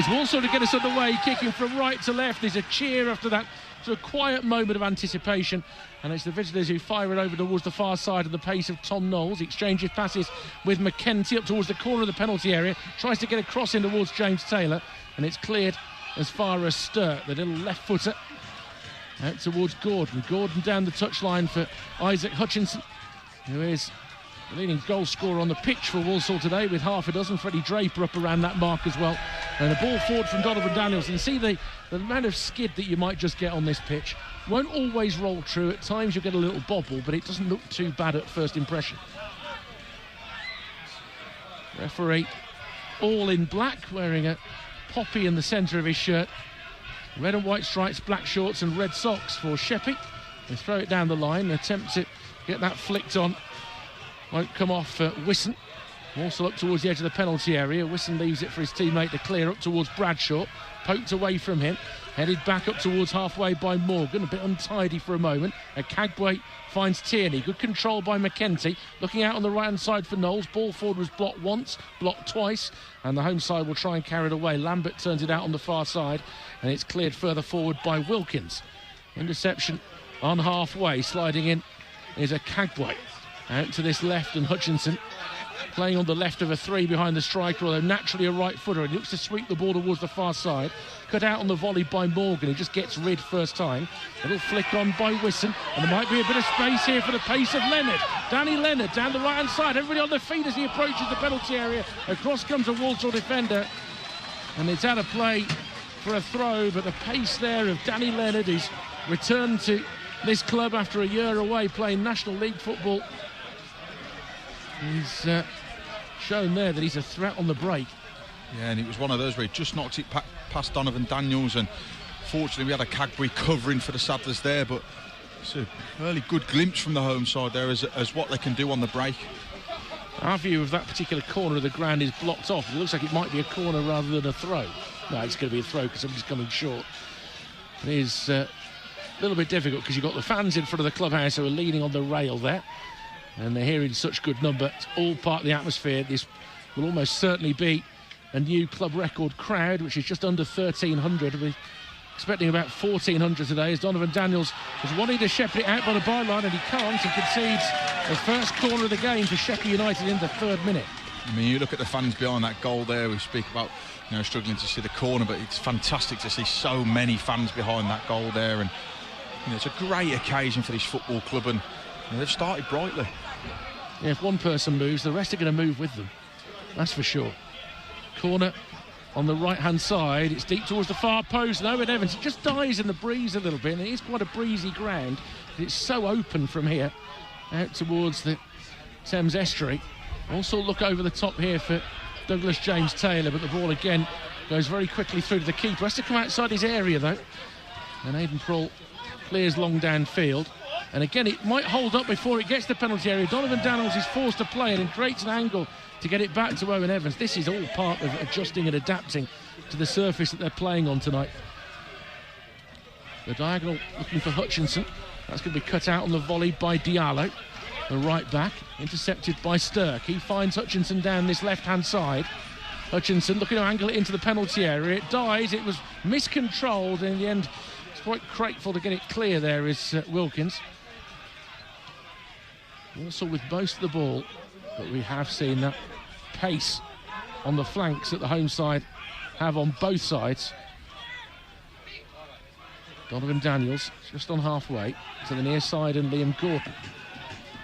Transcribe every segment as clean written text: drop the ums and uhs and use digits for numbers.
Walsall to get us underway, kicking from right to left. There's a cheer after that. It's a quiet moment of anticipation, and it's the visitors who fire it over towards the far side at the pace of Tom Knowles. Exchanges passes with McKenty up towards the corner of the penalty area, tries to get a cross in towards James Taylor, and it's cleared as far as Sturk, the little left footer, out towards Gordon. Gordon down the touchline for Isaac Hutchinson, who is the leading goal scorer on the pitch for Walsall today, with half a dozen. Freddie Draper up around that mark as well. And the ball forward from Donovan Daniels. And see the amount of skid that you might just get on this pitch. Won't always roll true. At times you'll get a little bobble, but it doesn't look too bad at first impression. Referee all in black, wearing a poppy in the centre of his shirt. Red and white stripes, black shorts and red socks for Sheppey. They throw it down the line, attempt to get that flicked on. Won't come off Wisson. Walsall up towards the edge of the penalty area. Wisson leaves it for his teammate to clear up towards Bradshaw. Poked away from him. Headed back up towards halfway by Morgan. A bit untidy for a moment. Cagbay finds Tierney. Good control by McKenty. Looking out on the right-hand side for Knowles. Ball forward was blocked once, blocked twice, and the home side will try and carry it away. Lambert turns it out on the far side, and it's cleared further forward by Wilkins. Interception on halfway. Sliding in is Cagbay. Out to this left, and Hutchinson playing on the left of a three behind the striker, although naturally a right footer. He looks to sweep the ball towards the far side. Cut out on the volley by Morgan, who just gets rid first time. A little flick on by Wisson, and there might be a bit of space here for the pace of Leonard. Danny Leonard down the right-hand side. Everybody on their feet as he approaches the penalty area. Across comes a Walsall defender, and it's out of play for a throw, but the pace there of Danny Leonard, who's returned to this club after a year away playing National League football. He's shown there that he's a threat on the break. Yeah, and it was one of those where he just knocked it past Donovan Daniels, and fortunately we had a Cagbay covering for the Saddlers there, but it's a really good glimpse from the home side there as what they can do on the break. Our view of that particular corner of the ground is blocked off. It looks like it might be a corner rather than a throw. No, it's going to be a throw because somebody's coming short. It is a little bit difficult because you've got the fans in front of the clubhouse who are leaning on the rail there, and they're here in such good number. It's all part of the atmosphere. This will almost certainly be a new club record crowd, which is just under 1,300. We're expecting about 1,400 today, as Donovan Daniels was wanting to shepherd it out by the byline, and he can't, and concedes the first corner of the game for Sheppey United in the third minute. I mean, you look at the fans behind that goal there. We speak about, struggling to see the corner, but it's fantastic to see so many fans behind that goal there, and it's a great occasion for this football club, and they've started brightly. Yeah, if one person moves, the rest are going to move with them. That's for sure. Corner on the right-hand side. It's deep towards the far post. And Owen Evans, it just dies in the breeze a little bit. And it is quite a breezy ground. It's so open from here out towards the Thames Estuary. Also look over the top here for Douglas James Taylor, but the ball again goes very quickly through to the keeper. Has to come outside his area though. And Aidan Prohl clears long downfield. And again, it might hold up before it gets to the penalty area. Donovan Daniels is forced to play it and creates an angle to get it back to Owen Evans. This is all part of adjusting and adapting to the surface that they're playing on tonight. The diagonal looking for Hutchinson. That's going to be cut out on the volley by Diallo, the right back, intercepted by Sturk. He finds Hutchinson down this left-hand side. Hutchinson looking to angle it into the penalty area. It dies. It was miscontrolled. In the end, it's quite grateful to get it clear there is Wilkins. Also with most of the ball, but we have seen that pace on the flanks that the home side have on both sides. Donovan Daniels just on halfway to the near side, and Liam Gordon.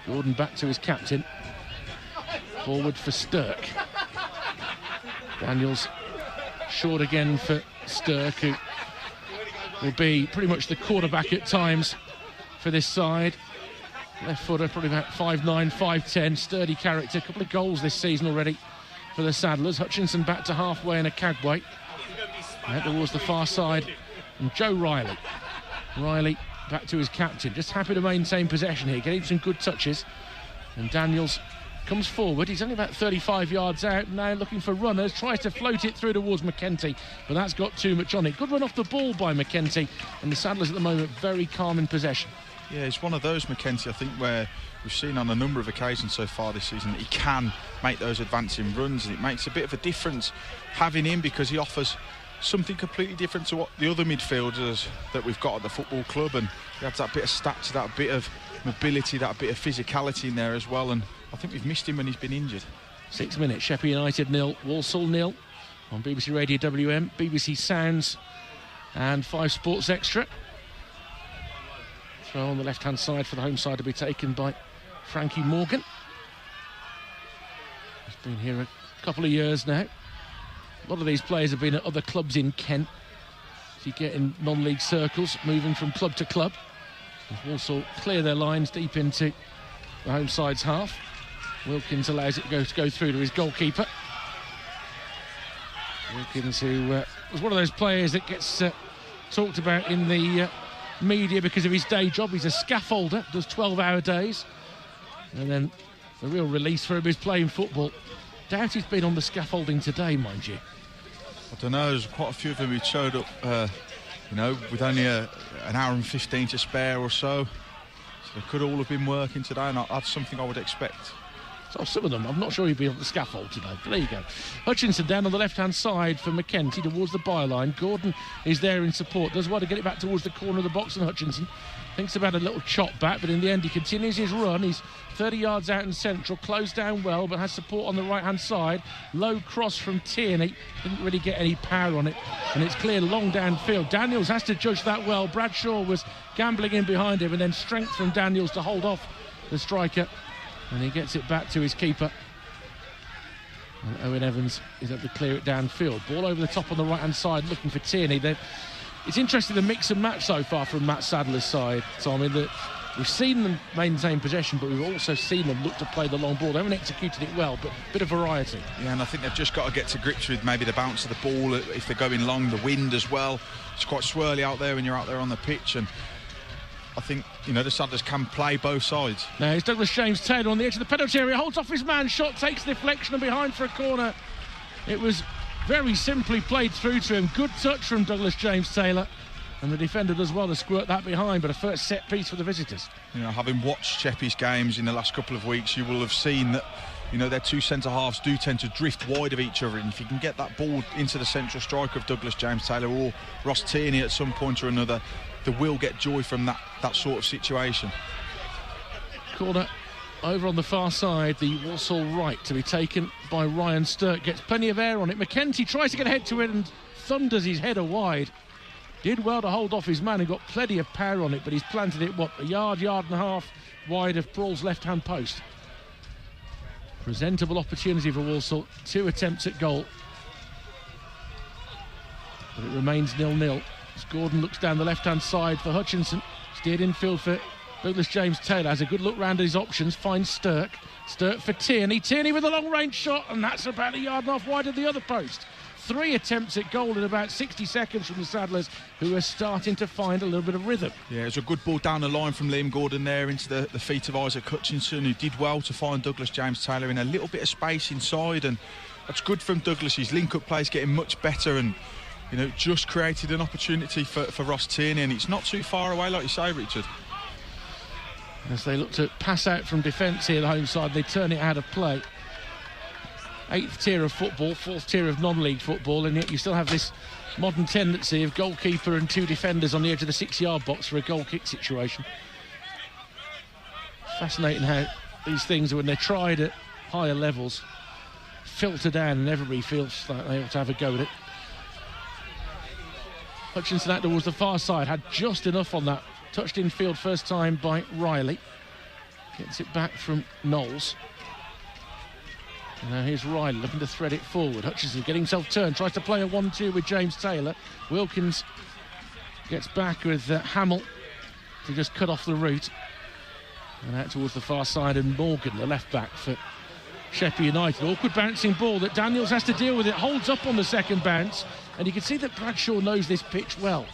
Gordon back to his captain. Forward for Sturk. Daniels short again for Sturk, who will be pretty much the quarterback at times for this side. Left footer, probably about 5'9", 5'10", sturdy character. A couple of goals this season already for the Saddlers. Hutchinson back to halfway and Cagbay. Out towards the far side, and Joe Riley. Riley back to his captain. Just happy to maintain possession here, getting some good touches. And Daniels comes forward. He's only about 35 yards out now, looking for runners. Tries to float it through towards McKenty, but that's got too much on it. Good run off the ball by McKenty, and the Saddlers at the moment very calm in possession. Yeah, it's one of those, McKenty, I think, where we've seen on a number of occasions so far this season that he can make those advancing runs, and it makes a bit of a difference having him, because he offers something completely different to what the other midfielders that we've got at the football club, and he has that bit of stature, that bit of mobility, that bit of physicality in there as well, and I think we've missed him when he's been injured. 6 minutes, Sheppey United 0, Walsall 0 on BBC Radio WM, BBC Sounds and 5 Sports Extra. Throw on the left-hand side for the home side to be taken by Frankie Morgan. He's been here a couple of years now. A lot of these players have been at other clubs in Kent. So you get in non-league circles, moving from club to club. Walsall clear their lines deep into the home side's half. Wilkins allows it to go through to his goalkeeper. Wilkins, who was one of those players that gets talked about in the media because of his day job. He's a scaffolder, does 12-hour days. And then the real release for him is playing football. Doubt he's been on the scaffolding today, mind you. I don't know, there's quite a few of them who showed up, with only an hour and 15 to spare or so. So they could all have been working today, and that's something I would expect. So some of them, I'm not sure he'd be on the scaffold today, but there you go. Hutchinson down on the left-hand side for McKenty towards the byline. Gordon is there in support, does well to get it back towards the corner of the box, and Hutchinson thinks about a little chop back, but in the end he continues his run. He's 30 yards out in central, closed down well, but has support on the right-hand side. Low cross from Tierney, didn't really get any power on it, and it's cleared long downfield. Daniels has to judge that well. Bradshaw was gambling in behind him, and then strength from Daniels to hold off the striker. And he gets it back to his keeper. And Owen Evans is able to clear it downfield. Ball over the top on the right-hand side, looking for Tierney. It's interesting, the mix and match so far from Matt Sadler's side, Tommy, that we've seen them maintain possession, but we've also seen them look to play the long ball. They haven't executed it well, but a bit of variety. Yeah, and I think they've just got to get to grips with maybe the bounce of the ball, if they're going long, the wind as well. It's quite swirly out there when you're out there on the pitch, and I think, the Saddlers can play both sides. Now it's Douglas James Taylor on the edge of the penalty area, holds off his man, shot takes deflection and behind for a corner. It was very simply played through to him. Good touch from Douglas James Taylor, and the defender does well to squirt that behind, but a first set piece for the visitors. Having watched Sheppey's games in the last couple of weeks, you will have seen that their two centre-halves do tend to drift wide of each other, and if you can get that ball into the central striker of Douglas James Taylor or Ross Tierney at some point or another, they will get joy from that sort of situation. Corner over on the far side, the Walsall right to be taken by Ryan Sturck. Gets plenty of air on it. McKenty tries to get ahead to it and thunders his header wide. Did well to hold off his man and got plenty of power on it, but he's planted it, a yard and a half wide of Brawl's left-hand post. Presentable opportunity for Walsall. 2 attempts at goal, but it remains 0-0. As Gordon looks down the left-hand side for Hutchinson. Steered infield for Douglas James Taylor. Has a good look round at his options. Finds Sturck. Sturck for Tierney. Tierney with a long-range shot, and that's about a yard and a half wide of the other post. 3 attempts at goal in about 60 seconds from the Saddlers, who are starting to find a little bit of rhythm. Yeah, it's a good ball down the line from Liam Gordon there into the feet of Isaac Hutchinson, who did well to find Douglas James Taylor in a little bit of space inside, and that's good from Douglas. His link-up play is getting much better, and just created an opportunity for Ross Tierney, and it's not too far away, like you say, Richard. As they look to pass out from defence here, the home side, they turn it out of play. 8th tier of football, 4th tier of non-league football, and yet you still have this modern tendency of goalkeeper and 2 defenders on the edge of the 6-yard box for a goal kick situation. Fascinating how these things, when they're tried at higher levels, filter down and everybody feels like they ought to have a go at it. Hutchinson out towards the far side, had just enough on that. Touched in field first time by Riley. Gets it back from Knowles. And now here's Riley looking to thread it forward. Hutchinson getting himself turned, tries to play a 1-2 with James Taylor. Wilkins gets back with Hamill to just cut off the route. And out towards the far side, and Morgan, the left back for Sheppey United. Awkward bouncing ball that Daniels has to deal with. It holds up on the second bounce, and you can see that Bradshaw knows this pitch well,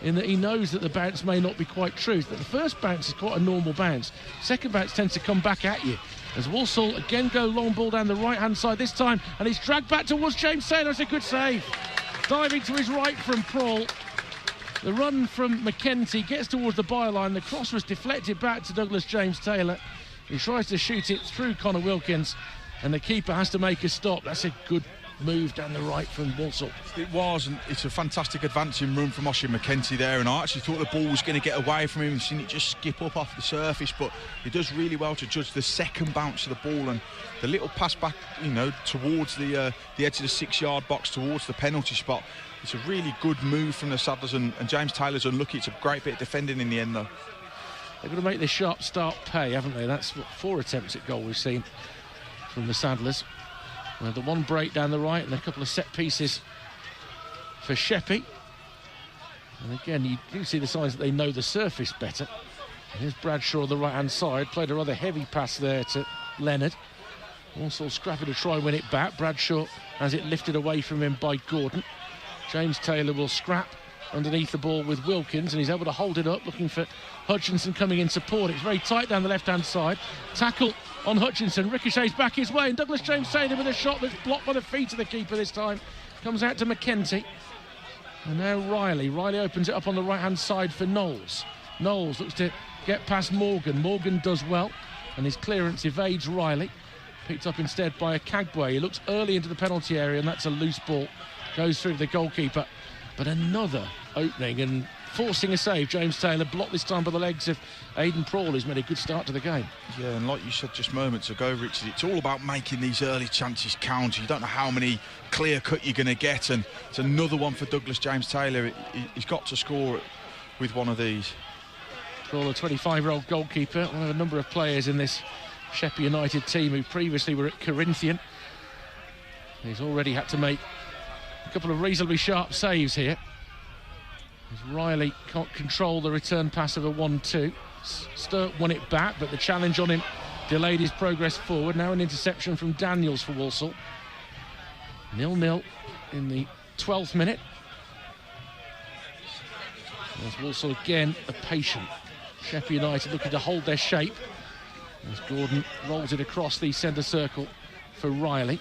in that he knows that the bounce may not be quite true, but the first bounce is quite a normal bounce. Second bounce tends to come back at you. As Walsall again go long ball down the right-hand side this time, and he's dragged back towards James Taylor. It's a good save. Diving to his right from Prawl. The run from McKenty gets towards the byline. The cross was deflected back to Douglas James Taylor. He tries to shoot it through Connor Wilkins, and the keeper has to make a stop. That's a good move down the right from Walsall. It was, and it's a fantastic advancing run from Oisin McKenty there, and I actually thought the ball was going to get away from him and seen it just skip up off the surface, but he does really well to judge the second bounce of the ball and the little pass back, towards the edge of the 6-yard box, towards the penalty spot. It's a really good move from the Saddlers, and James Taylor's unlucky. It's a great bit of defending in the end, though. They're going to make this sharp start pay, haven't they? That's 4 attempts at goal we've seen from the Saddlers. Well, the one break down the right and a couple of set pieces for Sheppey. And again, you do see the signs that they know the surface better. Here's Bradshaw on the right-hand side. Played a rather heavy pass there to Leonard. Also scrapping to try and win it back. Bradshaw has it lifted away from him by Gordon. James Taylor will scrap underneath the ball with Wilkins, and he's able to hold it up, looking for Hutchinson coming in support. It's very tight down the left-hand side. Tackle on Hutchinson, ricochets back his way, and Douglas James Taylor with a shot that's blocked by the feet of the keeper this time. Comes out to McKenty. And now Riley opens it up on the right-hand side for Knowles. Knowles looks to get past Morgan. Morgan does well, and his clearance evades Riley. Picked up instead by a Kagwe. He looks early into the penalty area, and that's a loose ball. Goes through the goalkeeper. But another opening and forcing a save. James Taylor blocked this time by the legs of Aidan Prawley, who's made a good start to the game. Yeah, and like you said just moments ago, Richard, it's all about making these early chances count. You don't know how many clear-cut you're going to get, and it's another one for Douglas James Taylor. He's got to score with one of these. Prawley, a 25-year-old goalkeeper, one of a number of players in this Sheppey United team who previously were at Corinthian. He's already had to make a couple of reasonably sharp saves here. As Riley can't control the return pass of a 1-2. Sturt won it back, but the challenge on him delayed his progress forward. Now an interception from Daniels for Walsall. 0-0 in the 12th minute. As Walsall again are patient. Sheppey United looking to hold their shape. As Gordon rolls it across the centre circle for Riley.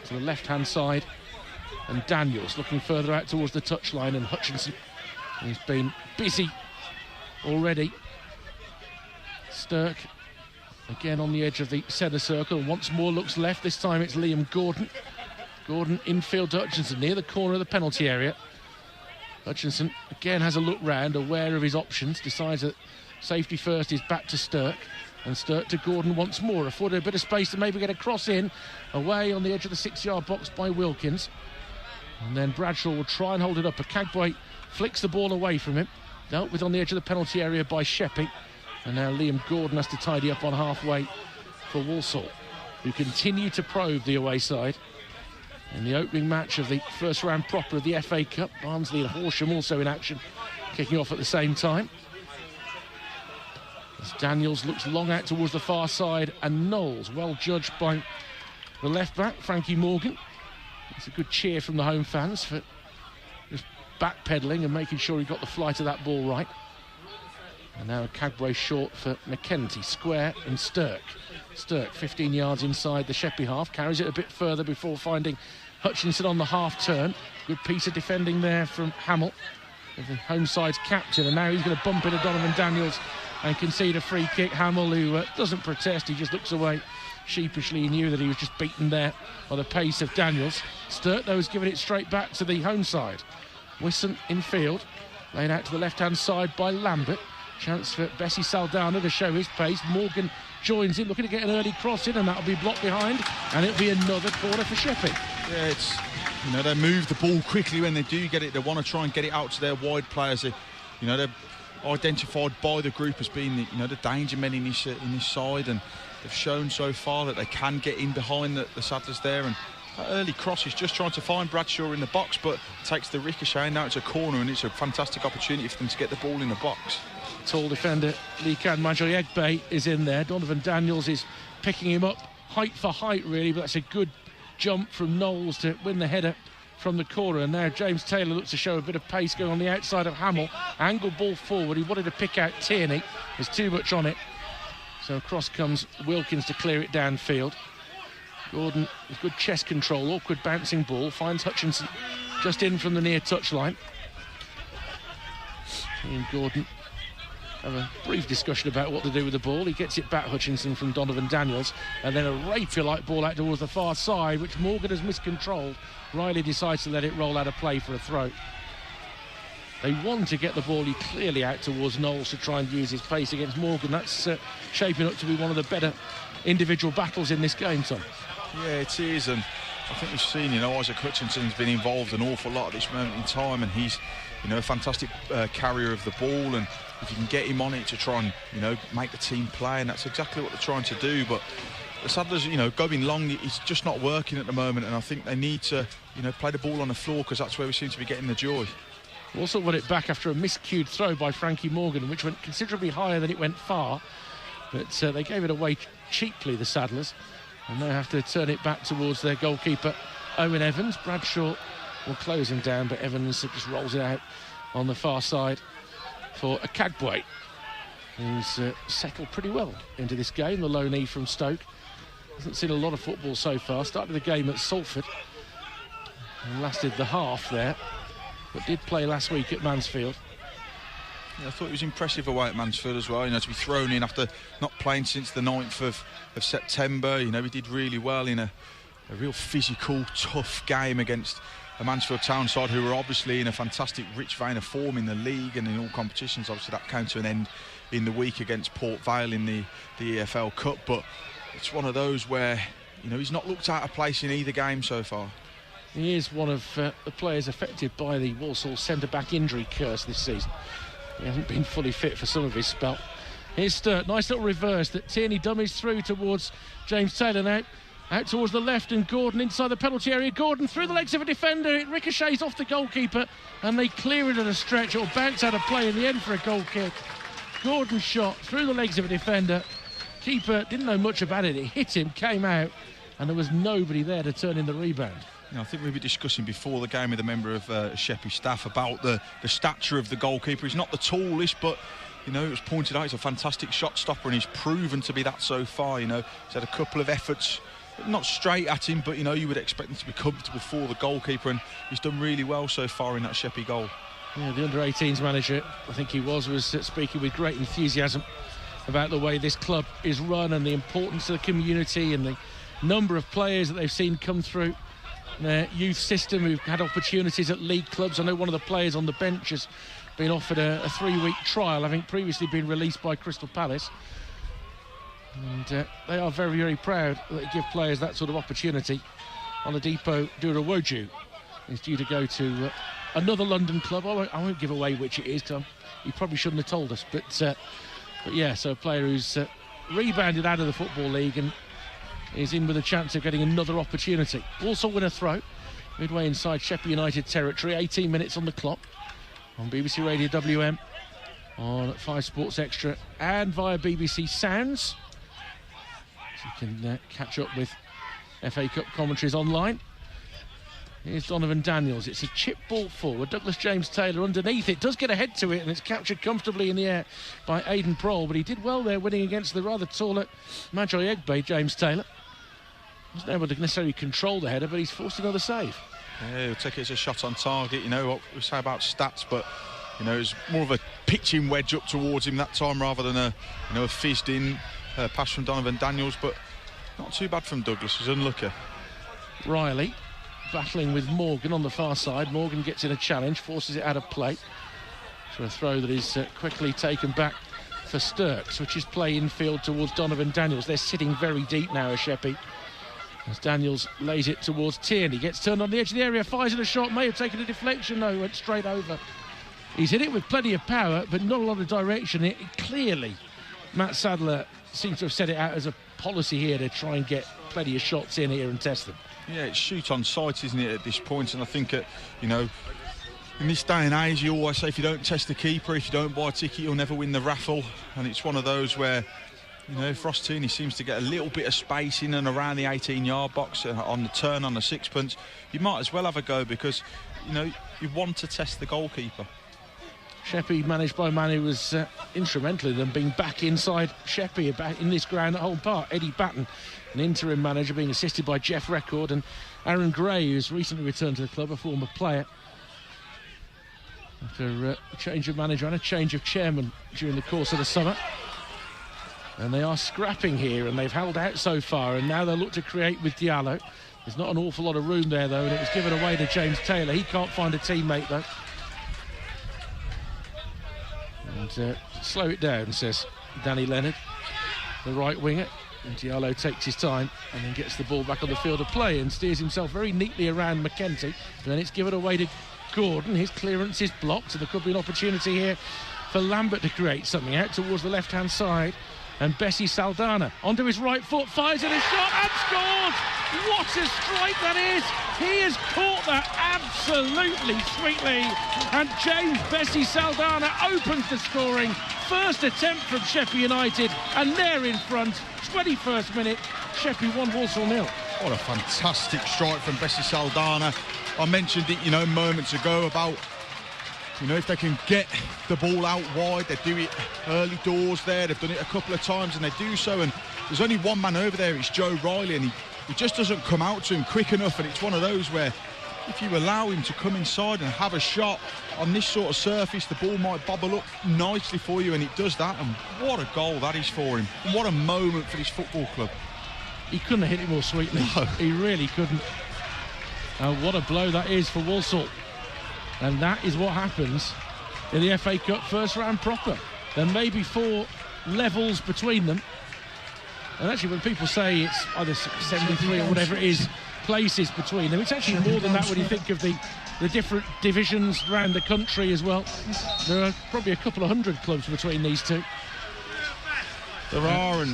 To the left-hand side. And Daniels looking further out towards the touchline, and Hutchinson, he's been busy already. Stirk again on the edge of the centre circle, once more looks left. This time it's Liam Gordon. Gordon infield to Hutchinson near the corner of the penalty area. Hutchinson again has a look round, aware of his options, decides that safety first is back to Stirk. And Stirk to Gordon once more, afforded a bit of space to maybe get a cross in, away on the edge of the 6-yard box by Wilkins. And then Bradshaw will try and hold it up. But Kagwe flicks the ball away from him. Dealt with on the edge of the penalty area by Sheppey. And now Liam Gordon has to tidy up on halfway for Walsall, who continue to probe the away side. In the opening match of the first round proper of the FA Cup, Barnsley and Horsham also in action, kicking off at the same time. As Daniels looks long out towards the far side, and Knowles, well judged by the left-back, Frankie Morgan. It's a good cheer from the home fans for just backpedaling and making sure he got the flight of that ball right. And now a Kagwe short for McKenty, square in Stirk. Stirk 15 yards inside the Sheppey half, carries it a bit further before finding Hutchinson on the half turn. Good piece of defending there from Hamill, the home side's captain, and now he's going to bump into Donovan Daniels and concede a free kick. Hamill, who doesn't protest, he just looks away sheepishly. He knew that he was just beaten there by the pace of Daniels. Sturt, though, has given it straight back to the home side. Wisson in field, laid out to the left-hand side by Lambert. Chance for Bessie Saldana to show his pace. Morgan joins in, looking to get an early cross in, and that'll be blocked behind, and it'll be another corner for Sheppey. Yeah, it's, they move the ball quickly when they do get it. They want to try and get it out to their wide players. They're identified by the group as being the danger men in this side, and they've shown so far that they can get in behind the Saddlers there. And that early cross is just trying to find Bradshaw in the box, but takes the ricochet. Now it's a corner, and it's a fantastic opportunity for them to get the ball in the box. Tall defender Likan Majoyegbe is in there. Donovan Daniels is picking him up height for height, really, but that's a good jump from Knowles to win the header from the corner. And now James Taylor looks to show a bit of pace going on the outside of Hamill. Angle ball forward. He wanted to pick out Tierney. There's too much on it. So across comes Wilkins to clear it downfield. Gordon with good chest control, awkward bouncing ball, finds Hutchinson just in from the near touchline. Ian Gordon have a brief discussion about what to do with the ball. He gets it back, Hutchinson, from Donovan Daniels, and then a rapier-like ball out towards the far side, which Morgan has miscontrolled. Riley decides to let it roll out of play for a throw. They want to get the ball clearly out towards Knowles to try and use his pace against Morgan. That's shaping up to be one of the better individual battles in this game, Tom. Yeah, it is, and I think we've seen, Isaac Hutchinson's been involved an awful lot at this moment in time, and he's, a fantastic carrier of the ball, and if you can get him on it to try and, make the team play, and that's exactly what they're trying to do. But the Saddlers, going long, it's just not working at the moment, and I think they need to, play the ball on the floor, because that's where we seem to be getting the joy. Also won it back after a miscued throw by Frankie Morgan, which went considerably higher than it went far, but they gave it away cheaply, the Saddlers, and they have to turn it back towards their goalkeeper, Owen Evans. Bradshaw will close him down, but Evans just rolls it out on the far side for Akagbue, who's settled pretty well into this game, the low knee from Stoke. Hasn't seen a lot of football so far. Started the game at Salford and lasted the half there, but did play last week at Mansfield. Yeah, I thought he was impressive away at Mansfield as well, to be thrown in after not playing since the 9th of September. He did really well in a real physical, tough game against a Mansfield Town side who were obviously in a fantastic rich vein of form in the league and in all competitions. Obviously that came to an end in the week against Port Vale in the EFL Cup, but it's one of those where he's not looked out of place in either game so far. He is one of the players affected by the Walsall centre-back injury curse this season. He hasn't been fully fit for some of his spell. Here's Sturt, nice little reverse that Tierney dummies through towards James Taylor now. Out towards the left, and Gordon inside the penalty area. Gordon through the legs of a defender. It ricochets off the goalkeeper, and they clear it at a stretch. It'll bounce out of play in the end for a goal kick. Gordon shot through the legs of a defender. Keeper didn't know much about it. It hit him, came out, and there was nobody there to turn in the rebound. I think we were discussing before the game with a member of Sheppey staff about the stature of the goalkeeper. He's not the tallest, but it was pointed out he's a fantastic shot stopper, and he's proven to be that so far. He's had a couple of efforts, not straight at him, but you would expect him to be comfortable for the goalkeeper, and he's done really well so far in that Sheppey goal. Yeah, the under-18s manager, I think he was speaking with great enthusiasm about the way this club is run and the importance of the community and the number of players that they've seen come through their youth system who've had opportunities at league clubs. I know one of the players on the bench has been offered a 3-week trial, having previously been released by Crystal Palace. And they are very, very proud that they give players that sort of opportunity. Oladipo Durawoju is due to go to another London club. I won't give away which it is, Tom. He probably shouldn't have told us. But yeah, so a player who's rebounded out of the Football League and is in with a chance of getting another opportunity. Also win a throw. Midway inside Sheppey United territory. 18 minutes on the clock. On BBC Radio WM, on 5 Sports Extra and via BBC Sounds. So you can catch up with FA Cup commentaries online. Here's Donovan Daniels. It's a chip ball forward. Douglas James Taylor underneath it. Does get a head to it, and it's captured comfortably in the air by Aidan Prohl. But he did well there, winning against the rather taller Magi Egbe, James Taylor. Wasn't able to necessarily control the header, but he's forced another save. Yeah, he'll take it as a shot on target. What we say about stats, but it was more of a pitching wedge up towards him that time rather than a fizzed in pass from Donovan Daniels. But not too bad from Douglas. He's unlucky. Riley battling with Morgan on the far side. Morgan gets in a challenge, forces it out of play for a throw that is quickly taken back for Sturk. Switches play infield towards Donovan Daniels. They're sitting very deep now, Sheppey. As Daniels lays it towards Tierney, gets turned on the edge of the area, fires at a shot, may have taken a deflection, no, went straight over. He's hit it with plenty of power, but not a lot of direction. It clearly, Matt Sadler seems to have set it out as a policy here to try and get plenty of shots in here and test them. Yeah, it's shoot on sight, isn't it, at this point? And I think, in this day and age, you always say if you don't test the keeper, if you don't buy a ticket, you'll never win the raffle. And it's one of those where, Frost Tierney seems to get a little bit of space in and around the 18-yard box on the turn on the sixpence. You might as well have a go because, you want to test the goalkeeper. Sheppey, managed by a man who was instrumental in them being back inside Sheppey, back in this ground at Holm Park. Eddie Batten, an interim manager, being assisted by Jeff Record and Aaron Gray, who's recently returned to the club, a former player. after a change of manager and a change of chairman during the course of the summer. And they are scrapping here, and they've held out so far, and now they'll look to create with Diallo. There's not an awful lot of room there, though, and it was given away to James Taylor. He can't find a teammate, though. And slow it down, says Danny Leonard, the right winger. And Diallo takes his time and then gets the ball back on the field of play and steers himself very neatly around McKenty. But then it's given away to Gordon. His clearance is blocked, and there could be an opportunity here for Lambert to create something out towards the left-hand side. And Bessie Saldana onto his right foot, fires in a shot and scores! What a strike that is! He has caught that absolutely sweetly. And James Bessie Saldana opens the scoring. First attempt from Sheppey United, and they're in front. 21st minute, Sheppey 1, Walsall 0. What a fantastic strike from Bessie Saldana. I mentioned it, moments ago about, if they can get the ball out wide, they do it early doors there. They've done it a couple of times, and they do so. And there's only one man over there, it's Joe Riley, and he just doesn't come out to him quick enough. And it's one of those where if you allow him to come inside and have a shot on this sort of surface, the ball might bobble up nicely for you, and it does that. And what a goal that is for him. What a moment for this football club. He couldn't have hit it more sweetly. No. He really couldn't. What a blow that is for Walsall. And that is what happens in the FA Cup first round proper. There may be 4 levels between them. And actually, when people say it's either 73 or whatever it is, places between them, it's actually more than that when you think of the different divisions around the country as well. There are probably a couple of 100 clubs between these two. There are,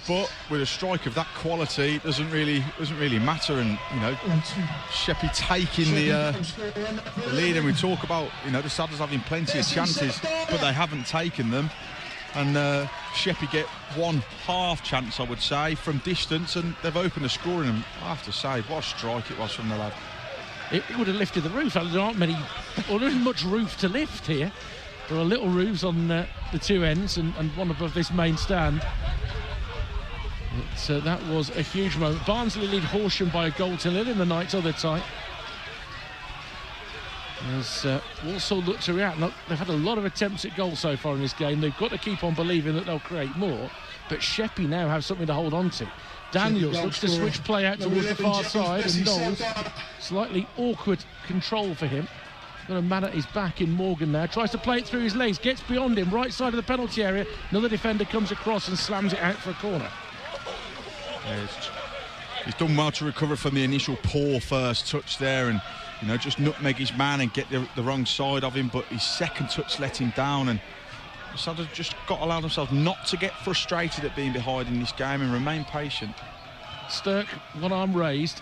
but with a strike of that quality, it doesn't really matter. And Sheppey taking the lead, and we talk about the Saddles having plenty of chances, but they haven't taken them. And Sheppey get one half chance, I would say, from distance, and they've opened the scoring. And I have to say, what a strike it was from the lad. It would have lifted the roof. There aren't many, or there isn't much roof to lift here. There are little roofs on the 2 ends and one above this main stand. That was a huge moment. Barnsley lead Horsham by a goal to 0 in the night's other tie. As Walsall look to react. Look, they've had a lot of attempts at goal so far in this game. They've got to keep on believing that they'll create more. But Sheppey now have something to hold on to. Daniels looks to switch play out towards the far side, and Knowles, slightly awkward control for him. Got a man at his back in Morgan now. Tries to play it through his legs, gets beyond him, right side of the penalty area. Another defender comes across and slams it out for a corner. Yeah, he's done well to recover from the initial poor first touch there, and just nutmeg his man and get the wrong side of him. But his second touch let him down, and Saddles just got to allow themselves not to get frustrated at being behind in this game and remain patient. Stirk, one arm raised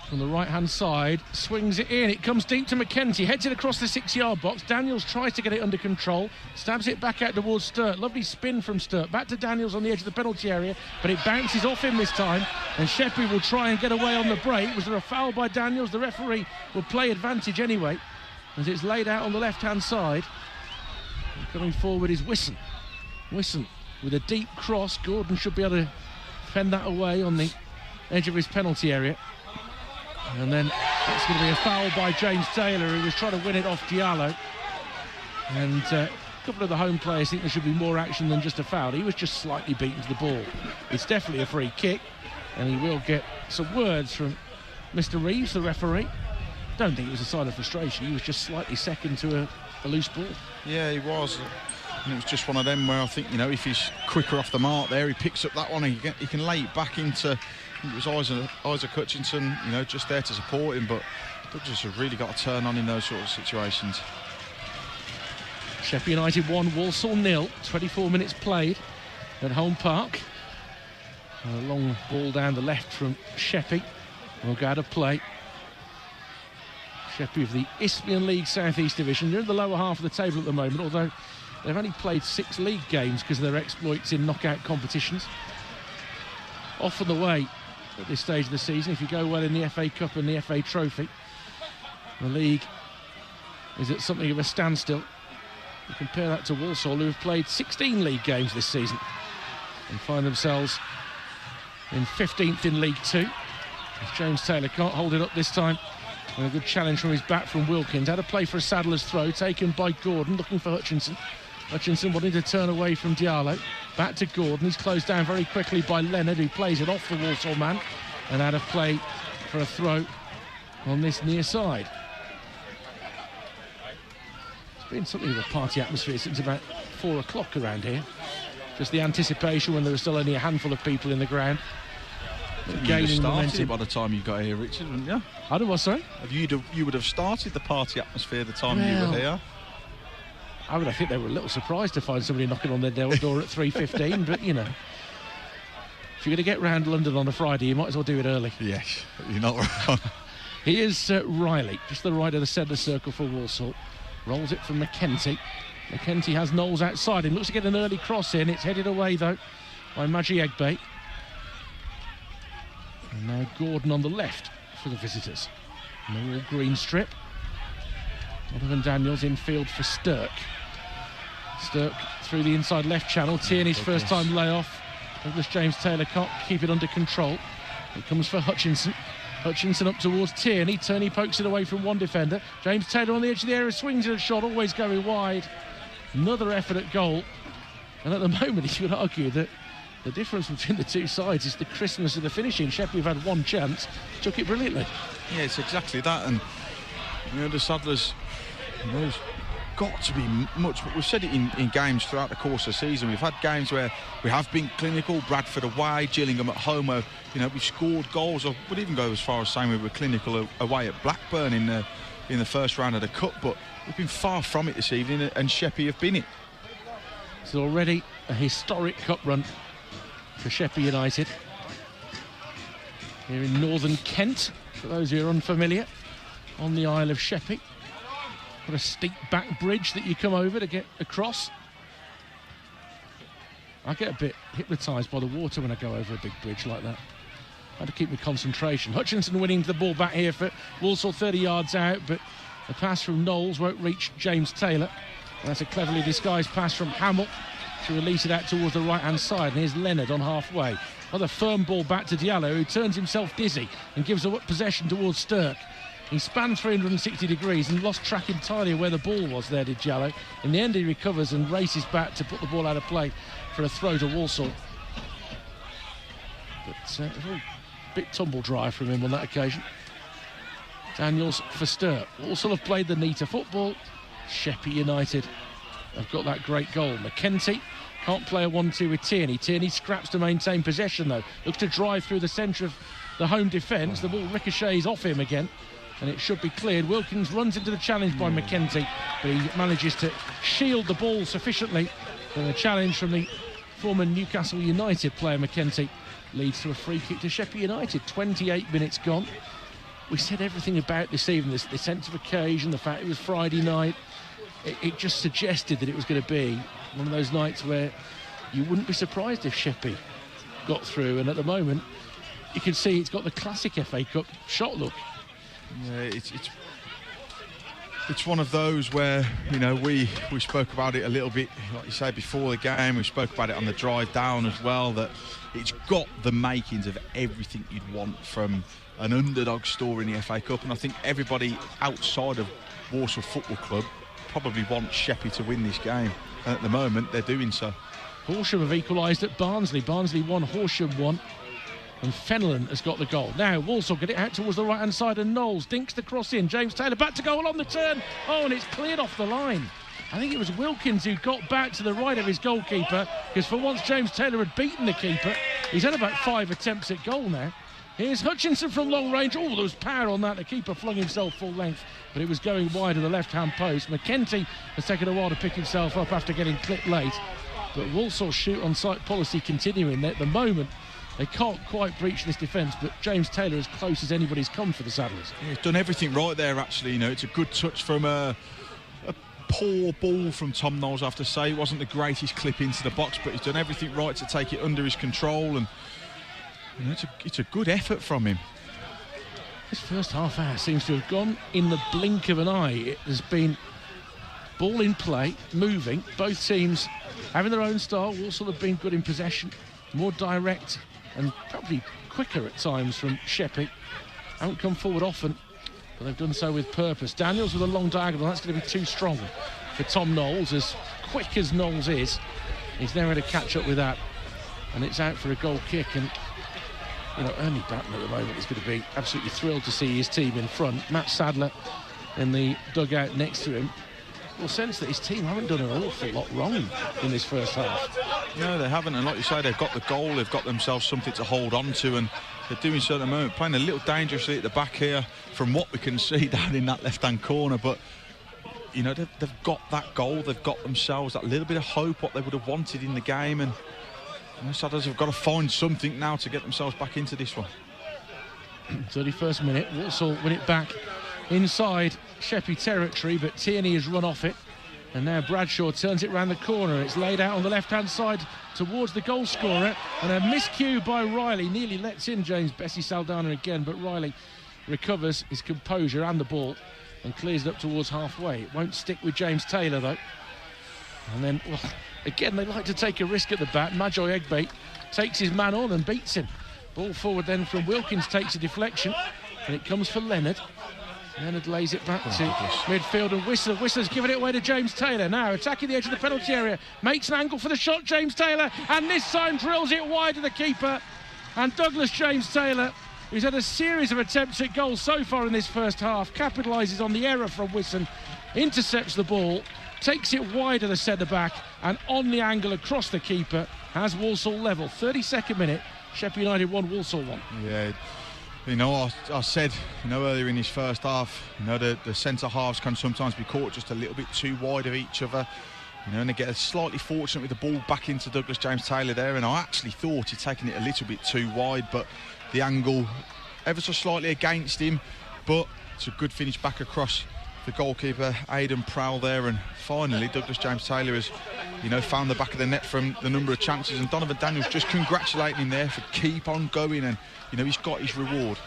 from the right-hand side, swings it in. It comes deep to McKenty, heads it across the 6-yard box. Daniels tries to get it under control, stabs it back out towards Stirk. Lovely spin from Stirk, back to Daniels on the edge of the penalty area, but it bounces off him this time, and Sheppey will try and get away on the break. Was there a foul by Daniels? The referee will play advantage anyway, as it's laid out on the left-hand side. And coming forward is Wisson. Wisson with a deep cross. Gordon should be able to fend that away on the edge of his penalty area. And then it's going to be a foul by James Taylor, who was trying to win it off Diallo. And a couple of the home players think there should be more action than just a foul. He was just slightly beaten to the ball. It's definitely a free kick, and he will get some words from Mr. Reeves, the referee. Don't think it was a sign of frustration. He was just slightly second to a loose ball. Yeah, he was. And it was just one of them where I think, if he's quicker off the mark there, he picks up that one and he can lay it back into... it was Isaac Hutchinson, just there to support him, but Douglas have really got to turn on in those sort of situations. Sheppey United 1, Walsall 0, 24 minutes played at Home Park. A long ball down the left from Sheppey. Will go out of play. Sheppey of the Isthmian League South East Division. They're in the lower half of the table at the moment, although they've only played 6 league games because of their exploits in knockout competitions. Off and away at this stage of the season, if you go well in the FA Cup and the FA Trophy, the league is at something of a standstill. You compare that to Walsall, who have played 16 league games this season and find themselves in 15th in League 2. James Taylor can't hold it up this time And a good challenge from his back from Wilkins. Had a play for a Sadler's throw, taken by Gordon, looking for Hutchinson. Hutchinson wanting to turn away from Diallo. Back to Gordon. He's closed down very quickly by Leonard, who plays it off the Walsall man. And out of play for a throw on this near side. It's been something of a party atmosphere since about 4 o'clock around here. Just the anticipation when there was still only a handful of people in the ground. Gaining momentum. By the time you got here, Richard, wouldn't you? I don't know, sorry? You would have started the party atmosphere the time you were here. I think they were a little surprised to find somebody knocking on their door at 3:15, but you know, if you're going to get round London on a Friday, you might as well do it early. Yes, you're not wrong. Here's Riley, just the right of the centre circle for Walsall. Rolls it from McKenty. McKenty has Knowles outside him. Looks to get an early cross in. It's headed away, though, by Maggie Egbay. And now Gordon on the left for the visitors. And the all green strip. Donovan Daniels infield for Stirk. Stirk through the inside left channel. Tierney's first time layoff. Douglas James Taylor can't keep it under control. It comes for Hutchinson. Hutchinson up towards Tierney. Tierney pokes it away from one defender. James Taylor on the edge of the area swings at a shot, always going wide. Another effort at goal. And at the moment, you would argue that the difference between the two sides is the crispness of the finishing. Sheppey have had one chance, took it brilliantly. Yeah, it's exactly that. And the Sadlers, there's got to be much. We've said it in games throughout the course of the season. We've had games where we have been clinical. Bradford away, Gillingham at home, where we've scored goals. I would even go as far as saying we were clinical away at Blackburn in the first round of the Cup. But we've been far from it this evening, and Sheppey have been it. It's already a historic cup run for Sheppey United here in northern Kent, for those who are unfamiliar, on the Isle of Sheppey. Got a steep back bridge that you come over to get across. I get a bit hypnotised by the water when I go over a big bridge like that. I had to keep my concentration. Hutchinson winning the ball back here for Walsall, 30 yards out, but the pass from Knowles won't reach James Taylor. And that's a cleverly disguised pass from Hamill to release it out towards the right-hand side. And here's Leonard on halfway. Another firm ball back to Diallo, who turns himself dizzy and gives up possession towards Stirk. He spanned 360 degrees and lost track entirely of where the ball was there, did Diallo. In the end, he recovers and races back to put the ball out of play for a throw to Walsall. But a bit tumble dry from him on that occasion. Daniels for Stirk. Walsall have played the neater football. Sheppey United have got that great goal. McKenty can't play a 1-2 with Tierney. Tierney scraps to maintain possession, though. Looks to drive through the centre of the home defence. The ball ricochets off him again, and it should be cleared. Wilkins runs into the challenge by McKenty, but he manages to shield the ball sufficiently. And the challenge from the former Newcastle United player McKenty leads to a free kick to Sheppey United. 28 minutes gone. We said everything about this evening, the sense of occasion, the fact it was Friday night. It just suggested that it was going to be one of those nights where you wouldn't be surprised if Sheppey got through. And at the moment, you can see it's got the classic FA Cup shot look. Yeah, it's one of those where, we spoke about it a little bit, like you say, before the game. We spoke about it on the drive down as well, that it's got the makings of everything you'd want from an underdog story in the FA Cup. And I think everybody outside of Walsall Football Club probably wants Sheppey to win this game. And at the moment, they're doing so. Horsham have equalised at Barnsley. Barnsley 1, Horsham 1. And Fenelon has got the goal. Now Walsall get it out towards the right-hand side, and Knowles dinks the cross in. James Taylor back to goal on the turn. Oh, and it's cleared off the line. I think it was Wilkins who got back to the right of his goalkeeper, because for once James Taylor had beaten the keeper. He's had about 5 attempts at goal now. Here's Hutchinson from long range. Oh, there was power on that. The keeper flung himself full length, but it was going wide of the left-hand post. McKenty has taken a while to pick himself up after getting clipped late. But Walsall's shoot-on-sight policy continuing. At the moment, they can't quite breach this defence, but James Taylor as close as anybody's come for the Saddlers. Yeah, he's done everything right there, actually. It's a good touch from a poor ball from Tom Knowles, I have to say. It wasn't the greatest clip into the box, but he's done everything right to take it under his control, and it's a good effort from him. This first half hour seems to have gone in the blink of an eye. It has been ball in play, moving, both teams having their own style. Walsall have been good in possession, more direct and probably quicker at times from Sheppey. Haven't come forward often, but they've done so with purpose. Daniels with a long diagonal. That's going to be too strong for Tom Knowles. As quick as Knowles is, he's never going to catch up with that. And it's out for a goal kick. And, you know, Ernie Batten at the moment is going to be absolutely thrilled to see his team in front. Matt Sadler in the dugout next to him will sense that his team haven't done an awful lot wrong in this first half. No, they haven't, and like you say, they've got the goal, they've got themselves something to hold on to, and they're doing so at the moment, playing a little dangerously at the back here from what we can see down in that left-hand corner, but you know, they've got that goal, they've got themselves that little bit of hope, what they would have wanted in the game, and the Saddlers have got to find something now to get themselves back into this one. 31st minute, Walsall win it back inside Sheppey territory, but Tierney has run off it, and now Bradshaw turns it round the corner. It's laid out on the left-hand side towards the goal scorer, and a miscue by Riley nearly lets in James Bessie Saldana again, but Riley recovers his composure and the ball and clears it up towards halfway. It won't stick with James Taylor though, and then, well, again they like to take a risk at the back. Majoy Egbate takes his man on and beats him. Ball forward then from Wilkins, takes a deflection, and it comes for Leonard. Leonard lays it back to midfield, and Whistler's given it away to James Taylor. Now attacking the edge of the penalty area, makes an angle for the shot, James Taylor, and this time drills it wide to the keeper. And Douglas James Taylor, who's had a series of attempts at goals so far in this first half, capitalises on the error from Wisson, intercepts the ball, takes it wide of the centre-back, and on the angle across the keeper has Walsall level. 32nd minute, Sheppey United 1, Walsall 1. Yeah. You know, I said, you know, earlier in his first half, you know, the centre halves can sometimes be caught just a little bit too wide of each other, you know, and they get slightly fortunate with the ball back into Douglas James Taylor there, and I actually thought he'd taken it a little bit too wide, but the angle ever so slightly against him, but it's a good finish back across the goalkeeper, Aidan Prowl there, and finally Douglas James Taylor has, you know, found the back of the net from the number of chances, and Donovan Daniels just congratulating him there for keep on going, and you know, he's got his reward.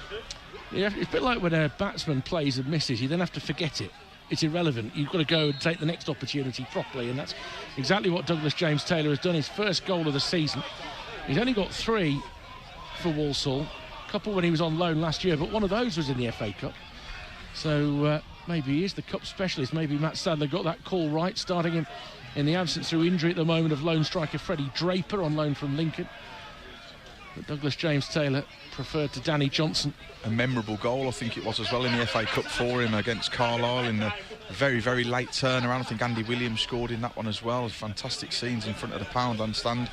Yeah, it's a bit like when a batsman plays and misses, you then have to forget it. It's irrelevant. You've got to go and take the next opportunity properly, and that's exactly what Douglas James Taylor has done. His first goal of the season. He's only got 3 for Walsall, a couple when he was on loan last year, but one of those was in the FA Cup. So maybe he is the cup specialist. Maybe Matt Sadler got that call right, starting him in the absence through injury at the moment of lone striker Freddie Draper on loan from Lincoln. But Douglas James Taylor preferred to Danny Johnson. A memorable goal, I think it was as well, in the FA Cup for him against Carlisle in the very, very late turnaround. I think Andy Williams scored in that one as well. Fantastic scenes in front of the Poundland stand,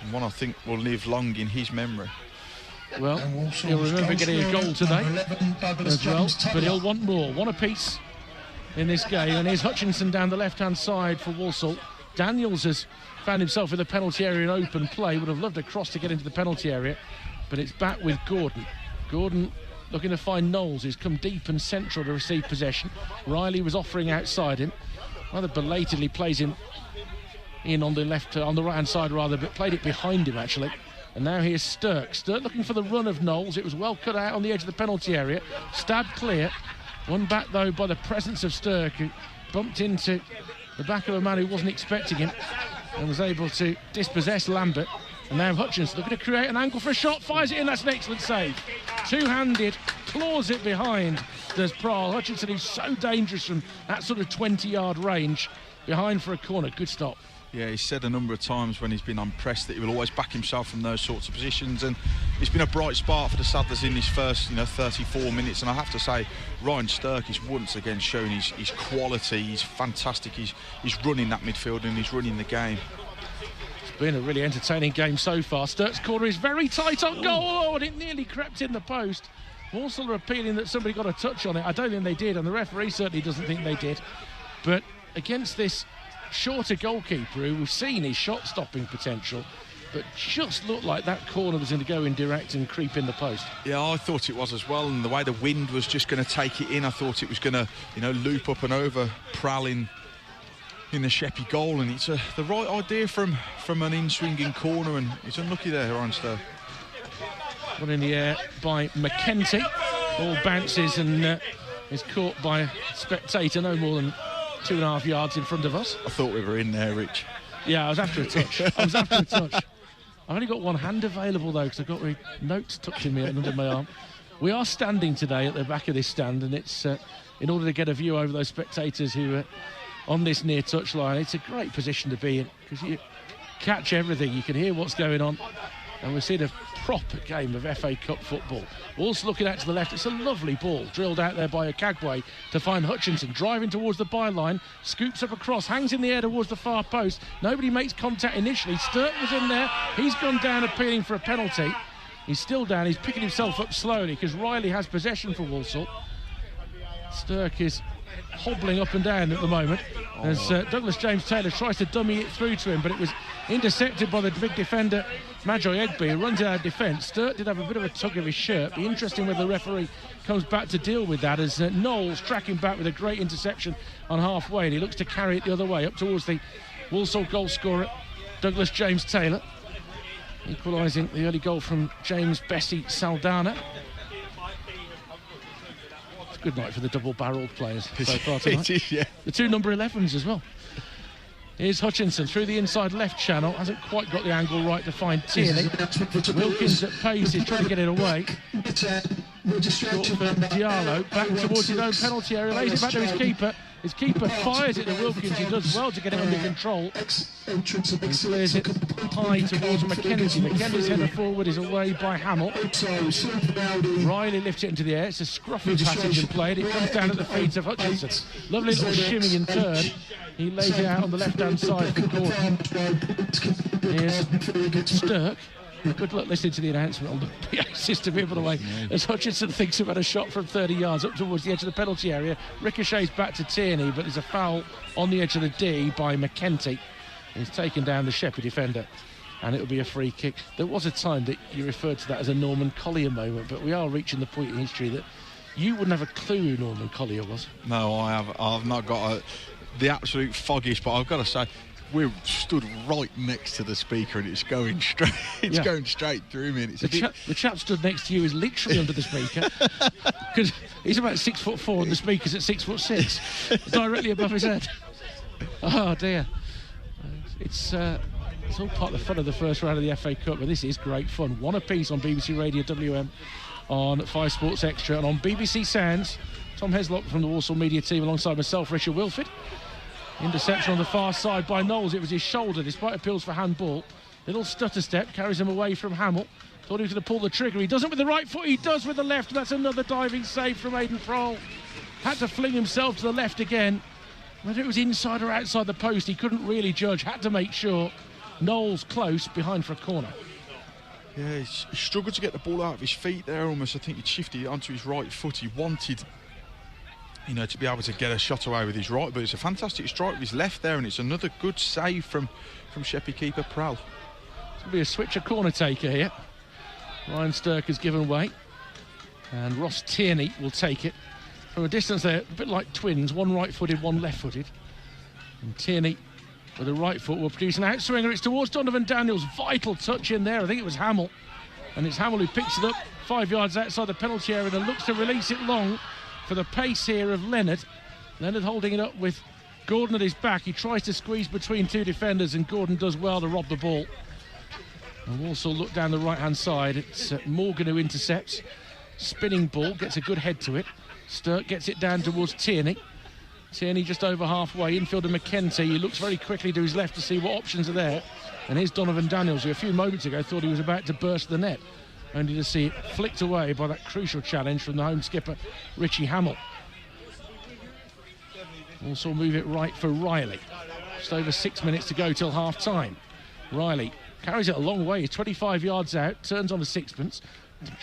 and one I think will live long in his memory. Well, he'll remember getting a goal today as well, but he'll want more. One apiece in this game, and here's Hutchinson down the left-hand side for Walsall. Daniels has found himself in the penalty area in open play. Would have loved a cross to get into the penalty area, but it's back with Gordon. Gordon looking to find Knowles, who's come deep and central to receive possession. Riley was offering outside him, rather belatedly plays him in on the right-hand side rather, but played it behind him actually. And now here's Stirk. Stirk looking for the run of Knowles. It was well cut out on the edge of the penalty area. Stabbed clear. Won back though by the presence of Stirk, who bumped into the back of a man who wasn't expecting him and was able to dispossess Lambert. And now Hutchinson looking to create an angle for a shot, fires it in. That's an excellent save. Two-handed, claws it behind, does Prowl. Hutchinson is so dangerous from that sort of 20-yard range. Behind for a corner, good stop. Yeah, he's said a number of times when he's been unpressed that he will always back himself from those sorts of positions, and it's been a bright spark for the Saddlers in his first, 34 minutes. And I have to say, Ryan Stirk is once again shown his quality. He's fantastic. He's running that midfield and he's running the game. It's been a really entertaining game so far. Stirk's corner is very tight on goal, and it nearly crept in the post. Walsall are appealing that somebody got a touch on it. I don't think they did, and the referee certainly doesn't think they did. But against this shorter goalkeeper, who we've seen his shot-stopping potential, but just looked like that corner was going to go in direct and creep in the post. Yeah, I thought it was as well, and the way the wind was just going to take it in, I thought it was going to, loop up and over Prowling in the Sheppey goal, and it's the right idea from an in-swinging corner, and he's unlucky there, Ryan Stirk. One in the air by McKenty. Ball bounces and is caught by a spectator no more than 2.5 yards in front of us. I thought we were in there, Rich. Yeah, I was after a touch. I've only got one hand available though, because I've got my notes tucked in me under my arm. We are standing today at the back of this stand, and it's in order to get a view over those spectators who are on this near touchline. It's a great position to be in because you catch everything, you can hear what's going on, and we've seen a proper game of FA Cup football. Walsall looking out to the left. It's a lovely ball drilled out there by Okagwe to find Hutchinson, driving towards the byline, scoops up across, hangs in the air towards the far post. Nobody makes contact initially. Stirk was in there. He's gone down appealing for a penalty. He's still down. He's picking himself up slowly because Riley has possession for Walsall. Stirk is hobbling up and down at the moment as Douglas James Taylor tries to dummy it through to him, but it was intercepted by the big defender Majoy Egby, who runs out of defence. Stirk did have a bit of a tug of his shirt. Be interesting whether the referee comes back to deal with that, as Knowles tracking back with a great interception on halfway, and he looks to carry it the other way up towards the Walsall goal scorer Douglas James Taylor, equalising the early goal from James Bessie Saldana. It's a good night for the double-barrelled players so far tonight. It is, yeah. The two number 11s as well. Here's Hutchinson through the inside left channel. Hasn't quite got the angle right to find Tierney. Wilkins at pace is trying to get it away. Short for Diallo. Back towards his own penalty area. Lays it back to his keeper. His keeper fires it to Wilkins. He does well to get it under control. And clears it high towards Mackenzie. Mackenzie's header forward is away by Hamill. Riley lifts it into the air. It's a scruffy passage and played. It comes down at the feet of Hutchinson. Lovely little shimmy and turn. He lays it out on the left-hand side for Gordon. Here's Stirk. Good luck listening to the announcement on the PA system here, by the way, as Hutchinson thinks about a shot from 30 yards up towards the edge of the penalty area. Ricochets back to Tierney, but there's a foul on the edge of the D by McKenty. He's taken down the Sheppey defender, and it'll be a free kick. There was a time that you referred to that as a Norman Collier moment, but we are reaching the point in history that you wouldn't have a clue who Norman Collier was. No, I've not got the absolute foggiest, but I've got to say, we're stood right next to the speaker and it's going straight. It's going straight through me. And it's the chap stood next to you is literally under the speaker because he's about 6'4" and the speaker's at 6'6", directly above his head. Oh dear! It's all part of the fun of the first round of the FA Cup, but this is great fun. One apiece on BBC Radio WM, on 5 Sports Extra, and on BBC Sounds. Tom Heslop from the Walsall media team alongside myself, Richard Wilford. Interception on the far side by Knowles. It was his shoulder, despite appeals for handball. Little stutter step carries him away from Hamill. Thought he was going to pull the trigger. He doesn't with the right foot. He does with the left. That's another diving save from Aidan Prohl. Had to fling himself to the left again. Whether it was inside or outside the post, he couldn't really judge. Had to make sure. Knowles close, behind for a corner. Yeah, he struggled to get the ball out of his feet there almost. I think he shifted onto his right foot. He wanted, to be able to get a shot away with his right, but it's a fantastic strike with his left there, and it's another good save from Sheppey keeper Prowl. It's going to be a switcher corner taker here. Ryan Stirk has given way, and Ross Tierney will take it from a distance there, a bit like twins, one right-footed, one left-footed. And Tierney with a right foot will produce an outswinger. It's towards Donovan Daniels. Vital touch in there. I think it was Hamill, and it's Hamill who picks it up 5 yards outside the penalty area and looks to release it long for the pace here of Leonard. Leonard holding it up with Gordon at his back. He tries to squeeze between two defenders, and Gordon does well to rob the ball. And Walsall look down the right-hand side. It's Morgan who intercepts. Spinning ball, gets a good head to it. Stirk gets it down towards Tierney. Tierney just over halfway. Infielder McKenty. He looks very quickly to his left to see what options are there. And here's Donovan Daniels, who a few moments ago thought he was about to burst the net, only to see it flicked away by that crucial challenge from the home skipper, Richie Hamill. Also move it right for Riley. Just over 6 minutes to go till half-time. Riley carries it a long way. He's 25 yards out, turns on the sixpence.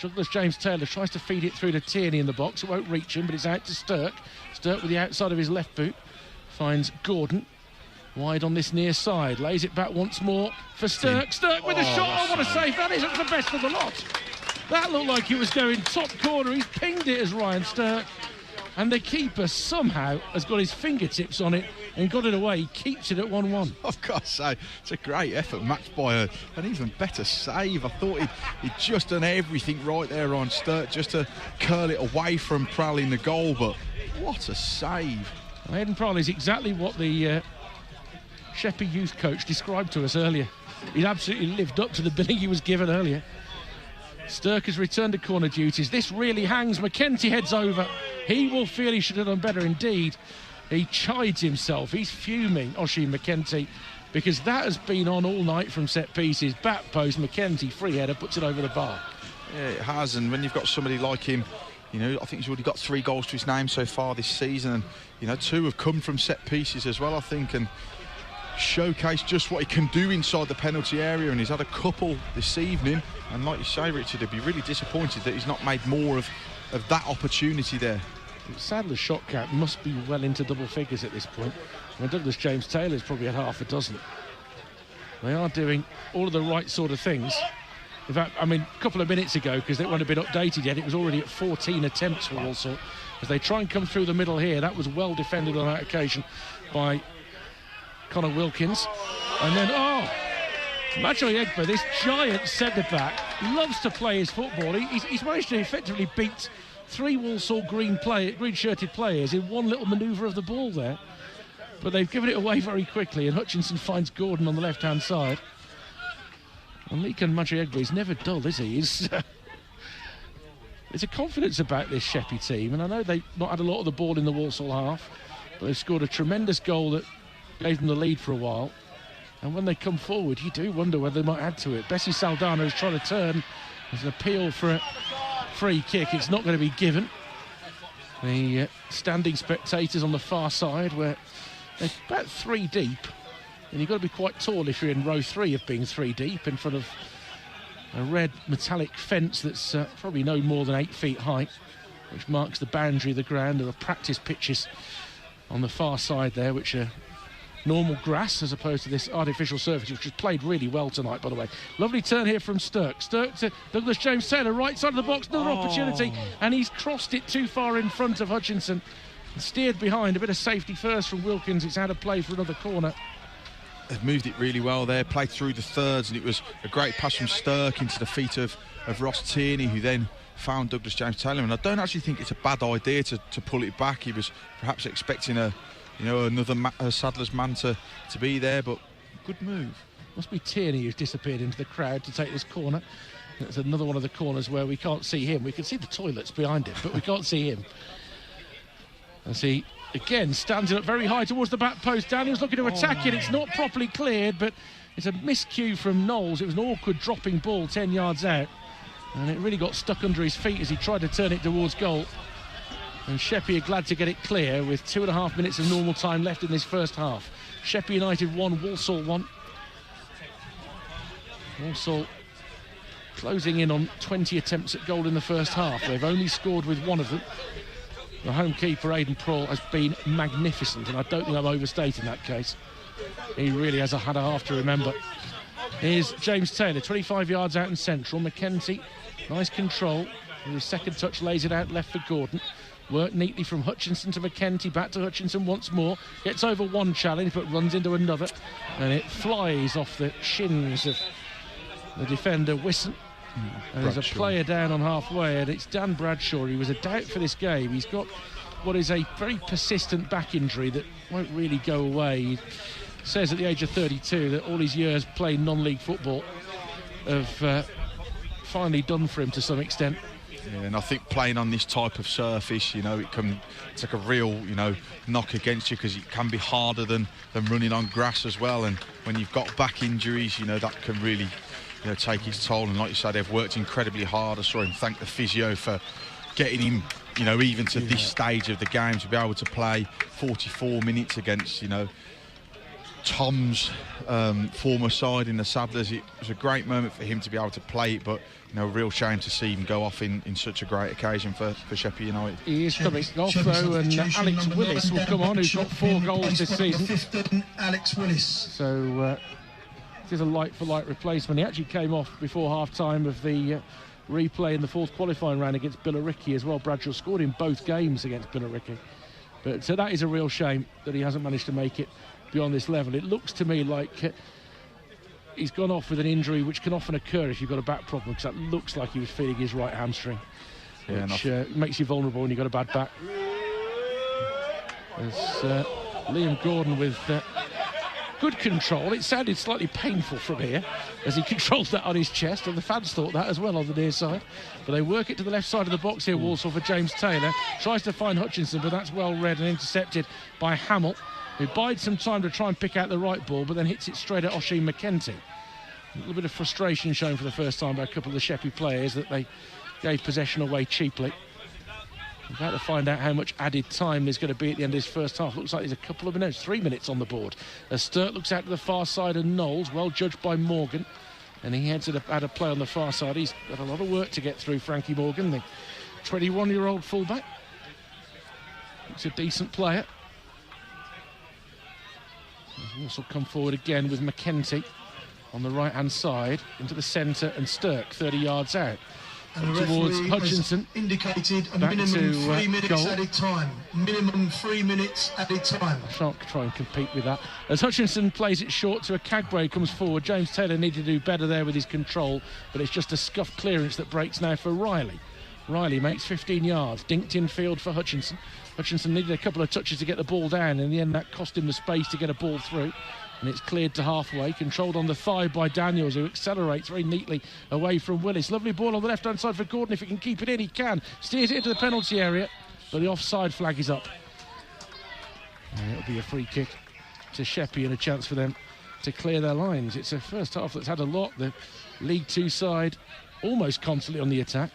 Douglas James Taylor tries to feed it through to Tierney in the box. It won't reach him, but it's out to Stirk. Stirk with the outside of his left boot finds Gordon. Wide on this near side, lays it back once more for Stirk. Stirk with a shot. Oh, what a save that is. It's the best of the lot. That looked like it was going top corner. He's pinged it as Ryan Stirk, and the keeper somehow has got his fingertips on it and got it away. He keeps it at 1-1. I've got to say, it's a great effort matched by an even better save. I thought he'd just done everything right there on Stirk just to curl it away from Prowl in the goal, but what a save. Aidan Prowl is exactly what the Sheppey youth coach described to us earlier. He'd absolutely lived up to the billing he was given earlier. Stirk has returned to corner duties. This really hangs. McKenty heads over. He will feel he should have done better indeed. He chides himself. He's fuming, Oisin McKenty, because that has been on all night from set pieces. Back post, McKenty, free header, puts it over the bar. Yeah, it has, and when you've got somebody like him, you know, I think he's already got 3 goals to his name so far this season, and, you know, 2 have come from set pieces as well, I think, and showcase just what he can do inside the penalty area, and he's had a couple this evening, and like you say, Richard, he'd be really disappointed that he's not made more of that opportunity there. Sadler's shot count must be well into double figures at this point, when Douglas James Taylor's probably had half a dozen. They are doing all of the right sort of things. In fact, I mean, a couple of minutes ago, because it won't have been updated yet, it was already at 14 attempts for Walsall. As they try and come through the middle here, that was well defended on that occasion by Connor Wilkins. And then, Majoy Egba, this giant centre-back, loves to play his football. He's managed to effectively beat 3 Walsall green-shirted players in one little manoeuvre of the ball there. But they've given it away very quickly, and Hutchinson finds Gordon on the left-hand side. And Lekan Majoy Egba is never dull, is he? There's a confidence about this Sheppey team, and I know they've not had a lot of the ball in the Walsall half, but they've scored a tremendous goal that gave them the lead for a while. And when they come forward, you do wonder whether they might add to it. Bessie Saldana is trying to turn. There's an appeal for a free kick. It's not going to be given. The standing spectators on the far side, where they're about 3 deep, and you've got to be quite tall if you're in row 3 of being 3 deep in front of a red metallic fence that's probably no more than 8 feet high, which marks the boundary of the ground. There are practice pitches on the far side there, which are normal grass as opposed to this artificial surface, which has played really well tonight, by the way. Lovely turn here from Stirk. Stirk to Douglas James Taylor, right side of the box, another opportunity, and he's crossed it too far in front of Hutchinson and steered behind. A bit of safety first from Wilkins. It's out of play for another corner. They've moved it really well there, played through the thirds, and it was a great pass from Stirk into the feet of Ross Tierney, who then found Douglas James Taylor. And I don't actually think it's a bad idea to pull it back. He was perhaps expecting another Sadler's man to be there, but good move. Must be Tierney who's disappeared into the crowd to take this corner. It's another one of the corners where we can't see him. We can see the toilets behind him, but we can't see him. As he again stands it up very high towards the back post. Daniel's looking to attack it. It's not properly cleared, but it's a miscue from Knowles. It was an awkward dropping ball 10 yards out, and it really got stuck under his feet as he tried to turn it towards goal. And Sheppey are glad to get it clear with 2.5 minutes of normal time left in this first half. Sheppey United 1, Walsall 1. Walsall closing in on 20 attempts at goal in the first half. They've only scored with 1 of them. The home keeper, Aidan Prohl, has been magnificent, and I don't think I'm overstating that case. He really has had a half to remember. Here's James Taylor, 25 yards out in central. McKenty, nice control. With his second touch, lays it out left for Gordon. Worked neatly from Hutchinson to McKenty, back to Hutchinson once more. Gets over one challenge, but runs into another. And it flies off the shins of the defender, Wisson. And there's a player down on halfway, and it's Dan Bradshaw. He was a doubt for this game. He's got what is a very persistent back injury that won't really go away. He says at the age of 32 that all his years playing non-league football have finally done for him to some extent. Yeah, and I think playing on this type of surface, it's like a real, knock against you, because it can be harder than running on grass as well. And when you've got back injuries, that can really take its toll. And like you said, they've worked incredibly hard. I saw him thank the physio for getting him, even to this stage of the game, to be able to play 44 minutes against, Tom's former side in the Sadlers. It was a great moment for him to be able to play it, but a real shame to see him go off in such a great occasion for Sheppey United. He is coming off though, and Alex Willis will come on, who's got 4 goals this season. 15, Alex Willis. So it is a like-for-like replacement. He actually came off before half-time of the replay in the 4th qualifying round against Billericay as well. Bradshaw scored in both games against Billericay. But that is a real shame that he hasn't managed to make it beyond this level. It looks to me like he's gone off with an injury which can often occur if you've got a back problem, because that looks like he was feeling his right hamstring, which makes you vulnerable when you've got a bad back. There's Liam Gordon with good control. It sounded slightly painful from here as he controlled that on his chest, and the fans thought that as well on the near side. But they work it to the left side of the box here, Walsall, for James Taylor. Tries to find Hutchinson, but that's well read and intercepted by Hamill, who bides some time to try and pick out the right ball, but then hits it straight at Oisin McKenty. A little bit of frustration shown for the first time by a couple of the Sheppey players that they gave possession away cheaply. We're about to find out how much added time there's going to be at the end of this first half. Looks like there's a couple of minutes, 3 minutes on the board. As Sturt looks out to the far side of Knowles, well judged by Morgan. And he heads at a play on the far side. He's got a lot of work to get through, Frankie Morgan, the 21-year-old fullback. He's a decent player. Walsall come forward again with McKenty on the right-hand side into the centre, and Sturk 30 yards out. And the towards referee Hutchinson. has indicated a Back minimum to, 3 minutes goal. added time. Minimum 3 minutes added time. Shan't try and compete with that. As Hutchinson plays it short to a Cagbre, comes forward. James Taylor needed to do better there with his control, but it's just a scuffed clearance that breaks now for Riley. Riley makes 15 yards, dinked in field for Hutchinson. Hutchinson needed a couple of touches to get the ball down. In the end, that cost him the space to get a ball through. And it's cleared to halfway, controlled on the thigh by Daniels, who accelerates very neatly away from Willis. Lovely ball on the left-hand side for Gordon. If he can keep it in, he can. Steers it into the penalty area, but the offside flag is up. And it'll be a free kick to Sheppey and a chance for them to clear their lines. It's a first half that's had a lot. The League Two side almost constantly on the attack.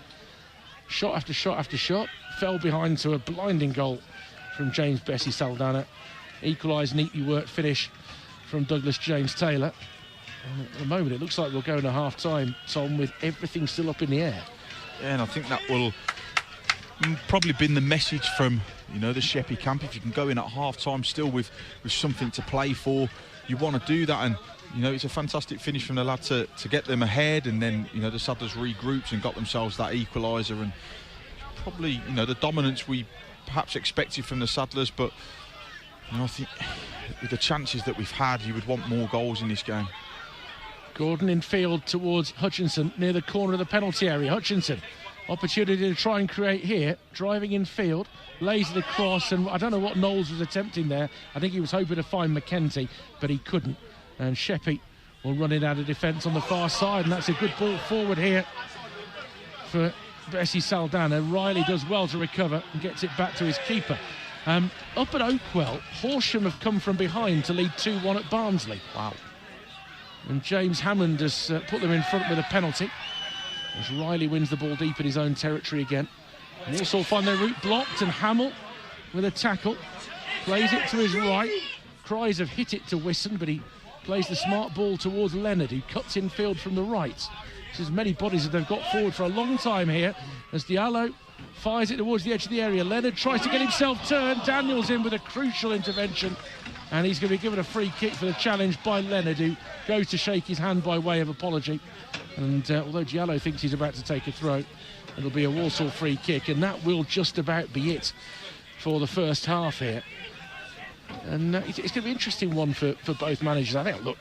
Shot after shot after shot. Fell behind to a blinding goal from James Bessie Saldana. Equalised, neatly worked finish from Douglas James Taylor. And at the moment it looks like we'll go in a half-time, Tom, with everything still up in the air. Yeah, and I think that will probably been the message from, you know, the Sheppey camp. If you can go in at half-time still with something to play for, you want to do that. And, you know, it's a fantastic finish from the lad to get them ahead, and then, you know, the Saddlers regrouped and got themselves that equaliser, and probably, you know, the dominance we perhaps expected from the Saddlers, but, you know, I think with the chances that we've had, you would want more goals in this game. Gordon in field towards Hutchinson near the corner of the penalty area. Hutchinson, opportunity to try and create here, driving in field, lays it across, and I don't know what Knowles was attempting there. I think he was hoping to find McKenty, but he couldn't. And Sheppey will run it out of defence on the far side, and that's a good ball forward here for Bessie Saldana. Riley does well to recover and gets it back to his keeper. Up at Oakwell, Horsham have come from behind to lead 2-1 at Barnsley. Wow. And James Hammond has put them in front with a penalty, as Riley wins the ball deep in his own territory again. Walsall find their route blocked, and Hamill with a tackle plays it to his right. Cries have hit it to Wisson, but he plays the smart ball towards Leonard, who cuts in field from the right. There's as many bodies that they've got forward for a long time here, as Diallo fires it towards the edge of the area. Leonard tries to get himself turned. Daniels in with a crucial intervention, and he's going to be given a free kick for the challenge by Leonard, who goes to shake his hand by way of apology. And although Diallo thinks he's about to take a throw, it'll be a Walsall free kick, and that will just about be it for the first half here. And it's going to be an interesting one for both managers. I think, look,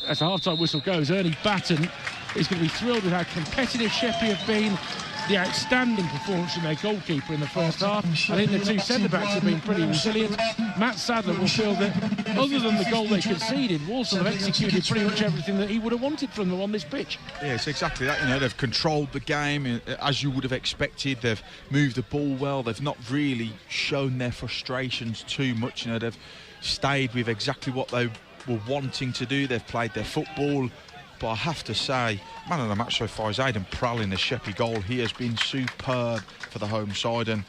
as the half-time whistle goes, Ernie Batten is going to be thrilled with how competitive Sheppey have been. The outstanding performance from their goalkeeper in the first half. I think the two centre-backs have been pretty resilient. Matt Sadler will feel that, other than the goal they conceded, Walsall have executed pretty much everything that he would have wanted from them on this pitch. Yeah, it's exactly that. You know, they've controlled the game as you would have expected. They've moved the ball well. They've not really shown their frustrations too much. You know, they've stayed with exactly what they were wanting to do. They've played their football. But I have to say, man of the match so far is Aidan Prall in the Sheppey goal. He has been superb for the home side, and,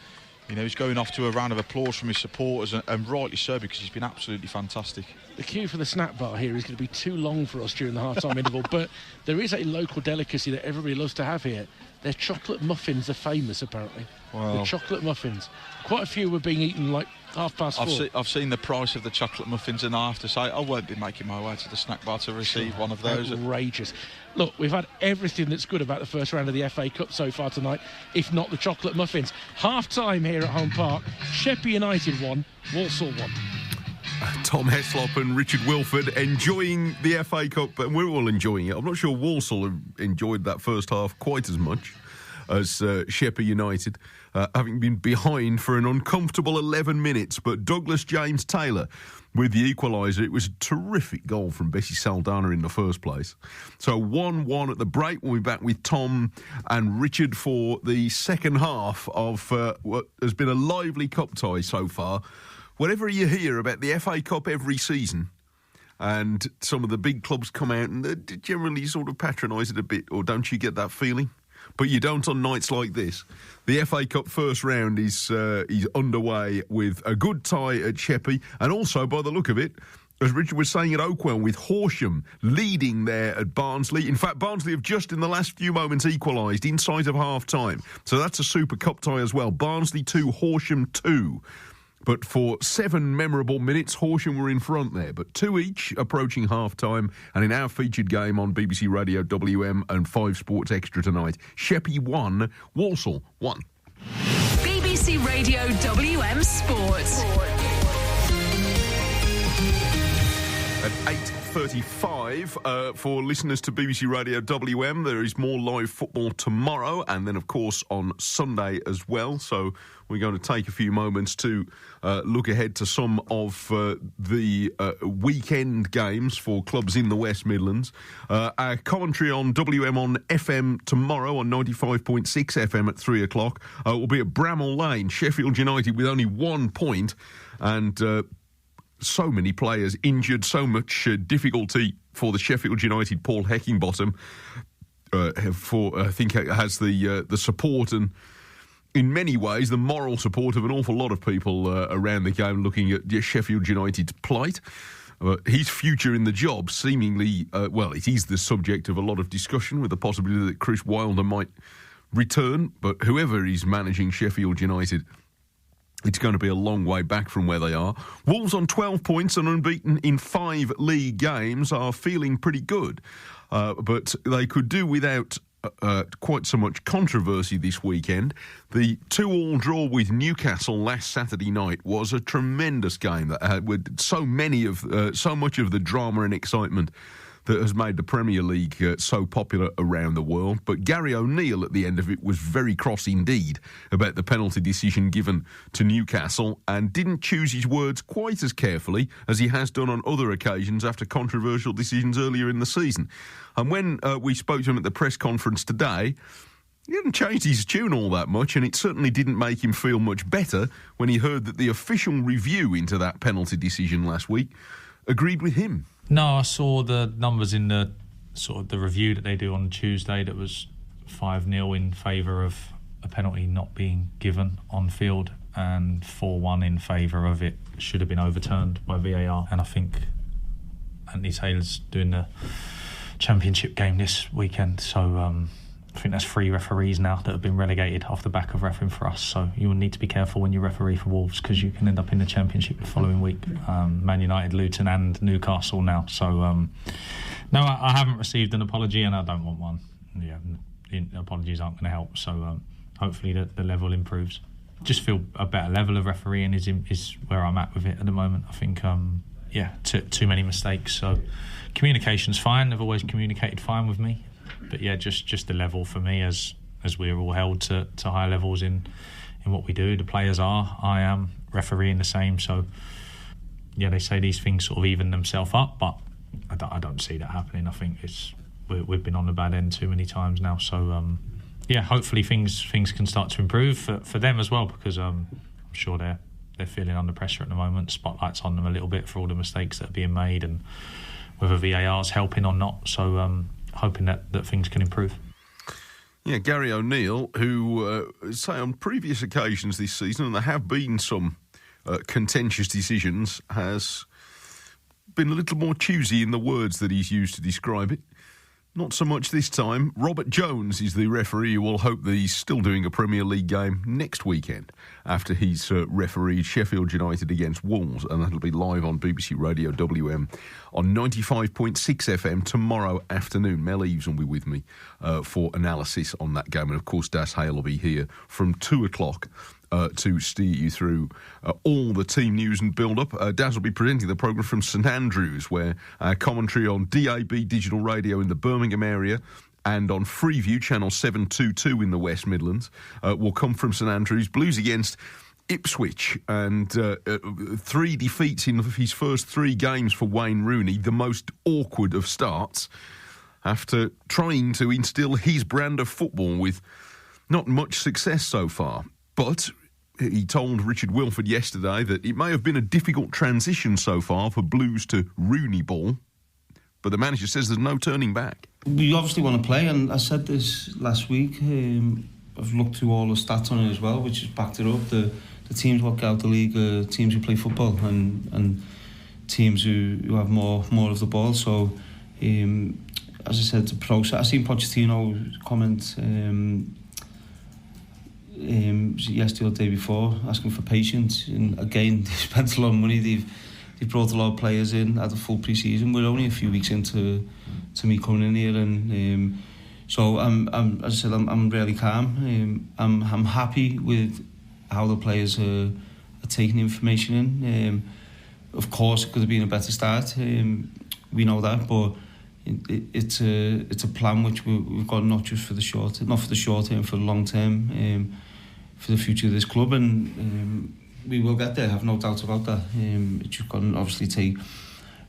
you know, he's going off to a round of applause from his supporters, and rightly so, because he's been absolutely fantastic. The queue for the snack bar here is going to be too long for us during the half-time interval, but there is a local delicacy that everybody loves to have here. Their chocolate muffins are famous, apparently. Wow. The chocolate muffins. Quite a few were being eaten like 4:30. I've seen the price of the chocolate muffins, and I have to say, I won't be making my way to the snack bar to receive one of those. Outrageous. Look, we've had everything that's good about the first round of the FA Cup so far tonight, if not the chocolate muffins. Half-time here at Home Park. Sheppey United 1, Walsall 1. Tom Heslop and Richard Wilford enjoying the FA Cup, and we're all enjoying it. I'm not sure Walsall have enjoyed that first half quite as much. as Sheppey United, having been behind for an uncomfortable 11 minutes. But Douglas James Taylor with the equaliser. It was a terrific goal from Bessie Saldana in the first place. So 1-1 at the break. We'll be back with Tom and Richard for the second half of what has been a lively cup tie so far. Whatever you hear about the FA Cup every season, and some of the big clubs come out and they generally sort of patronise it a bit, or don't you get that feeling? But you don't on nights like this. The FA Cup first round is underway with a good tie at Sheppey, and also, by the look of it, as Richard was saying, at Oakwell, with Horsham leading there at Barnsley. In fact, Barnsley have just in the last few moments equalised inside of half-time. So that's a Super Cup tie as well. Barnsley 2, Horsham 2. But for 7 memorable minutes, Horsham were in front there. But 2 each approaching half-time. And in our featured game on BBC Radio WM and 5 Sports Extra tonight, Sheppey 1, Walsall 1. BBC Radio WM Sports. At 8:35 for listeners to BBC Radio WM, there is more live football tomorrow, and then, of course, on Sunday as well. So we're going to take a few moments to look ahead to some of the weekend games for clubs in the West Midlands. Our commentary on WM on FM tomorrow on 95.6 FM at 3 o'clock will be at Bramall Lane, Sheffield United with only 1 point, and so many players injured, so much difficulty for the Sheffield United Paul Heckingbottom. I think has the support and, in many ways, the moral support of an awful lot of people around the game looking at Sheffield United's plight. His future in the job seemingly, it is the subject of a lot of discussion, with the possibility that Chris Wilder might return. But whoever is managing Sheffield United, it's going to be a long way back from where they are. Wolves on 12 points and unbeaten in 5 league games are feeling pretty good. But they could do without quite so much controversy this weekend. The 2-2 draw with Newcastle last Saturday night was a tremendous game that had with so much of the drama and excitement that has made the Premier League so popular around the world. But Gary O'Neill at the end of it was very cross indeed about the penalty decision given to Newcastle, and didn't choose his words quite as carefully as he has done on other occasions after controversial decisions earlier in the season. And when we spoke to him at the press conference today, he hadn't changed his tune all that much, and it certainly didn't make him feel much better when he heard that the official review into that penalty decision last week agreed with him. No, I saw the numbers in the sort of the review that they do on Tuesday. That was 5-0 in favour of a penalty not being given on field, and 4-1 in favour of it should have been overturned by VAR. And I think Anthony Taylor's doing the Championship game this weekend, so I think that's 3 referees now that have been relegated off the back of refereeing for us. So you will need to be careful when you referee for Wolves, because you can end up in the Championship the following week. Man United, Luton and Newcastle now. So no, I haven't received an apology, and I don't want one. Yeah, apologies aren't going to help. So hopefully the level improves. Just feel a better level of refereeing is where I'm at with it at the moment. I think too many mistakes. So communication's fine. They've always communicated fine with me. But yeah, just the level for me, as we're all held to high levels in what we do. The players are, I am, refereeing the same. So yeah, they say these things sort of even themselves up, but I don't see that happening. I think we've been on the bad end too many times now. So hopefully things can start to improve for them as well, because I'm sure they're feeling under pressure at the moment. Spotlight's on them a little bit for all the mistakes that are being made, and whether VAR's helping or not. So hoping that things can improve. Yeah, Gary O'Neill, who, say on previous occasions this season, and there have been some contentious decisions, has been a little more choosy in the words that he's used to describe it. Not so much this time. Robert Jones is the referee who will hope that he's still doing a Premier League game next weekend after he's refereed Sheffield United against Wolves, and that'll be live on BBC Radio WM on 95.6 FM tomorrow afternoon. Mel Eves will be with me for analysis on that game, and of course Das Hale will be here from 2 o'clock to steer you through all the team news and build-up. Daz will be presenting the programme from St Andrews, where commentary on DAB digital radio in the Birmingham area and on Freeview, channel 722 in the West Midlands, will come from St Andrews. Blues against Ipswich, and 3 defeats in his first 3 games for Wayne Rooney, the most awkward of starts, after trying to instill his brand of football with not much success so far. But he told Richard Wilford yesterday that it may have been a difficult transition so far for Blues to Rooney ball, but the manager says there's no turning back. We obviously want to play, and I said this last week. I've looked through all the stats on it as well, which has backed it up. The teams who get out the league are teams who play football and teams who have more of the ball. So, as I said, the process. I seen Pochettino comment yesterday or the day before, asking for patience. And again, they spent a lot of money. They've brought a lot of players in, had a full pre-season. We're only a few weeks into me coming in here, and so as I said, I'm really calm. I'm happy with how the players are taking information in. Of course, it could have been a better start. We know that, but it's a plan which we've got not just for the short term, for the long term, for the future of this club, and we will get there. I have no doubt about that. It's just going to obviously take a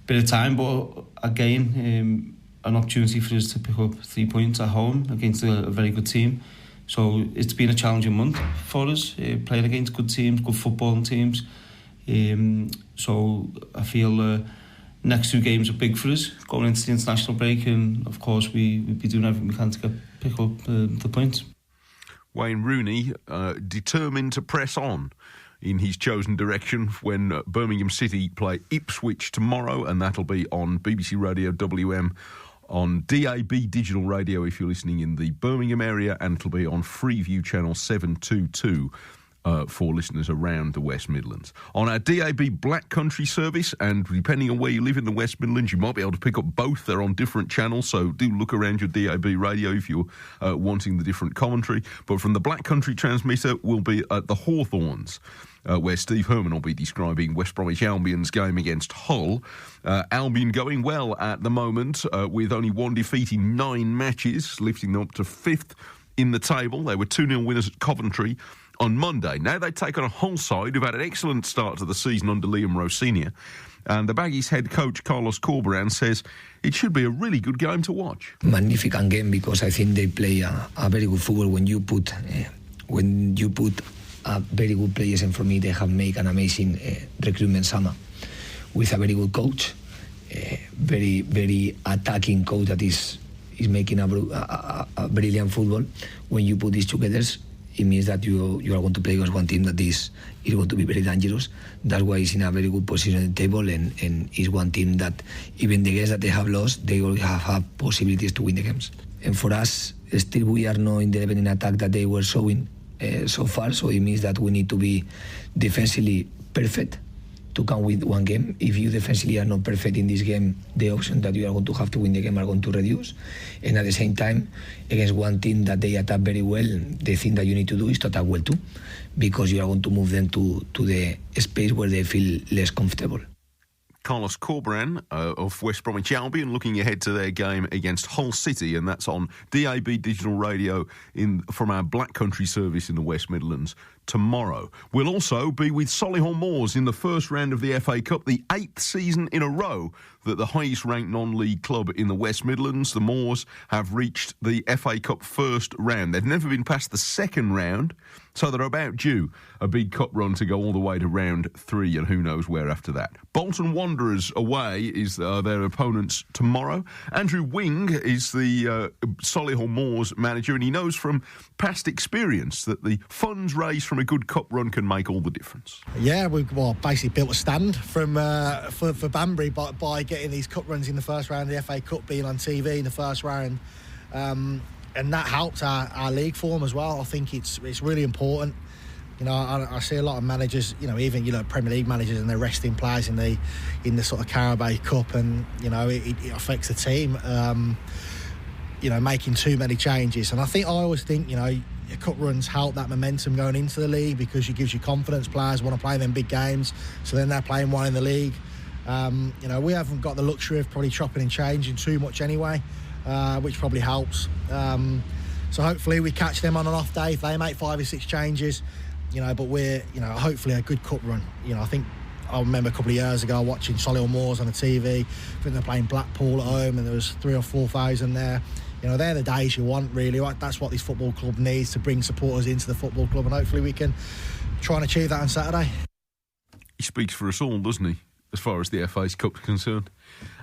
bit of time, but again, an opportunity for us to pick up 3 points at home against a very good team. So it's been a challenging month for us, playing against good teams, good footballing teams. So I feel next 2 games are big for us, going into the international break, and of course we'll be doing everything we can to pick up the points. Wayne Rooney determined to press on in his chosen direction when Birmingham City play Ipswich tomorrow, and that'll be on BBC Radio WM, on DAB digital radio if you're listening in the Birmingham area, and it'll be on Freeview channel 722 for listeners around the West Midlands. On our DAB Black Country service, and depending on where you live in the West Midlands, you might be able to pick up both. They're on different channels, so do look around your DAB radio if you're wanting the different commentary. But from the Black Country transmitter, we'll be at the Hawthorns, where Steve Herman will be describing West Bromwich Albion's game against Hull. Albion going well at the moment, with only 1 defeat in 9 matches, lifting them up to 5th in the table. They were 2-0 winners at Coventry on Monday. Now they take on a Hull side who've had an excellent start to the season under Liam Rowe Senior. And the Baggies head coach Carlos Corberán says it should be a really good game to watch. Magnificent game, because I think they play a very good football. When you put very good players, and for me they have made an amazing recruitment summer with a very good coach, very very attacking coach that is making a brilliant football. When you put these together, it means that you are going to play against one team that is going to be very dangerous. That's why it's in a very good position on the table, and is one team that even the games that they have lost, they will have possibilities to win the games. And for us, still we are not in the level in attack that they were showing so far, so it means that we need to be defensively perfect to come with one game. If you defensively are not perfect in this game, the option that you are going to have to win the game are going to reduce. And at the same time, against one team that they attack very well, the thing that you need to do is to attack well too, because you are going to move them to the space where they feel less comfortable. Carlos Corberán of West Bromwich Albion looking ahead to their game against Hull City, and that's on DAB digital radio from our Black Country service in the West Midlands tomorrow. We'll also be with Solihull Moors in the first round of the FA Cup, the 8th season in a row that the highest ranked non-league club in the West Midlands, the Moors, have reached the FA Cup first round. They've never been past the second round, so they're about due a big cup run to go all the way to round 3, and who knows where after that. Bolton Wanderers away is their opponents tomorrow. Andrew Wing is the Solihull Moors manager, and he knows from past experience that the funds raised from a good cup run can make all the difference. Yeah, we've basically built a stand from for Banbury by getting these cup runs in the first round of the FA Cup, being on TV in the first round, and that helped our league form as well. I think it's really important. You know, I see a lot of managers, even Premier League managers, and they're resting players in the sort of Carabao Cup, and it affects the team. Making too many changes, and I always think your cup runs help that momentum going into the league, because it gives you confidence. Players want to play them big games, so then they're playing one in the league. We haven't got the luxury of probably chopping and changing too much anyway. which probably helps. So hopefully we catch them on an off day if they make 5 or 6 changes, but we're, hopefully a good cup run. I remember a couple of years ago watching Solihull Moors on the TV. I think they're playing Blackpool at home and there was 3,000 or 4,000 there. They're the days you want, really. That's what this football club needs, to bring supporters into the football club, and hopefully we can try and achieve that on Saturday. He speaks for us all, doesn't he, as far as the FA's Cup's concerned?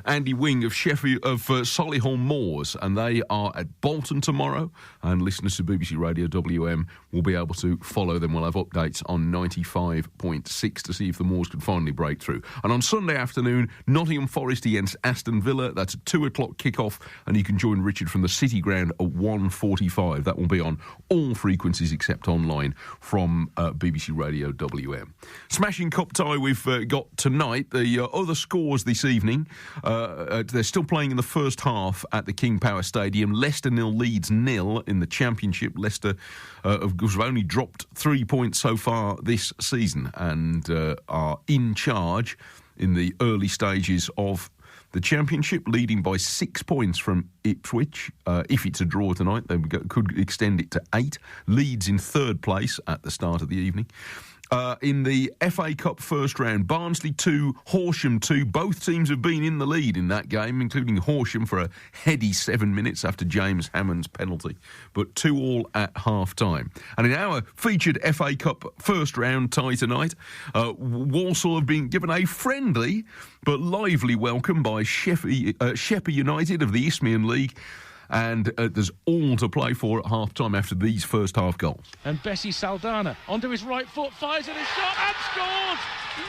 Andy Wing of Sheppey of Solihull Moors, and they are at Bolton tomorrow, and listeners to BBC Radio WM will be able to follow them. We'll have updates on 95.6 to see if the Moors can finally break through. And on Sunday afternoon, Nottingham Forest against Aston Villa. That's a 2 o'clock kick-off, and you can join Richard from the City Ground at 1:45. That will be on all frequencies except online from BBC Radio WM. Smashing cup tie we've got tonight. The other scores this evening, they're still playing in the first half at the King Power Stadium. Leicester 0, Leeds 0 in the Championship. Leicester have only dropped 3 points so far this season and are in charge in the early stages of the Championship, leading by 6 points from Ipswich. If it's a draw tonight, they could extend it to 8. Leeds in third place at the start of the evening. In the FA Cup first round, Barnsley 2, Horsham 2. Both teams have been in the lead in that game, including Horsham for a heady 7 minutes after James Hammond's penalty, but 2-2 at half-time. And in our featured FA Cup first round tie tonight, Walsall have been given a friendly but lively welcome by Sheppey United of the Isthmian League. And there's all to play for at half-time after these first-half goals. And Bessie Saldana onto his right foot, fires at a shot and scores!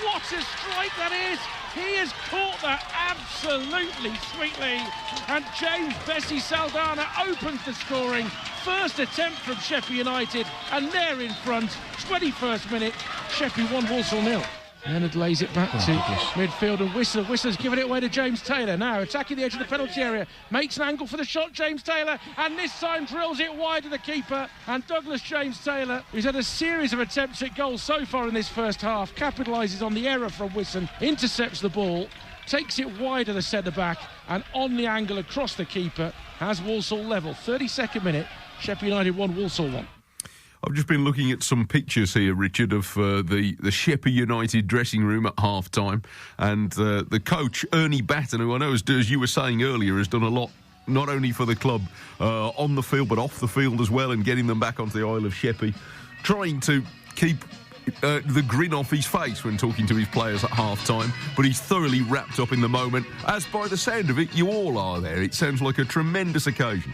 What a strike that is! He has caught that absolutely sweetly. And James Bessie Saldana opens the scoring. First attempt from Sheppey United, and they're in front. 21st minute, Sheppey 1, Walsall 0. Leonard lays it back to midfield, and Whistler's given it away to James Taylor. Now attacking the edge of the penalty area, makes an angle for the shot, James Taylor, and this time drills it wide to the keeper. And Douglas James Taylor, who's had a series of attempts at goals so far in this first half, capitalises on the error from Whistler, intercepts the ball, takes it wide of the centre-back, and on the angle across the keeper has Walsall level. 32nd minute, Sheppey United 1, Walsall 1. I've just been looking at some pictures here, Richard, of the Sheppey United dressing room at half-time, and the coach, Ernie Batten, who I know, as you were saying earlier, has done a lot, not only for the club on the field, but off the field as well, and getting them back onto the Isle of Sheppey, trying to keep the grin off his face when talking to his players at half-time, but he's thoroughly wrapped up in the moment, as by the sound of it, you all are there. It sounds like a tremendous occasion.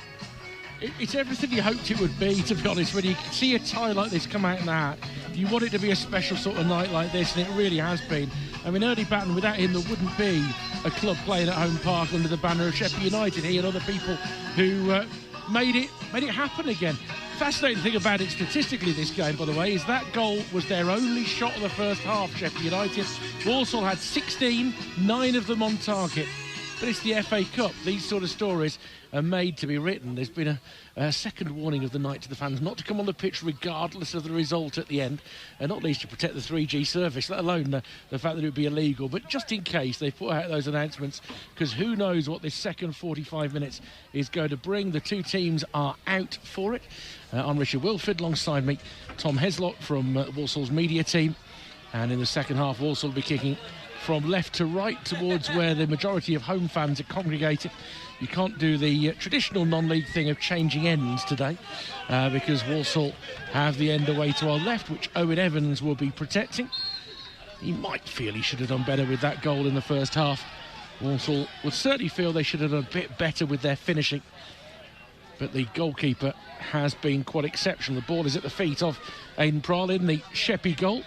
It's everything you hoped it would be, to be honest. When you see a tie like this come out in the hat, you want it to be a special sort of night like this, and it really has been. I mean, Ernie Batten, without him, there wouldn't be a club playing at home park under the banner of Sheppey United. He and other people who made it happen again. Fascinating thing about it statistically, this game, by the way, is that goal was their only shot of the first half, Sheppey United. Walsall had 16, 9 of them on target. But it's the FA Cup. These sort of stories are made to be written. There's been a second warning of the night to the fans not to come on the pitch regardless of the result at the end, and not least to protect the 3G service, let alone the fact that it would be illegal. But just in case, they put out those announcements, because who knows what this second 45 minutes is going to bring. The two teams are out for it. I'm Richard Wilford, alongside me, Tom Heslop from Walsall's media team. And in the second half, Walsall will be kicking from left to right towards where the majority of home fans are congregated. You can't do the traditional non-league thing of changing ends today because Walsall have the end away to our left, which Owen Evans will be protecting. He might feel he should have done better with that goal in the first half. Walsall would certainly feel they should have done a bit better with their finishing. But the goalkeeper has been quite exceptional. The ball is at the feet of Aidan Pralin, the Sheppey goal.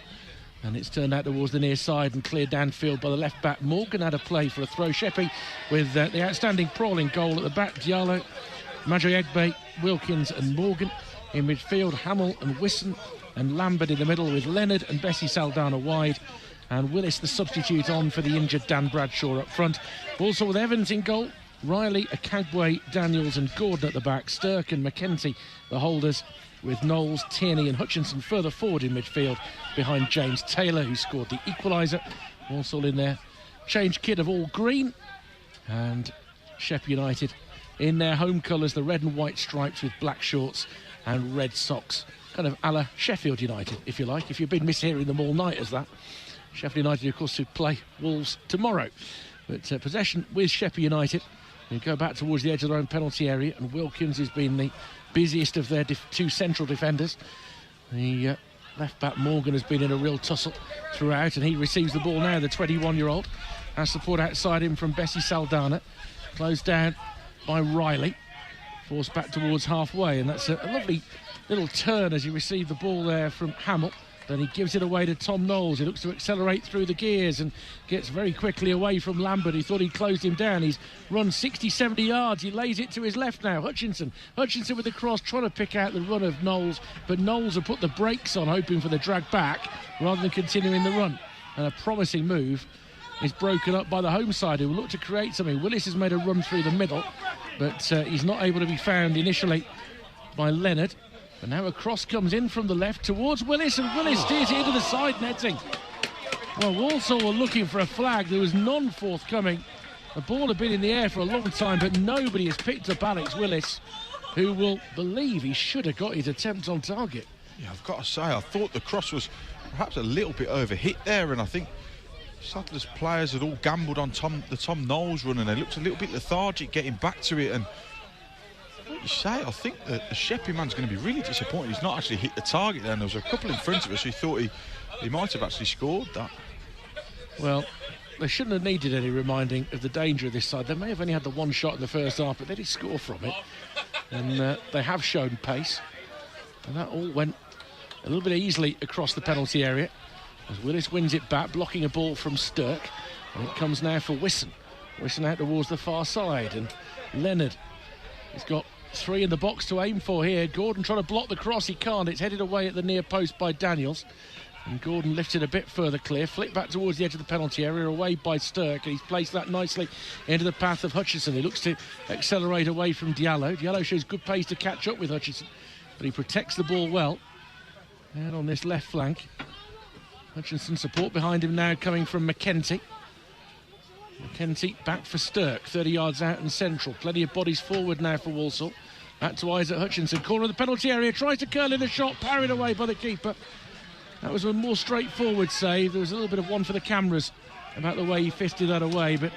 And it's turned out towards the near side and cleared downfield by the left back. Morgan had a play for a throw. Sheppey with the outstanding Pralin goal at the back. Diallo, Madre-Egbe, Wilkins and Morgan. In midfield, Hamill and Wisson, and Lambert in the middle with Leonard and Bessie Saldana wide. And Willis, the substitute, on for the injured Dan Bradshaw up front. Also with Evans in goal, Riley, Akagwe, Daniels and Gordon at the back. Stirk and McKenzie, the holders, with Knowles, Tierney and Hutchinson further forward in midfield behind James Taylor, who scored the equaliser. Walsall in their change kit of all green. And Sheppey United in their home colours, the red and white stripes with black shorts and red socks. Kind of a la Sheffield United, if you like, if you've been mishearing them all night as that. Sheffield United, of course, who play Wolves tomorrow. But possession with Sheppey United. They go back towards the edge of their own penalty area, and Wilkins has been the busiest of their two central defenders. The left-back Morgan has been in a real tussle throughout, and he receives the ball now, the 21-year-old. Has support outside him from Bessie Saldana. Closed down by Riley. Forced back towards halfway, and that's a lovely little turn as he received the ball there from Hamill. Then he gives it away to Tom Knowles. He looks to accelerate through the gears and gets very quickly away from Lambert. He thought he'd closed him down. He's run 60, 70 yards. He lays it to his left now. Hutchinson with the cross, trying to pick out the run of Knowles, but Knowles have put the brakes on, hoping for the drag back rather than continuing the run. And a promising move is broken up by the home side, who will look to create something. Willis has made a run through the middle, but he's not able to be found initially by Leonard. And now a cross comes in from the left towards Willis, and Willis steers it into the side netting. Well, Walsall were looking for a flag. There was none forthcoming. The ball had been in the air for a long time, but nobody has picked up Alex Willis, who will believe he should have got his attempt on target. Yeah, I've got to say, I thought the cross was perhaps a little bit overhit there, and I think Sadler's players had all gambled on the Tom Knowles run, and they looked a little bit lethargic getting back to it. And what you say, I think that the Sheppey man's going to be really disappointed he's not actually hit the target there. And there was a couple in front of us who thought he might have actually scored that. Well, they shouldn't have needed any reminding of the danger of this side. They may have only had the one shot in the first half, but they did score from it. And they have shown pace. And that all went a little bit easily across the penalty area as Willis wins it back, blocking a ball from Stirk. And it comes now for Wisson. Wisson out towards the far side, and Leonard has got 3 in the box to aim for here. Gordon trying to block the cross, he can't. It's headed away at the near post by Daniels, and Gordon lifted a bit further clear, flicked back towards the edge of the penalty area, away by Stirk, and he's placed that nicely into the path of Hutchinson. He looks to accelerate away from Diallo. Diallo shows good pace to catch up with Hutchinson, but he protects the ball well. And on this left flank, Hutchinson support behind him now coming from McKenty. McKenty back for Stirk, 30 yards out and central. Plenty of bodies forward now for Walsall. Back to Isaac Hutchinson, corner of the penalty area, tries to curl in a shot, parried away by the keeper. That was a more straightforward save. There was a little bit of one for the cameras about the way he fisted that away, but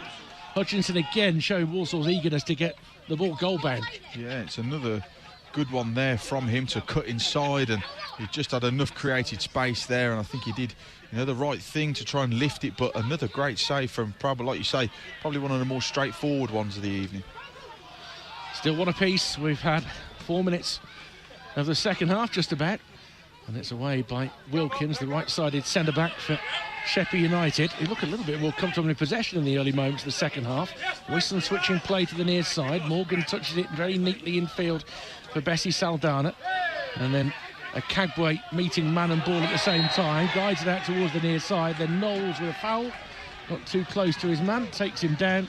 Hutchinson again showing Walsall's eagerness to get the ball goal bound. Yeah, it's another good one there from him to cut inside, and he just had enough created space there, and I think he did the right thing to try and lift it. But another great save from Prabha, like you say, probably one of the more straightforward ones of the evening. Still one apiece. We've had 4 minutes of the second half just about, and it's away by Wilkins, the right-sided centre-back for Sheppey United. He looked a little bit more comfortable in possession in the early moments of the second half. Wisson switching play to the near side. Morgan touches it very neatly in field for Bessie Saldana, and then a Kagwe meeting man and ball at the same time, guides it out towards the near side. Then Knowles with a foul, not too close to his man, takes him down.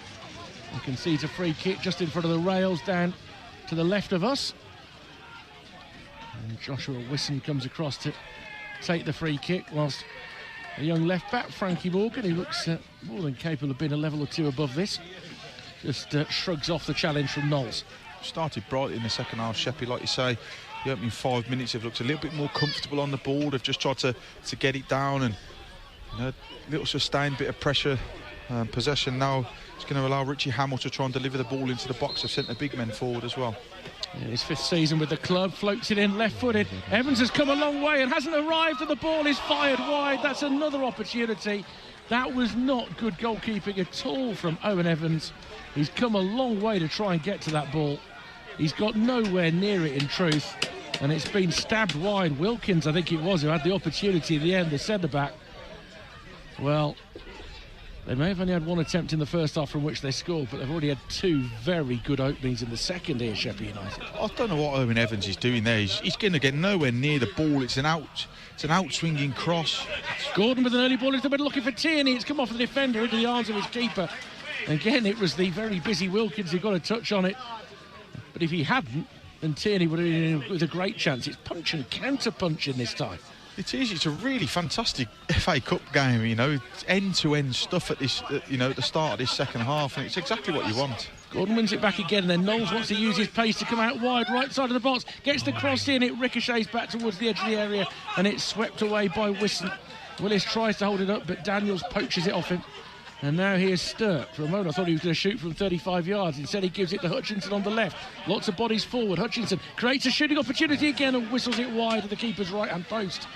You can see it's a free kick just in front of the rails down to the left of us. And Joshua Wisson comes across to take the free kick, whilst a young left back, Frankie Morgan, who looks more than capable of being a level or two above this, just shrugs off the challenge from Knowles. Started bright in the second half, Sheppey, like you say. The opening 5 minutes have looked a little bit more comfortable on the ball. They've just tried to get it down, and a little sustained bit of pressure. Possession now is going to allow Richie Hamill to try and deliver the ball into the box. They've sent the big men forward as well. Yeah, his 5th season with the club, floats it in left-footed. Evans has come a long way and hasn't arrived, and the ball is fired wide. That's another opportunity. That was not good goalkeeping at all from Owen Evans. He's come a long way to try and get to that ball. He's got nowhere near it in truth, and it's been stabbed wide. Wilkins, I think it was, who had the opportunity at the end, the centre-back. Well, they may have only had one attempt in the first half from which they scored, but they've already had 2 very good openings in the second here, Sheppey United. I don't know what Owen Evans is doing there. He's going to get nowhere near the ball. It's an out-swinging cross. Gordon with an early ball into the middle, looking for Tierney. It's come off the defender into the arms of his keeper. Again, it was the very busy Wilkins who got a touch on it. But if he hadn't, then Tierney would have been with a great chance. It's punch and counter punch in this time. It is. It's a really fantastic FA Cup game, you know, end-to-end stuff at this, at the start of this second half, and it's exactly what you want. Gordon wins it back again, and then Knowles wants to use his pace to come out wide, right side of the box, gets the cross in, it ricochets back towards the edge of the area, and it's swept away by Wilson. Willis tries to hold it up, but Daniels poaches it off him. And now he is Stirk. For a moment I thought he was going to shoot from 35 yards. Instead he gives it to Hutchinson on the left. Lots of bodies forward. Hutchinson creates a shooting opportunity again and whistles it wide of the keeper's right-hand post.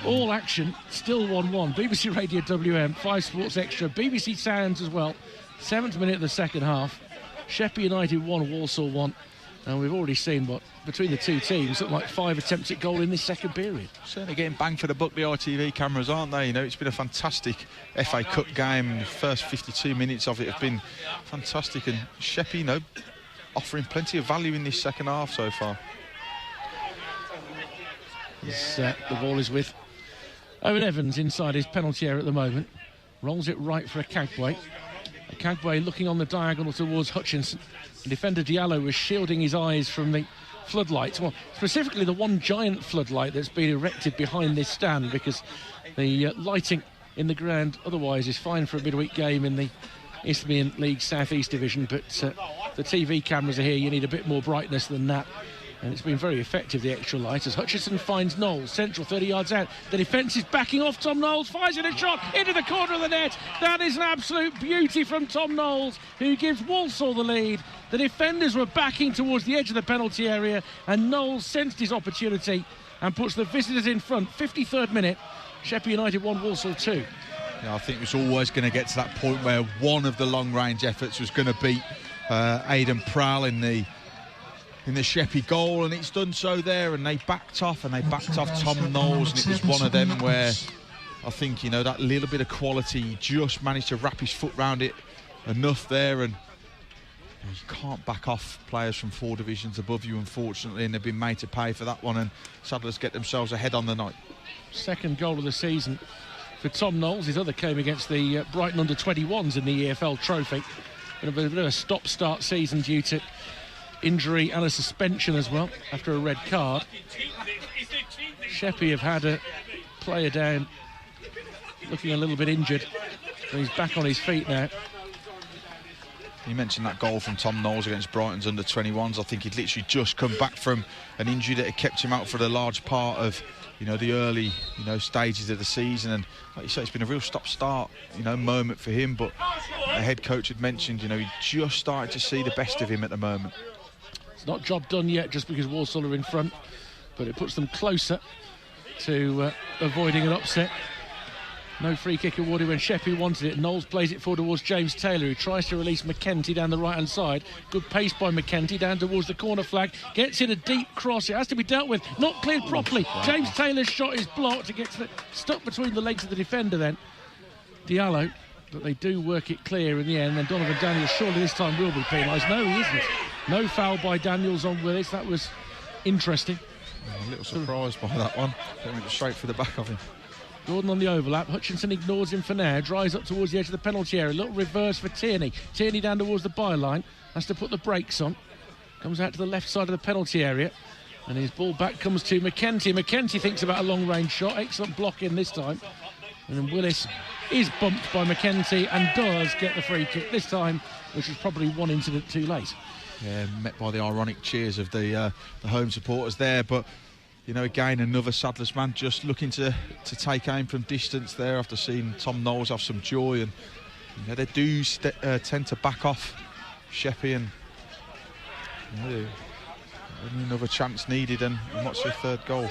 All action, still 1-1. BBC Radio WM, 5 Sports Extra, BBC Sounds as well. 7th minute of the second half. Sheppey United 1, Walsall 1. And we've already seen what, between the two teams, something like 5 attempts at goal in this second period. Certainly getting bang for the buck, the ITV cameras, aren't they? You know, it's been a fantastic FA Cup game. The first 52 minutes of it have been fantastic. And Sheppey, you know, offering plenty of value in this second half so far. The ball is with Owen Evans inside his penalty area at the moment. Rolls it right for Akagbue. Akagbue looking on the diagonal towards Hutchinson. The defender Diallo was shielding his eyes from the floodlights. Well, specifically the one giant floodlight that's been erected behind this stand, because the lighting in the ground otherwise is fine for a midweek game in the Isthmian League South East Division, but the TV cameras are here. You need a bit more brightness than that. And it's been very effective, the extra light, as Hutchinson finds Knowles, central, 30 yards out. The defence is backing off Tom Knowles, fires in a shot into the corner of the net. That is an absolute beauty from Tom Knowles, who gives Walsall the lead. The defenders were backing towards the edge of the penalty area, and Knowles sensed his opportunity and puts the visitors in front. 53rd minute, Sheppey United 1, Walsall 2. Yeah, I think it was always going to get to that point where one of the long-range efforts was going to beat Aidan Prowl in the Sheppey goal, and it's done so there, and they backed off Tom Knowles, and it was one of them where I think, you know, that little bit of quality, he just managed to wrap his foot round it enough there, and you can't back off players from 4 divisions above you, unfortunately, and they've been made to pay for that one, and Saddlers get themselves ahead on the night. Second goal of the season for Tom Knowles. His other came against the Brighton under-21s in the EFL Trophy. Been a bit of a stop-start season due to injury and a suspension as well after a red card. Sheppey have had a player down looking a little bit injured, and he's back on his feet now. You mentioned that goal from Tom Knowles against Brighton's under-21s. I think he'd literally just come back from an injury that had kept him out for the large part of, you know, the early, you know, stages of the season, and like you say, it's been a real stop-start, you know, moment for him. But the head coach had mentioned, you know, he just started to see the best of him at the moment. It's not job done yet just because Walsall are in front, but it puts them closer to avoiding an upset. No free kick awarded when Sheppey wanted it. Knowles plays it forward towards James Taylor, who tries to release McKenty down the right-hand side. Good pace by McKenty down towards the corner flag. Gets in a deep cross. It has to be dealt with. Not cleared properly. James Taylor's shot is blocked. It gets stuck between the legs of the defender then. Diallo. But they do work it clear in the end. And Donovan Daniels surely this time will be penalised. No, he isn't. No foul by Daniels on Willis. That was interesting. A little surprised by that one. It went straight for the back of him. Gordon on the overlap. Hutchinson ignores him for now. Drives up towards the edge of the penalty area. Little reverse for Tierney. Tierney down towards the byline. Has to put the brakes on. Comes out to the left side of the penalty area. And his ball back comes to McKenty. McKenty thinks about a long-range shot. Excellent block in this time. And then Willis is bumped by McKenty and does get the free kick this time, which was probably one incident too late. Yeah, met by the ironic cheers of the home supporters there, but you know, again, another Saddlers man just looking to take aim from distance there after seeing Tom Knowles have some joy, and you know, they do tend to back off Sheppey, and you know, another chance needed, and what's their third goal?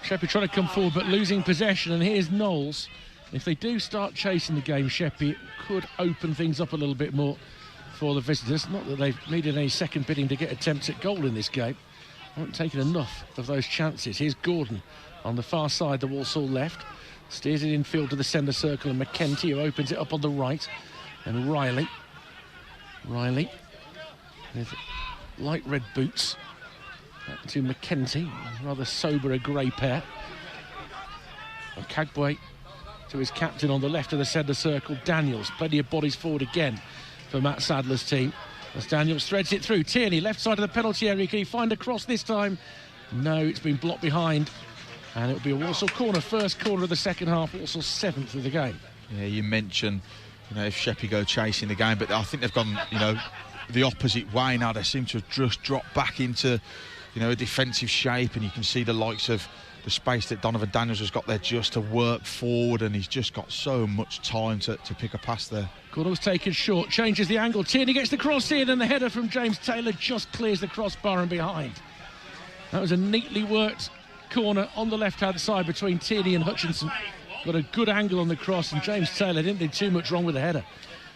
Sheppey trying to come forward but losing possession, and here's Knowles. If they do start chasing the game, Sheppey, it could open things up a little bit more for the visitors. Not that they've needed any second bidding to get attempts at goal in this game. Haven't taken enough of those chances. Here's Gordon on the far side, the Walsall left. Steers it infield to the centre circle, and McKenty, who opens it up on the right. And Riley with light red boots. Back to McKenty, rather sober, a grey pair. Akagbue to his captain on the left of the centre circle, Daniels. Plenty of bodies forward again for Matt Sadler's team. As Daniels threads it through. Tierney, left side of the penalty area. Can he find a cross this time? No, it's been blocked behind. And it'll be a Walsall corner, first corner of the second half. Walsall 7th of the game. Yeah, you mentioned, if Sheppey go chasing the game, but I think they've gone, the opposite way now. They seem to have just dropped back into, a defensive shape, and you can see the likes of the space that Donovan Daniels has got there just to work forward, and he's just got so much time to pick a pass there. Corner was taken short, changes the angle. Tierney gets the cross in, and the header from James Taylor just clears the crossbar and behind. That was a neatly worked corner on the left-hand side between Tierney and Hutchinson. Got a good angle on the cross, and James Taylor didn't do too much wrong with the header.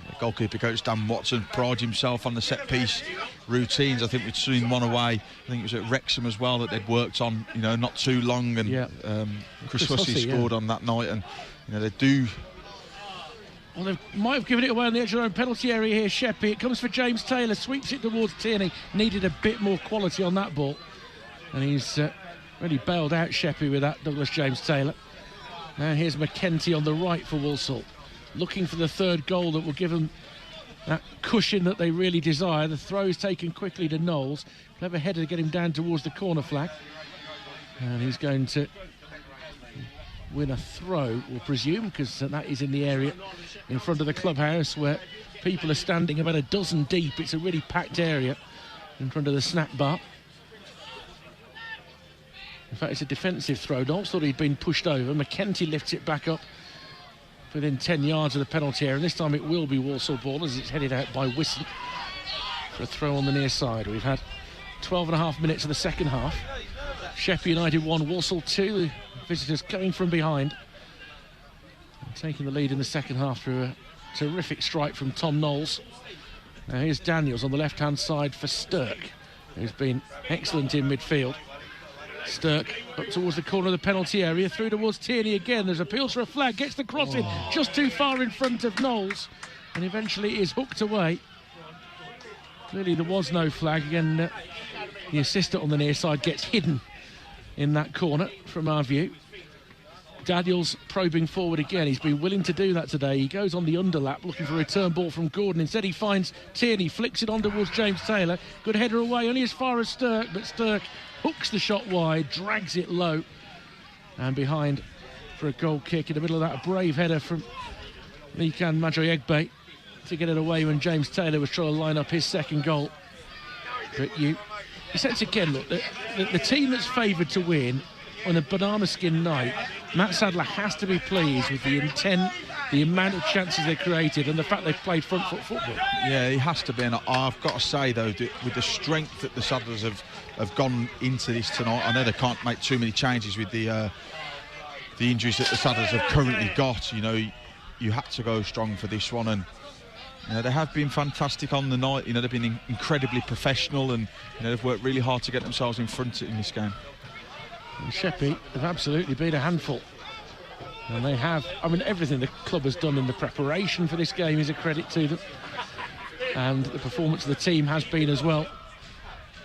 The goalkeeper coach Dan Watson prides himself on the set-piece routines. I think we'd seen one away, I think it was at Wrexham as well, that they'd worked on, not too long, and Chris Hussey scored on that night, and they do. Well, they might have given it away on the edge of their own penalty area here, Sheppey. It comes for James Taylor, sweeps it towards Tierney. Needed a bit more quality on that ball, and he's really bailed out Sheppey with that, Douglas James Taylor. Now here's McKenty on the right for Walsall, looking for the third goal that will give them that cushion that they really desire. The throw is taken quickly to Knowles. Clever header to get him down towards the corner flag. And he's going to win a throw, we'll presume, because that is in the area in front of the clubhouse where people are standing about a dozen deep. It's a really packed area in front of the snack bar. In fact, it's a defensive throw. Knowles thought he'd been pushed over. McKenty lifts it back up within 10 yards of the penalty area, and this time it will be Walsall ball as it's headed out by Wisson for a throw on the near side. We've had 12.5 minutes of the second half. Sheppey United 1, Walsall 2. The visitors coming from behind and taking the lead in the second half through a terrific strike from Tom Knowles. Now here's Daniels on the left-hand side for Stirk, who's been excellent in midfield. Stirk up towards the corner of the penalty area, through towards Tierney again. There's appeals for a flag, gets the cross in just too far in front of Knowles, and eventually is hooked away. Clearly there was no flag. Again, the assistant on the near side gets hidden in that corner from our view. Daniels probing forward again. He's been willing to do that today. He goes on the underlap looking for a return ball from Gordon. Instead he finds Tierney, flicks it on towards James Taylor. Good header away, only as far as Stirk, but Stirk hooks the shot wide, drags it low, and behind for a goal kick in the middle of that. A brave header from Mikan Madjoyegbe to get it away when James Taylor was trying to line up his second goal. But you sense again, look, the team that's favoured to win on a banana skin night, Matt Sadler has to be pleased with the intent, the amount of chances they created, and the fact they've played front foot football. Yeah, he has to be, and I've got to say though, with the strength that the Saddlers have gone into this tonight, I know they can't make too many changes with the injuries that the Saddlers have currently got. You had to go strong for this one, and they have been fantastic on the night. They've been incredibly professional, and they've worked really hard to get themselves in front in this game. And Sheppey have absolutely been a handful, and they have, everything the club has done in the preparation for this game is a credit to them, and the performance of the team has been as well.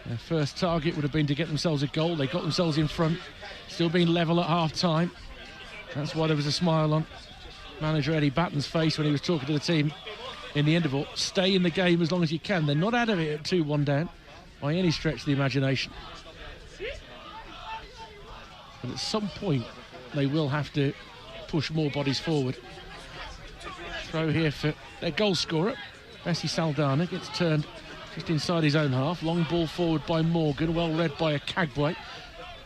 Their first target would have been to get themselves a goal. They got themselves in front, still being level at half time. That's why there was a smile on manager Eddie Batten's face when he was talking to the team in the interval. Stay in the game as long as you can. They're not out of it at 2-1 down by any stretch of the imagination. But at some point they will have to push more bodies forward. Throw here for their goal scorer, Bessie Saldana, gets turned just inside his own half. Long ball forward by Morgan, well read by a Cagbay.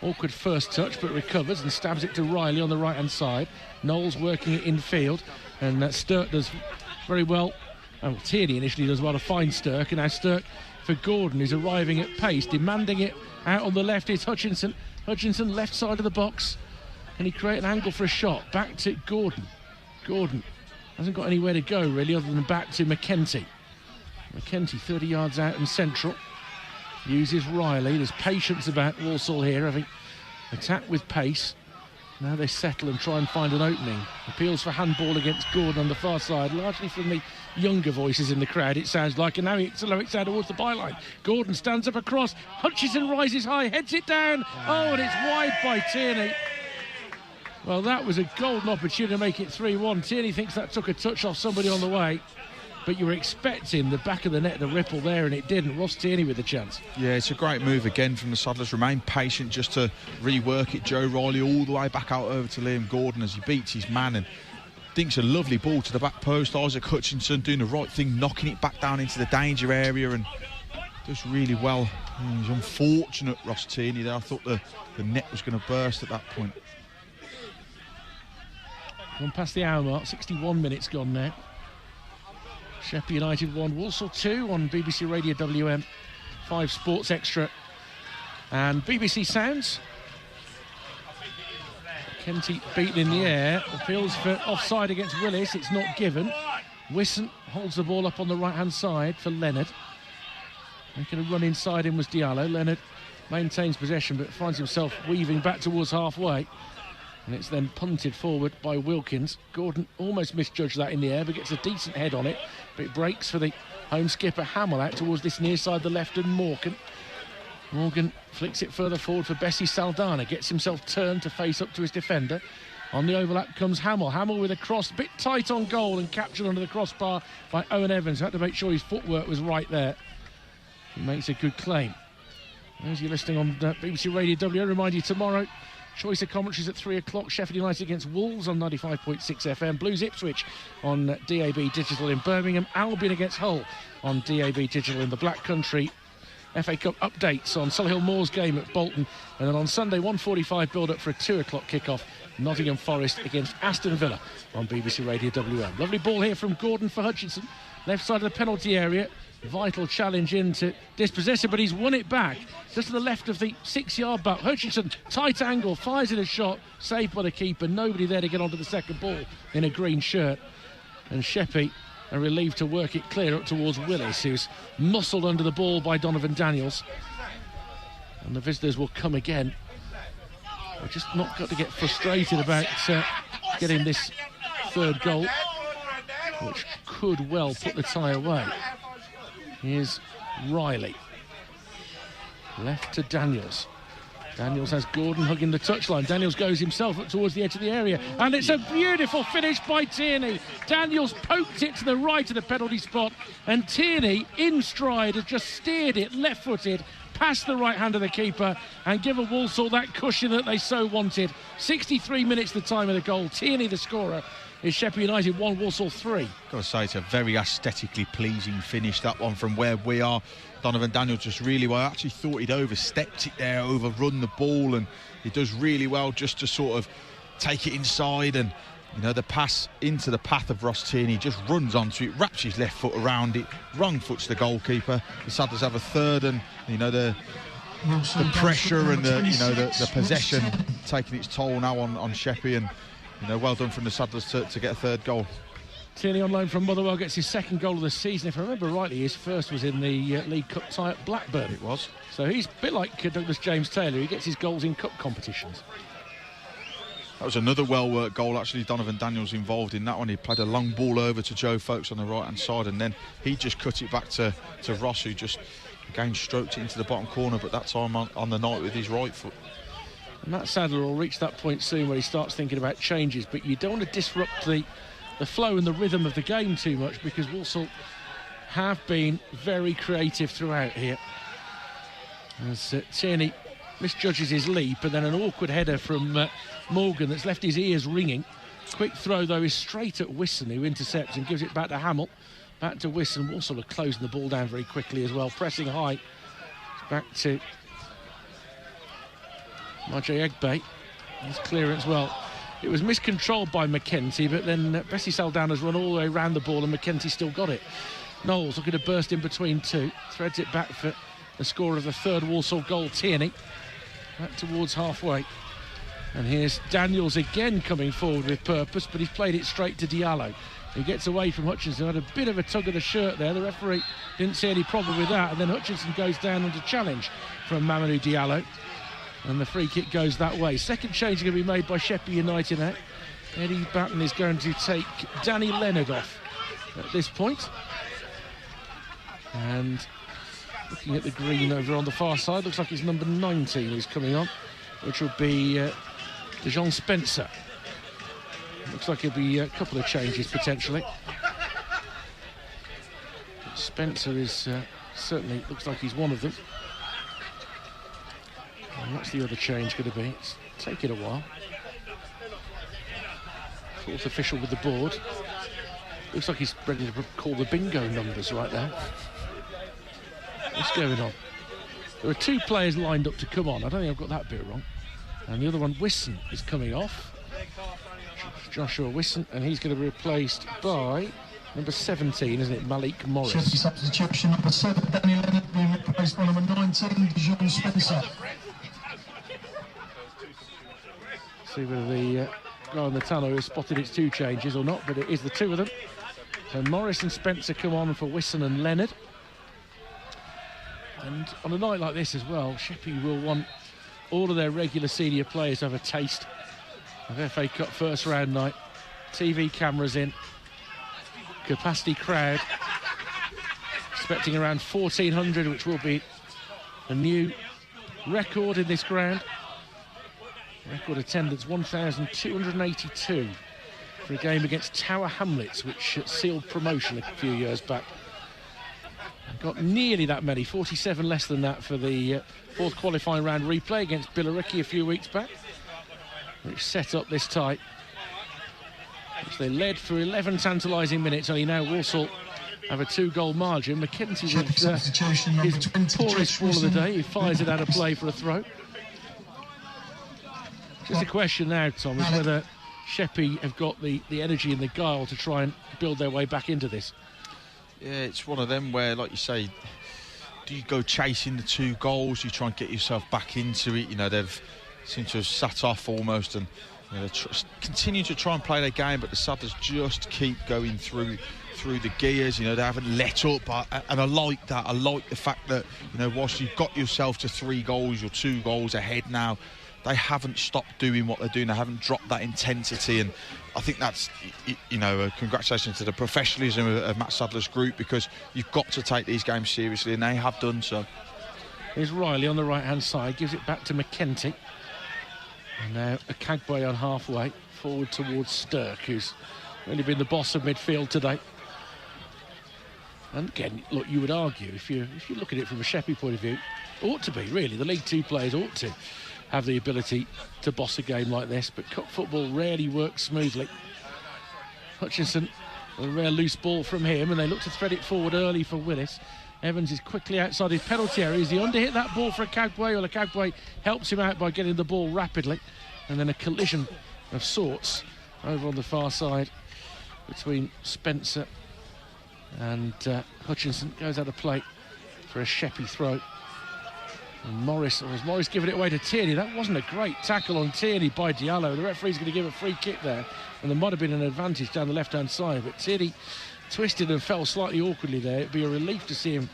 Awkward first touch, but recovers and stabs it to Riley on the right hand side. Knowles working it infield, and Stirk does very well. Tierney initially does well to find Stirk, and now Stirk for Gordon, who's arriving at pace, demanding it out on the left. Is Hutchinson left side of the box. Can he create an angle for a shot? Back to Gordon. Gordon hasn't got anywhere to go really other than back to McKenty. McKenty 30 yards out and central. Uses Riley. There's patience about Walsall here, having attacked with pace. Now they settle and try and find an opening. Appeals for handball against Gordon on the far side, largely from the younger voices in the crowd, it sounds like. And now it's out towards the byline. Gordon stands up across. Hutchinson rises high, heads it down. Oh, and it's wide by Tierney. Well, that was a golden opportunity to make it 3-1. Tierney thinks that took a touch off somebody on the way. but you were expecting the back of the net to ripple there, and it didn't. Ross Tierney with the chance. Yeah, it's a great move again from the Saddlers. Remain patient just to rework it. Joe Riley all the way back out over to Liam Gordon as he beats his man and dinks a lovely ball to the back post. Isaac Hutchinson doing the right thing, knocking it back down into the danger area and does really well. He's unfortunate, Ross Tierney there. I thought the net was going to burst at that point. Gone past the hour mark, 61 minutes gone now. Sheppey United 1, Walsall 2 on BBC Radio WM 5 Sports Extra and BBC Sounds. Kenty beaten in the air, appeals for offside against Willis, it's not given. Wisson holds the ball up on the right hand side for Leonard. Making a run inside him was Diallo. Leonard maintains possession but finds himself weaving back towards halfway. And it's then punted forward by Wilkins. Gordon almost misjudged that in the air, but gets a decent head on it. But it breaks for the home skipper Hamill out towards this near side, the left, and Morgan flicks it further forward for Bessie Saldana. Gets himself turned to face up to his defender. On the overlap comes Hamill. Hamill with a cross, bit tight on goal and captured under the crossbar by Owen Evans. Had to make sure his footwork was right there. He makes a good claim. As you're listening on BBC Radio W, remind you tomorrow, choice of commentaries at 3 o'clock. Sheffield United against Wolves on 95.6 FM. Blues Ipswich on DAB Digital in Birmingham. Albion against Hull on DAB Digital in the Black Country. FA Cup updates on Solihull Moors game at Bolton. And then on Sunday, 1:45 build-up for a 2 o'clock kick-off. Nottingham Forest against Aston Villa on BBC Radio WM. Lovely ball here from Gordon for Hutchinson. Left side of the penalty area. Vital challenge in to dispossess it, but he's won it back just to the left of the 6-yard box. Hutchinson, tight angle, fires in a shot, saved by the keeper. Nobody there to get onto the second ball in a green shirt. And Sheppey are relieved to work it clear up towards Willis, who's muscled under the ball by Donovan Daniels. And the visitors will come again. We've just not got to get frustrated about getting this third goal, which could well put the tie away. Here's Riley. Left to Daniels. Daniels has Gordon hugging the touchline. Daniels goes himself up towards the edge of the area. And it's a beautiful finish by Tierney. Daniels poked it to the right of the penalty spot. And Tierney, in stride, has just steered it left-footed past the right hand of the keeper and given Walsall that cushion that they so wanted. 63 minutes the time of the goal. Tierney, the scorer, is Sheppey United 1, Walsall 3. Got to say, it's a very aesthetically pleasing finish, that one, from where we are. Donovan Daniels just really well. I actually thought he'd overstepped it there, overrun the ball, and he does really well just to sort of take it inside, and you know, the pass into the path of Ross Tierney, just runs onto it, wraps his left foot around it, wrong foots the goalkeeper. The Saddlers have a third, and you know, the pressure and the possession taking its toll now on Sheppey, and you know, well done from the Saddlers to get a third goal. Tierney on loan from Motherwell gets his second goal of the season. If I remember rightly, his first was in the League Cup tie at Blackburn. It was. So he's a bit like Douglas James Taylor. He gets his goals in cup competitions. That was another well-worked goal, actually. Donovan Daniels involved in that one. He played a long ball over to Joe Folks on the right-hand side, and then he just cut it back to Ross, who just, again, stroked it into the bottom corner, but that time on the night with his right foot. Matt Sadler will reach that point soon where he starts thinking about changes, but you don't want to disrupt the flow and the rhythm of the game too much, because Walsall have been very creative throughout here. As Tierney misjudges his leap, and then an awkward header from Morgan that's left his ears ringing. Quick throw, though, is straight at Wisson, who intercepts and gives it back to Hamill. Back to Wisson. Walsall are closing the ball down very quickly as well, pressing high. Back to Marjay Egbe. His clearance, well, it was miscontrolled by McKenty, but then Bessie Saldana's run all the way around the ball and McKenty still got it. Knowles looking to burst in between two, threads it back for the scorer of the third Walsall goal, Tierney. Back towards halfway. And here's Daniels again coming forward with purpose, but he's played it straight to Diallo. He gets away from Hutchinson, had a bit of a tug of the shirt there. The referee didn't see any problem with that, and then Hutchinson goes down under challenge from Mamadou Diallo. And the free kick goes that way. Second change going to be made by Sheppey United now. Eddie Batten is going to take Danny Leonard off at this point. And looking at the green over on the far side, looks like it's number 19 who's coming on, which will be DeJean Spencer. Looks like it'll be a couple of changes potentially. Spencer is certainly looks like he's one of them. And what's the other change going to be? It's taken a while. Fourth official with the board. Looks like he's ready to call the bingo numbers right now. What's going on? There are 2 players lined up to come on. I don't think I've got that bit wrong. And the other one, Wisson, is coming off. Joshua Wisson, and he's going to be replaced by number 17, isn't it? Malik Morris. Sheppey substitution, number 7, Daniel Leonard, being replaced by number 19, Dijon Spencer. See whether the guy on the tunnel has spotted its 2 changes or not, but it is the 2 of them. So Morris and Spencer come on for Wisson and Leonard. And on a night like this as well, Sheppey will want all of their regular senior players to have a taste of FA Cup first round night. TV cameras in, capacity crowd, expecting around 1,400, which will be a new record in this ground. Record attendance 1,282 for a game against Tower Hamlets, which sealed promotion a few years back. Got nearly that many, 47 less than that for the 4th qualifying round replay against Billericay a few weeks back, which set up this tie, which they led for 11 tantalising minutes. Only now Walsall have a 2-goal margin. McKenzie with his poorest ball of the day. He fires it out of play for a throw. Just a question now, Tom, is whether Sheppey have got the energy and the guile to try and build their way back into this. Yeah, it's one of them where, like you say, do you go chasing the 2 goals? You try and get yourself back into it. You know, they've seemed to have sat off almost, and you know, continue to try and play their game, but the Saddlers just keep going through the gears. You know, they haven't let up, and I like that. I like the fact that, you know, whilst you've got yourself to 3 goals, you're 2 goals ahead now, they haven't stopped doing what they're doing. They haven't dropped that intensity, and I think that's, you know, congratulations to the professionalism of Matt Sadler's group, because you've got to take these games seriously, and they have done so. Here's Riley on the right-hand side, gives it back to McKenty. And now Akagbe on halfway, forward towards Stirk, who's really been the boss of midfield today. And again, look, you would argue, if you look at it from a Sheppey point of view, ought to be, really. The League Two players ought to have the ability to boss a game like this, but cup football rarely works smoothly. Hutchinson, a rare loose ball from him, and they look to thread it forward early for Willis. Evans is quickly outside his penalty area. Is he under-hit that ball for Akagbe, or Akagbe helps him out by getting the ball rapidly? And then a collision of sorts over on the far side between Spencer and Hutchinson. Goes out of play for a Sheppey throw. And Morris giving it away to Tierney. That wasn't a great tackle on Tierney by Diallo. The referee's going to give a free kick there, and there might have been an advantage down the left-hand side, but Tierney twisted and fell slightly awkwardly there. It'd be a relief to see him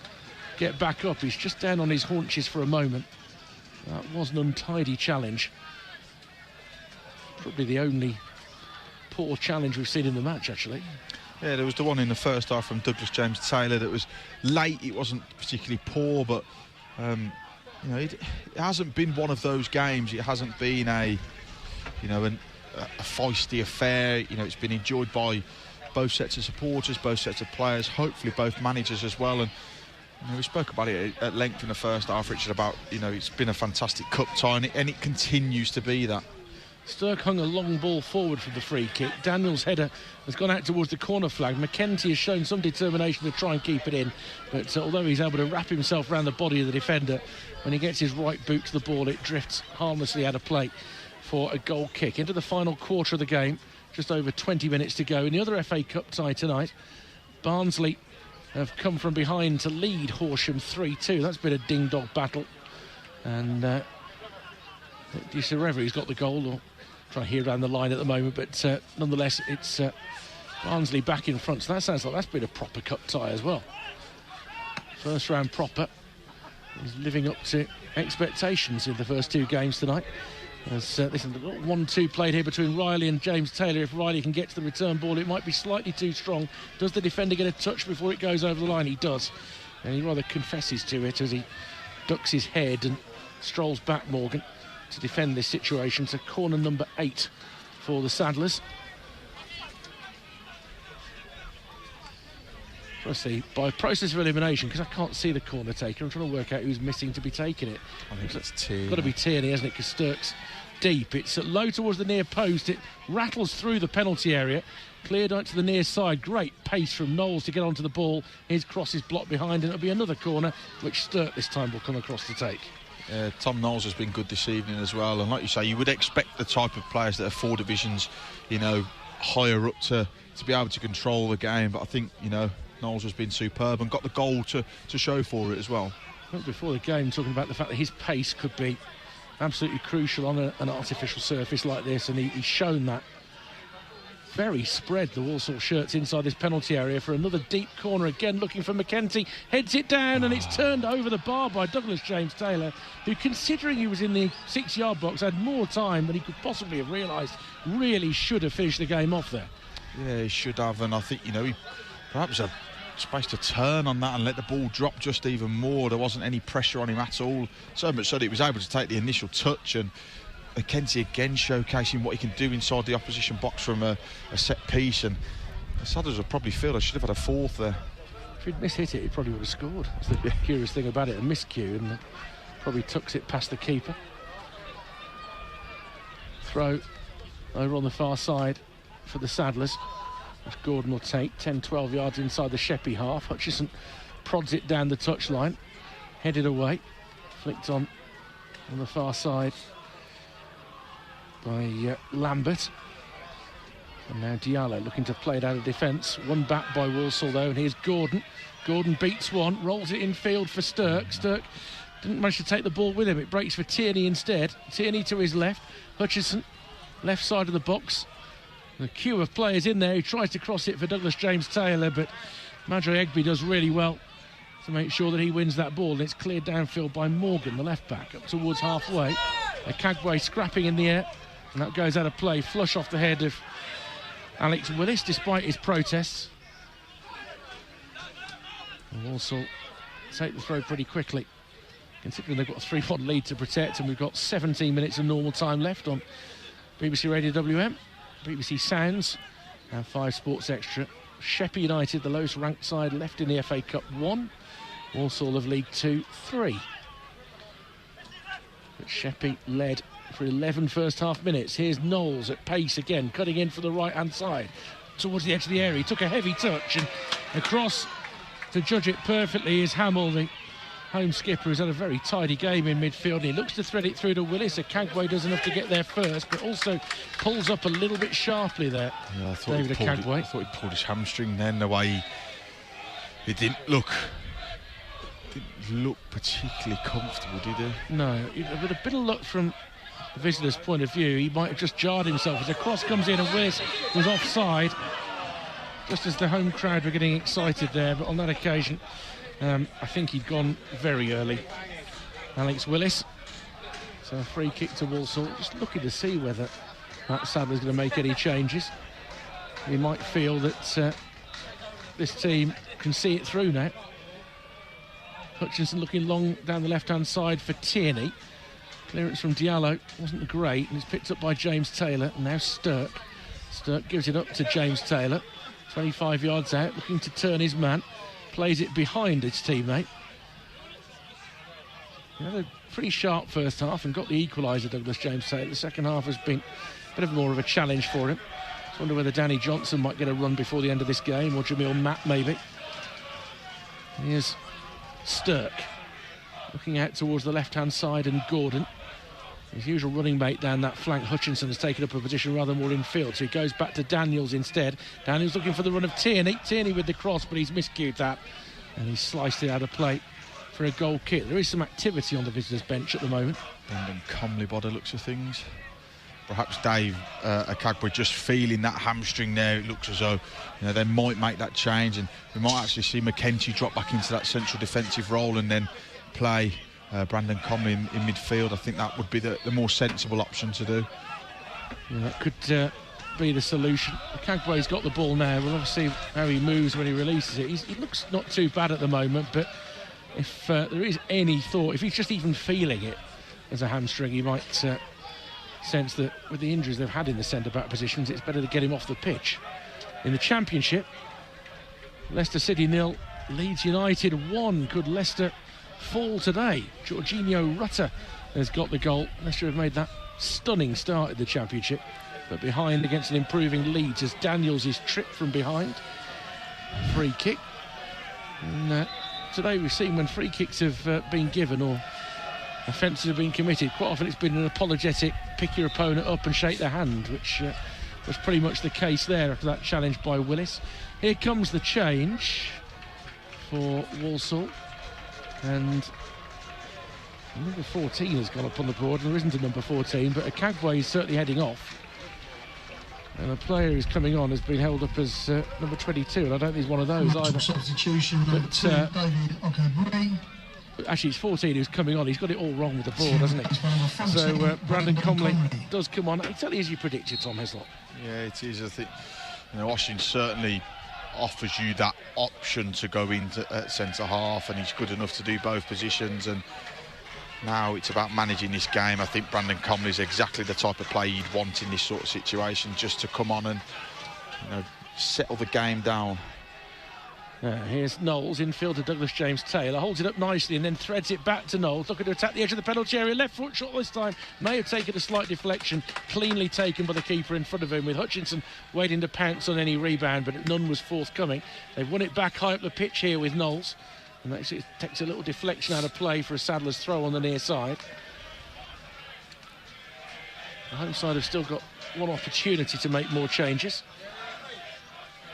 get back up. He's just down on his haunches for a moment. That was an untidy challenge. Probably the only poor challenge we've seen in the match, actually. Yeah, there was the one in the first half from Douglas James Taylor that was late. It wasn't particularly poor, but you know, it hasn't been one of those games. It hasn't been a feisty affair. You know, it's been enjoyed by both sets of supporters, both sets of players, hopefully both managers as well. And you know, we spoke about it at length in the first half, Richard, about, you know, it's been a fantastic cup tie, and it continues to be that. Stirk hung a long ball forward from the free kick. Daniel's header has gone out towards the corner flag. McKenty has shown some determination to try and keep it in, but although he's able to wrap himself around the body of the defender, when he gets his right boot to the ball, it drifts harmlessly out of play for a goal kick. Into the final quarter of the game, just over 20 minutes to go. In the other FA Cup tie tonight, Barnsley have come from behind to lead Horsham 3-2. That's been a ding-dong battle, and Who's got the goal, or trying to hear around the line at the moment, but nonetheless it's Barnsley back in front, so that sounds like that's been a proper cup tie as well. First round proper. Is living up to expectations in the first 2 games tonight. As this is 1-2 played here between Riley and James Taylor. If Riley can get to the return ball, it might be slightly too strong. Does the defender get a touch before it goes over the line? He does, and he rather confesses to it as he ducks his head and strolls back, Morgan, to defend this situation. So corner number 8 for the Saddlers. trying to see, by process of elimination, because I can't see the corner taker, I'm trying to work out who's missing to be taking it. I think that's Tierney. Got to be Tierney, hasn't it? Because Sturck's deep. It's low towards the near post. It rattles through the penalty area. Cleared out to the near side. Great pace from Knowles to get onto the ball. His cross is blocked behind, and it'll be another corner, which Sturck this time will come across to take. Tom Knowles has been good this evening as well, and like you say, you would expect the type of players that are 4 divisions, higher up to be able to control the game, but I think, Knowles has been superb and got the goal to show for it as well. Before the game, talking about the fact that his pace could be absolutely crucial on an artificial surface like this, and he's shown that. Very spread, the Walsall shirts inside this penalty area for another deep corner. Again, looking for McKenty, heads it down, and it's turned over the bar by Douglas James Taylor, who, considering he was in the 6-yard box, had more time than he could possibly have realised. Really should have finished the game off there. Yeah, he should have, and I think, he perhaps had space to turn on that and let the ball drop just even more. There wasn't any pressure on him at all, so much so that he was able to take the initial touch, and McKenzie again showcasing what he can do inside the opposition box from a set piece, and the Sadders would probably feel they should have had a fourth there. If he'd mishit it, he probably would have scored. That's the curious thing about it, a miscue, and probably tucks it past the keeper. Throw over on the far side for the Saddlers, which Gordon will take 10-12 yards inside the Sheppey half. Hutchison prods it down the touchline, headed away, flicked on the far side by Lambert, and now Diallo looking to play it out of defence. One back by Walsall though, and here's Gordon. Gordon beats one, rolls it infield for Sturck. Sturck didn't manage to take the ball with him. It breaks for Tierney instead. Tierney to his left. Hutchison, left side of the box. The queue of players in there. He tries to cross it for Douglas James Taylor, but Madre Egby does really well to make sure that he wins that ball, and it's cleared downfield by Morgan, the left back, up towards halfway. Kagwe scrapping in the air, and that goes out of play, flush off the head of Alex Willis, despite his protests. And Walsall take the throw pretty quickly, considering they've got a 3-1 lead to protect, and we've got 17 minutes of normal time left on BBC Radio WM, BBC Sounds, and 5 Sports Extra. Sheppey United, the lowest ranked side left in the FA Cup 1, Walsall of League 2 3. But Sheppey led for 11 first half minutes. Here's Knowles at pace again, cutting in for the right hand side towards the edge of the area. He took a heavy touch, and across to judge it perfectly is Hamill, the home skipper, who's had a very tidy game in midfield, and he looks to thread it through to Willis. Kagwe does enough to get there first, but also pulls up a little bit sharply there. Yeah, I thought David Kagwe. I thought he pulled his hamstring then, the way he didn't look particularly comfortable, did he? No, with a bit of luck from the visitor's point of view, he might have just jarred himself as a cross comes in, and Willis was offside just as the home crowd were getting excited there, but on that occasion I think he'd gone very early. Alex Willis. So a free kick to Walsall. Just looking to see whether Matt Sadler's going to make any changes. He might feel that this team can see it through now. Hutchinson looking long down the left-hand side for Tierney. Clearance from Diallo wasn't great, and it's picked up by James Taylor. And now Sturck. Sturck gives it up to James Taylor. 25 yards out, looking to turn his man. Plays it behind his teammate. He had a pretty sharp first half and got the equaliser, Douglas James Taylor. The second half has been a bit more of a challenge for him. I wonder whether Danny Johnson might get a run before the end of this game, or Jamil Matt maybe. Here's Sturck looking out towards the left-hand side, and Gordon, his usual running mate down that flank. Hutchinson has taken up a position rather more in field, so he goes back to Daniels instead. Daniels looking for the run of Tierney. Tierney with the cross, but he's miscued that, and he's sliced it out of play for a goal kick. There is some activity on the visitors' bench at the moment. Brendan Comley by the looks of things. Perhaps Dave Akagwe just feeling that hamstring there. It looks as though they might make that change, and we might actually see McKenty drop back into that central defensive role and then play Brandon Comley in midfield. I think that would be the more sensible option to do. Yeah, that could be the solution. Kagwe's got the ball now. We'll obviously see how he moves when he releases it. He looks not too bad at the moment, but if there is any thought, if he's just even feeling it as a hamstring, he might sense that with the injuries they've had in the centre-back positions, it's better to get him off the pitch. In the Championship, Leicester City 0, Leeds United 1. Could Leicester fall today? Jorginho Rutter has got the goal. Leicester have made that stunning start in the Championship, but behind against an improving Leeds as Daniels is tripped from behind. Free kick. And, today we've seen when free kicks have been given or offences have been committed, quite often it's been an apologetic pick your opponent up and shake their hand, which was pretty much the case there after that challenge by Willis. Here comes the change for Walsall, and number 14 has gone up on the board. There isn't a number 14, but Akagwe is certainly heading off, and the player who's coming on has been held up as number 22, and I don't think he's one of those either. Substitution, number 2, David Okaburi. Actually, it's 14 who's coming on. He's got it all wrong with the ball, hasn't he? So Brandon Comley does come on exactly as you predicted, Tom Heslop. Yeah, it is. I think, Oshin certainly offers you that option to go into at centre half, and he's good enough to do both positions. And now it's about managing this game. I think Brandon Comley is exactly the type of player you'd want in this sort of situation, just to come on and settle the game down. Here's Knowles, infield to Douglas James Taylor, holds it up nicely and then threads it back to Knowles, looking to attack the edge of the penalty area, left foot shot this time, may have taken a slight deflection, cleanly taken by the keeper in front of him, with Hutchinson waiting to pounce on any rebound, but none was forthcoming. They've won it back high up the pitch here with Knowles, and actually it takes a little deflection out of play for a Sadler's throw on the near side. The home side have still got one opportunity to make more changes,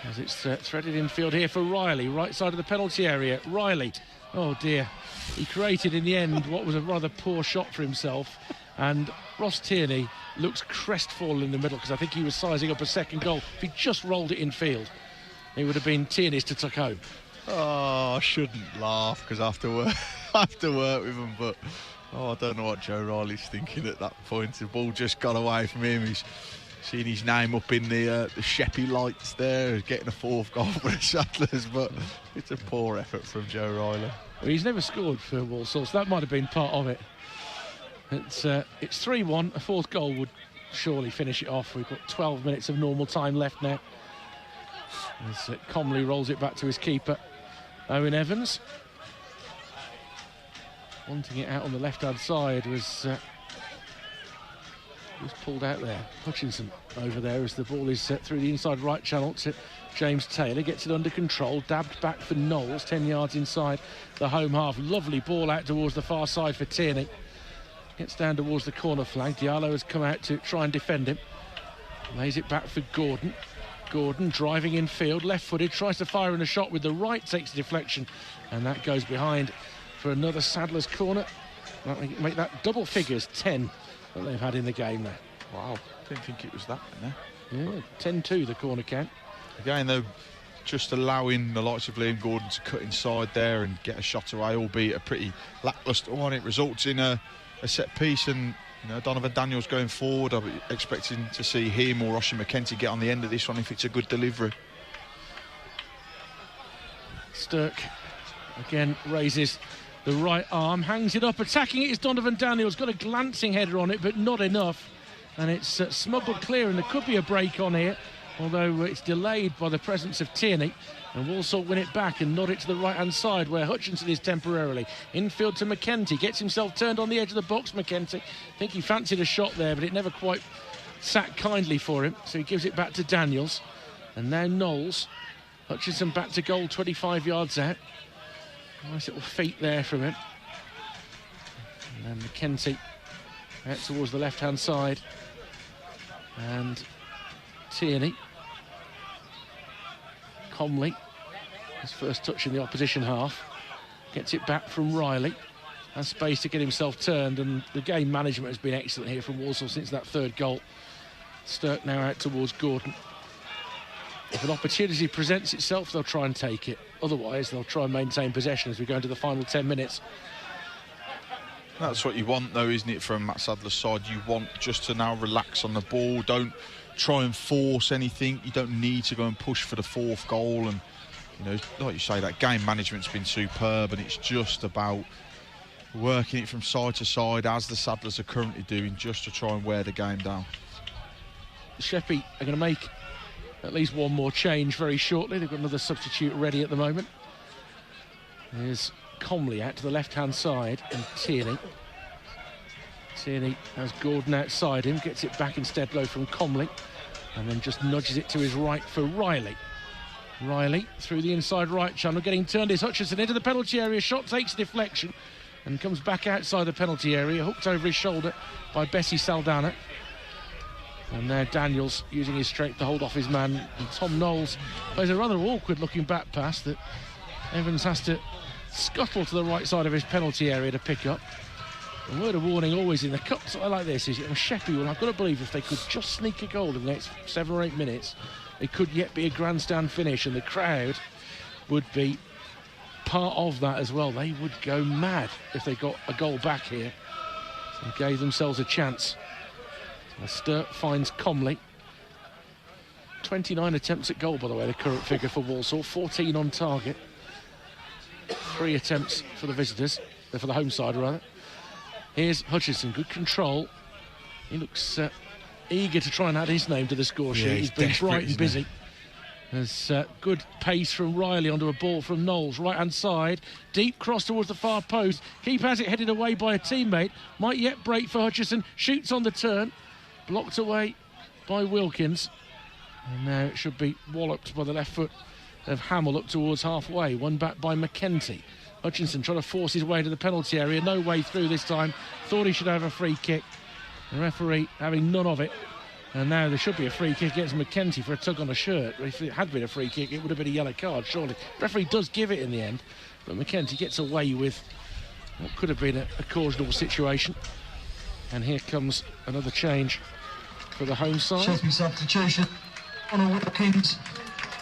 as it's threaded infield here for Riley, right side of the penalty area. Riley, oh dear, he created in the end what was a rather poor shot for himself, and Ross Tierney looks crestfallen in the middle, because I think he was sizing up a second goal. If he just rolled it in field, it would have been Tierney's to tuck home. Oh, I shouldn't laugh, because I have to work with him, but I don't know what Joe Riley's thinking at that point. The ball just got away from him. He's seeing his name up in the Sheppey lights there, getting a 4th goal for the Sadlers, but it's a poor effort from Joe Riley. Well, he's never scored for Walsall, so that might have been part of it. It's 3-1. A 4th goal would surely finish it off. We've got 12 minutes of normal time left now, as Comley rolls it back to his keeper, Owen Evans. Wanting it out on the left-hand side was pulled out there. Hutchinson over there as the ball is through the inside right channel to James Taylor, gets it under control, dabbed back for Knowles, 10 yards inside the home half. Lovely ball out towards the far side for Tierney, gets down towards the corner flag. Diallo has come out to try and defend him, lays it back for Gordon driving in field, left-footed, tries to fire in a shot with the right, takes a deflection, and that goes behind for another Sadler's corner. That make that double figures, 10 that they've had in the game there. Wow, didn't think it was that in there. Yeah, 10-2 the corner count. Again, though, just allowing the likes of Liam Gordon to cut inside there and get a shot away, albeit a pretty lacklustre one. It results in a set piece, and Donovan Daniels going forward. I'm expecting to see him or Oshin McKenty get on the end of this one if it's a good delivery. Stirk again raises the right arm, hangs it up, attacking it is Donovan Daniels, got a glancing header on it but not enough, and it's smuggled clear, and there could be a break on here, although it's delayed by the presence of Tierney, and Walsall win it back and nod it to the right hand side where Hutchinson is temporarily. Infield to McKenty, gets himself turned on the edge of the box. McKenty, I think he fancied a shot there, but it never quite sat kindly for him, so he gives it back to Daniels, and now Knowles. Hutchinson back to goal, 25 yards out. Nice little feet there from him. And then McKenty out towards the left-hand side. And Tierney. Comley, his first touch in the opposition half. Gets it back from Riley. Has space to get himself turned, and the game management has been excellent here from Walsall since that 3rd goal. Stirk now out towards Gordon. If an opportunity presents itself, they'll try and take it. Otherwise, they'll try and maintain possession as we go into the final 10 minutes. That's what you want, though, isn't it, from Matt Sadler's side? You want just to now relax on the ball. Don't try and force anything. You don't need to go and push for the 4th goal. And, like you say, that game management's been superb, and it's just about working it from side to side, as the Sadlers are currently doing, just to try and wear the game down. Sheppey are going to make at least one more change very shortly. They've got another substitute ready at the moment. Here's Comley out to the left-hand side, and Tierney. Tierney has Gordon outside him, gets it back instead low from Comley, and then just nudges it to his right for Riley. Riley through the inside right channel, getting turned is Hutchinson into the penalty area. Shot takes a deflection and comes back outside the penalty area, hooked over his shoulder by Bessie Saldana. And now Daniels using his strength to hold off his man, and Tom Knowles plays a rather awkward looking back pass that Evans has to scuttle to the right side of his penalty area to pick up. A word of warning always in the cups like this is Sheppey will, I've got to believe, if they could just sneak a goal in the next 7 or 8 minutes, it could yet be a grandstand finish, and the crowd would be part of that as well. They would go mad if they got a goal back here and gave themselves a chance. Sturt finds Comley. 29 attempts at goal, by the way, the current figure for Walsall. 14 on target. 3 attempts for the visitors, for the home side rather. Here's Hutchinson, good control. He looks eager to try and add his name to the score sheet. He's been bright and busy. There's good pace from Riley onto a ball from Knowles, right-hand side. Deep cross towards the far post. Keeper has it headed away by a teammate. Might yet break for Hutchinson. Shoots on the turn. Blocked away by Wilkins. And now it should be walloped by the left foot of Hamill up towards halfway. One back by McKenty. Hutchinson trying to force his way to the penalty area. No way through this time. Thought he should have a free kick. The referee having none of it. And now there should be a free kick against McKenty for a tug on a shirt. If it had been a free kick, it would have been a yellow card, surely. The referee does give it in the end. But McKenty gets away with what could have been a cautionable situation. And here comes another change for the home side. Sheppey substitution. Connor Wilkins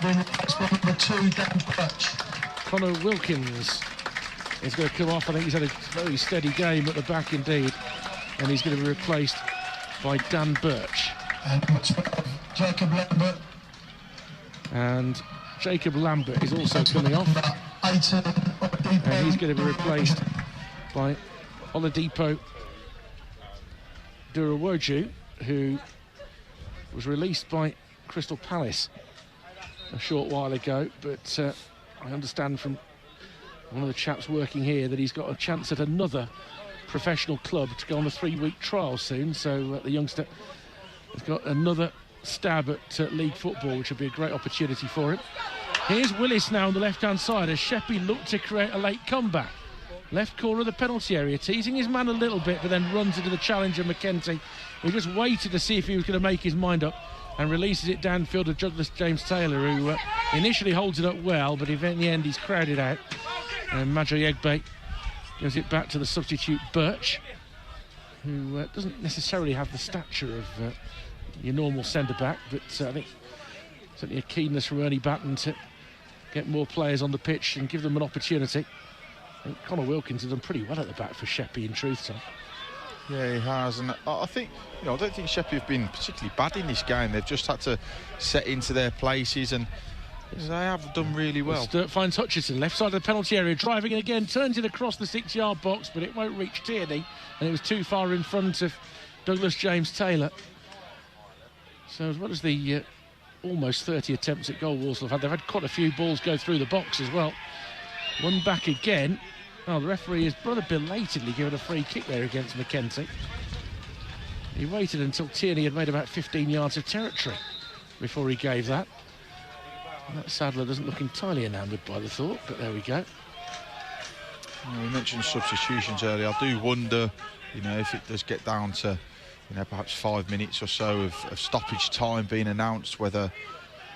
being replaced by number 2, Dan Birch. Connor Wilkins is going to come off. I think he's had a very steady game at the back indeed. And he's going to be replaced by Dan Birch. And number 12, Jacob Lambert. And Jacob Lambert is also coming off. And he's going to be replaced by Oladipo Durawoju, who was released by Crystal Palace a short while ago, but I understand from one of the chaps working here that he's got a chance at another professional club to go on a 3-week trial soon, so the youngster has got another stab at league football, which will be a great opportunity for him. Here's Willis now on the left-hand side as Sheppey looked to create a late comeback. Left corner of the penalty area, teasing his man a little bit, but then runs into the challenger, McKenty, who just waited to see if he was going to make his mind up and releases it downfield to Douglas James Taylor, who initially holds it up well, but in the end he's crowded out. And Madri Egbe gives it back to the substitute Birch, who doesn't necessarily have the stature of your normal centre-back, but I think certainly a keenness from Ernie Batten to get more players on the pitch and give them an opportunity. I think Connor Wilkins has done pretty well at the back for Sheppey, in truth, Tom. Yeah, he has, and I think, I don't think Sheppey have been particularly bad in this game. They've just had to set into their places, and they have done really well. Sturt finds Hutchinson, left side of the penalty area, driving it again, turns it across the 6-yard box, but it won't reach Tierney, and it was too far in front of Douglas James Taylor. So as well as the almost 30 attempts at goal Walsall have had, they've had quite a few balls go through the box as well. One back again. Oh, the referee has rather belatedly given a free kick there against McKenty. He waited until Tierney had made about 15 yards of territory before he gave that. And that Sadler doesn't look entirely enamoured by the thought, but there we go. We mentioned substitutions earlier. I do wonder, if it does get down to, perhaps 5 minutes or so of stoppage time being announced, whether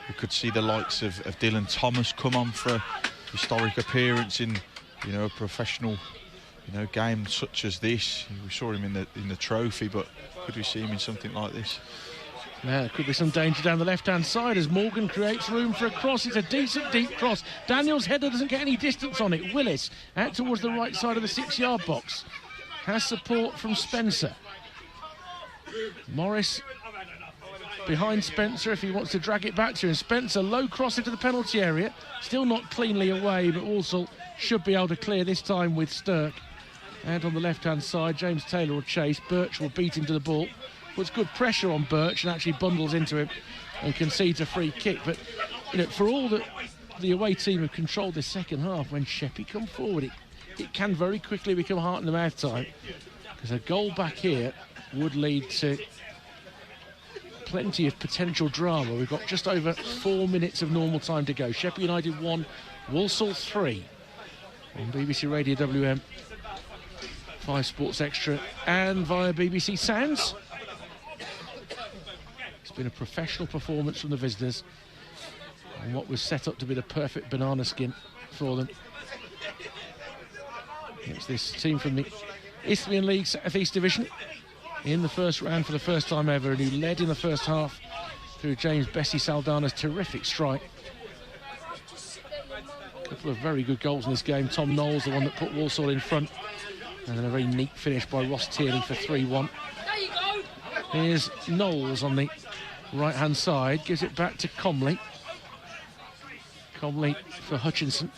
we could see the likes of Dylan Thomas come on for a historic appearance in, a professional, game such as this. We saw him in the trophy, but could we see him in something like this? Yeah, there could be some danger down the left-hand side as Morgan creates room for a cross. It's a decent deep cross. Daniel's header doesn't get any distance on it. Willis out towards the right side of the 6-yard box. Has support from Spencer. Morris behind Spencer if he wants to drag it back to him. Spencer, low cross into the penalty area. Still not cleanly away, but Walsall should be able to clear this time with Sturck. And on the left-hand side, James Taylor will chase. Birch will beat him to the ball. puts good pressure on Birch and actually bundles into him and concedes a free kick. But, you know, for all that the away team have controlled this second half, when Sheppey come forward, it can very quickly become heart in the mouth time, because a goal back here would lead to plenty of potential drama. We've got just over 4 minutes of normal time to go. Sheppey United 1, Walsall 3 on BBC Radio WM, 5 Sports Extra and via BBC Sounds. It's been a professional performance from the visitors and what was set up to be the perfect banana skin for them. It's this team from the Isthmian League South East Division in the first round for the first time ever, and who led in the first half through James Bessie Saldana's terrific strike. A couple of very good goals in this game. Tom Knowles, the one that put Walsall in front, and then a very neat finish by Ross Tierney for 3-1. Here's Knowles on the right-hand side, gives it back to Comley. Comley for Hutchinson.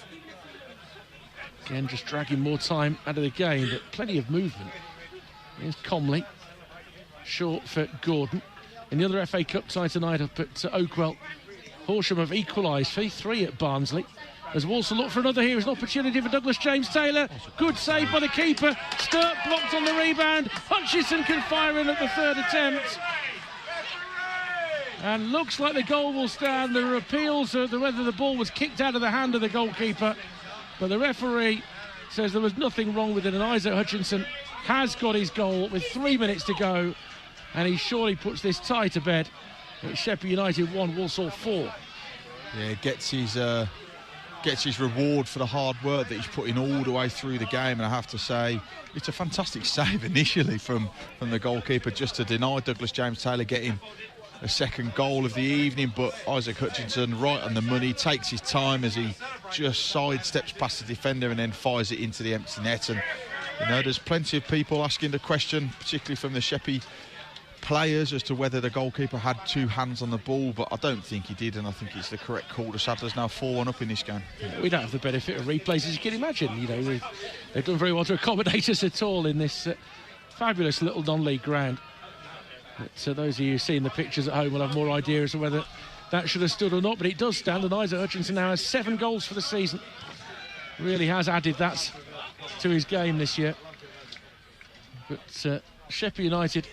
Again, just dragging more time out of the game, but plenty of movement. Here's Comley, short for Gordon. In the other FA Cup tie tonight up at Oakwell, Horsham have equalised 3-3 at Barnsley. As Walsall look for another, here is an opportunity for Douglas James Taylor. Good save by the keeper. Sturt blocked on the rebound. Hutchison can fire in at the third attempt. And looks like the goal will stand. There are appeals as to whether the ball was kicked out of the hand of the goalkeeper, but the referee says there was nothing wrong with it, and Isaac Hutchinson has got his goal with 3 minutes to go, and he surely puts this tie to bed. It's Sheppey United 1, Walsall 4. Yeah, gets his reward for the hard work that he's put in all the way through the game, and I have to say it's a fantastic save initially from the goalkeeper, just to deny Douglas James Taylor getting a second goal of the evening. But Isaac Hutchinson, right on the money, takes his time as he just sidesteps past the defender and then fires it into the empty net. And you know, there's plenty of people asking the question, particularly from the Sheppey players, as to whether the goalkeeper had 2 hands on the ball, but I don't think he did, and I think it's the correct call. The Saddlers now 4-1 up in this game. We don't have the benefit of replays, as you can imagine. You know, they've done very well to accommodate us at all in this fabulous little non-league ground. But those of you seeing the pictures at home will have more idea as to whether that should have stood or not, but it does stand, and Isaac Hutchinson now has 7 goals for the season. Really has added that to his game this year. But Sheppey United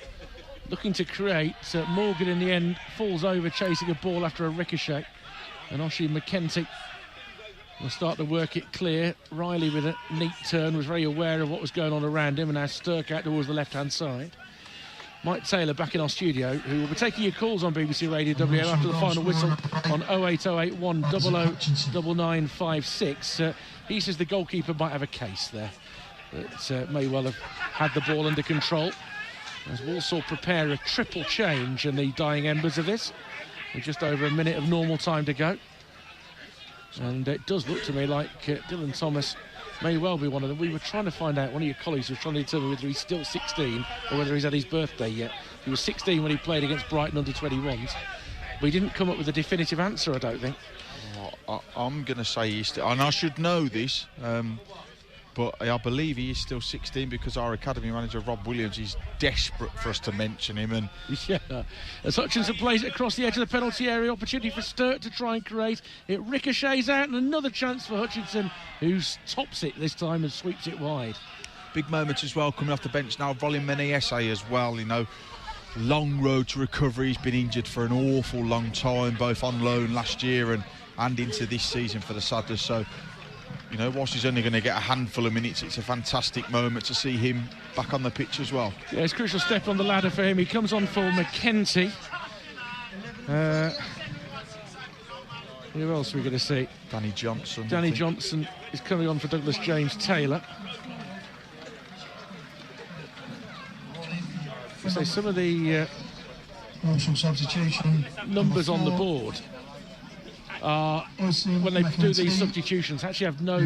looking to create. Morgan in the end falls over chasing a ball after a ricochet, and Oshie McKenty will start to work it clear. Riley with a neat turn was very aware of what was going on around him, and now Sturk out towards the left-hand side. Mike Taylor back in our studio, who will be taking your calls on BBC Radio WM after the final whistle on 08081 00 9956. He says the goalkeeper might have a case there, but may well have had the ball under control. As Walsall prepare a triple change in the dying embers of this, with just over a minute of normal time to go. And it does look to me like Dylan Thomas may well be one of them. We were trying to find out, one of your colleagues was trying to determine whether he's still 16 or whether he's had his birthday yet. He was 16 when he played against Brighton under-21s. But he didn't come up with a definitive answer, I don't think. Well, I'm going to say he's still, and I should know this, but I believe he is still 16 because our academy manager, Rob Williams, is desperate for us to mention him. And yeah, as Hutchinson plays it across the edge of the penalty area, opportunity for Sturt to try and create. It ricochets out, and another chance for Hutchinson, who tops it this time and sweeps it wide. Big moments as well coming off the bench now. Volin Meneyese as well, you know. Long road to recovery. He's been injured for an awful long time, both on loan last year and into this season for the Saddlers. So, you know, whilst he's only going to get a handful of minutes, it's a fantastic moment to see him back on the pitch as well. Yeah, it's a crucial step on the ladder for him. He comes on for McKenty. Who else are we going to see? Danny Johnson. Danny Johnson is coming on for Douglas James Taylor. So some of the substitution numbers on the board are, when they do these substitutions, actually have no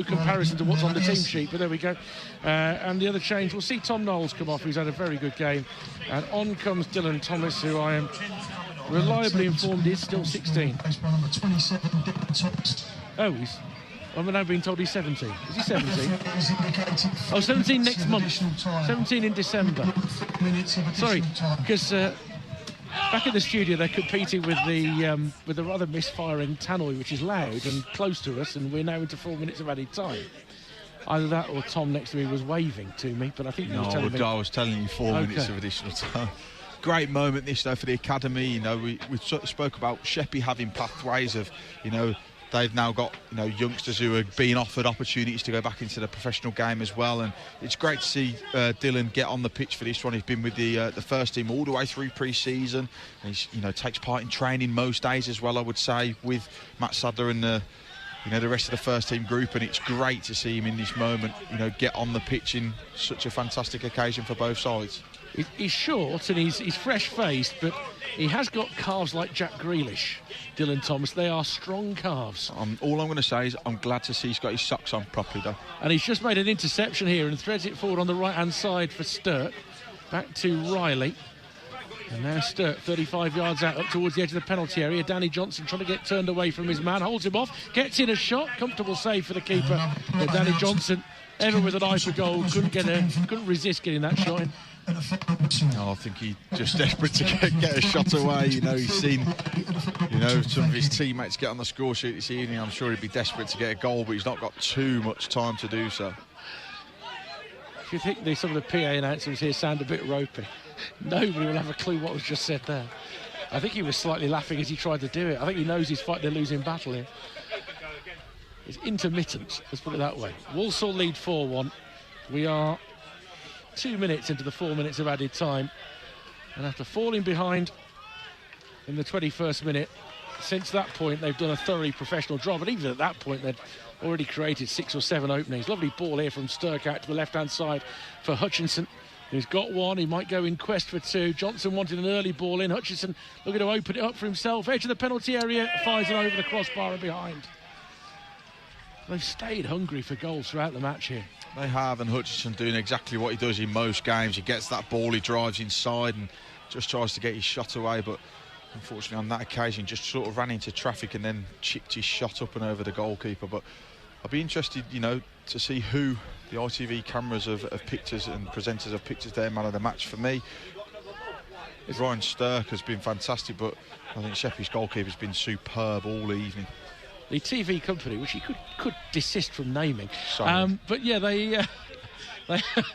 comparison to what's on the team sheet, but there we go. And the other change, we'll see Tom Knowles come off, who's had a very good game, and on comes Dylan Thomas, who I am reliably informed is still 16. Oh, I'm now being told he's 17. Is he 17? Oh, 17 next month. 17 in December. Sorry, because back in the studio they're competing with the rather misfiring tannoy, which is loud and close to us, and we're now into 4 minutes of added time. Either that or Tom next to me was waving to me, but I think he was telling me. I was telling you 4 minutes of additional time. Great moment this though for the academy. You know, we sort of spoke about Sheppey having pathways of, you know, they've now got, you know, youngsters who are being offered opportunities to go back into the professional game as well, and it's great to see Dylan get on the pitch for this one. He's been with the first team all the way through pre-season, and he's, you know, takes part in training most days as well, I would say, with Matt Sadler and the rest of the first team group, and it's great to see him in this moment, you know, get on the pitch in such a fantastic occasion for both sides. He's short and he's fresh-faced, but he has got calves like Jack Grealish, Dylan Thomas. They are strong calves. All I'm going to say is I'm glad to see he's got his socks on properly, though. And he's just made an interception here and threads it forward on the right-hand side for Stirk. Back to Riley. And now Stirk, 35 yards out, up towards the edge of the penalty area. Danny Johnson trying to get turned away from his man, holds him off, gets in a shot, comfortable save for the keeper. But Danny Johnson, ever with an eye for goal, couldn't resist getting that shot in. I think he's just desperate to get a shot away. You know, he's seen, you know, some of his teammates get on the score sheet this evening. I'm sure he'd be desperate to get a goal, but he's not got too much time to do so. If you think some of the PA announcers here sound a bit ropey, nobody will have a clue what was just said there. I think he was slightly laughing as he tried to do it. I think he knows he's fighting a losing battle here. It's intermittent, let's put it that way. Walsall lead 4-1. We are 2 minutes into the 4 minutes of added time, and after falling behind in the 21st minute, since that point they've done a thoroughly professional job, and even at that point they'd already created 6 or 7 openings. Lovely ball here from Stirk out to the left hand side for Hutchinson, who's got one. He might go in quest for 2. Johnson wanted an early ball in. Hutchinson looking to open it up for himself, edge of the penalty area, fires it over the crossbar and behind. They've stayed hungry for goals throughout the match here. They have, and Hutchinson doing exactly what he does in most games. He gets that ball, he drives inside and just tries to get his shot away, but unfortunately on that occasion just sort of ran into traffic and then chipped his shot up and over the goalkeeper. But I'd be interested, you know, to see who the ITV cameras of pictures and presenters of pictures their man of the match. For me, Ryan Stirk has been fantastic, but I think Sheppey's goalkeeper's been superb all evening. The TV company, which he could desist from naming, but yeah, they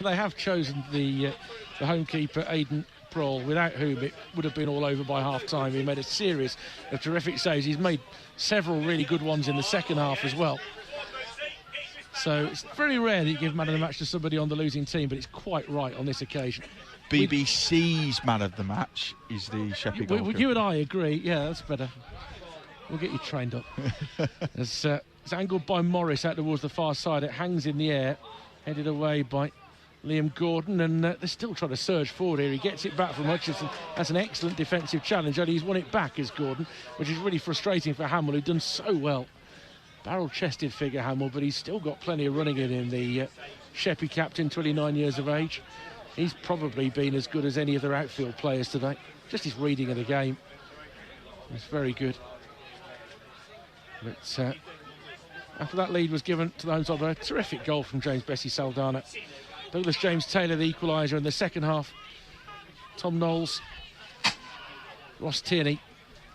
have chosen the home keeper Aidan Prohl, without whom it would have been all over by half time. He made a series of terrific saves. He's made several really good ones in the second half as well. So it's very rare that you give man of the match to somebody on the losing team, but it's quite right on this occasion. BBC's man of the match is the Sheppey goalkeeper. You and I agree. Yeah, that's better. We'll get you trained up. It's angled by Morris out towards the far side. It hangs in the air, headed away by Liam Gordon, and they're still trying to surge forward here. He gets it back from Hutchinson. That's an excellent defensive challenge. Only he's won it back as Gordon, which is really frustrating for Hamill, who'd done so well. Barrel-chested figure, Hamill, but he's still got plenty of running in him. The Sheppey captain, 29 years of age. He's probably been as good as any of their outfield players today. Just his reading of the game is very good. But after that lead was given to the home side, a terrific goal from James Bessie Saldana. Douglas James Taylor, the equaliser in the second half. Tom Knowles, Ross Tierney,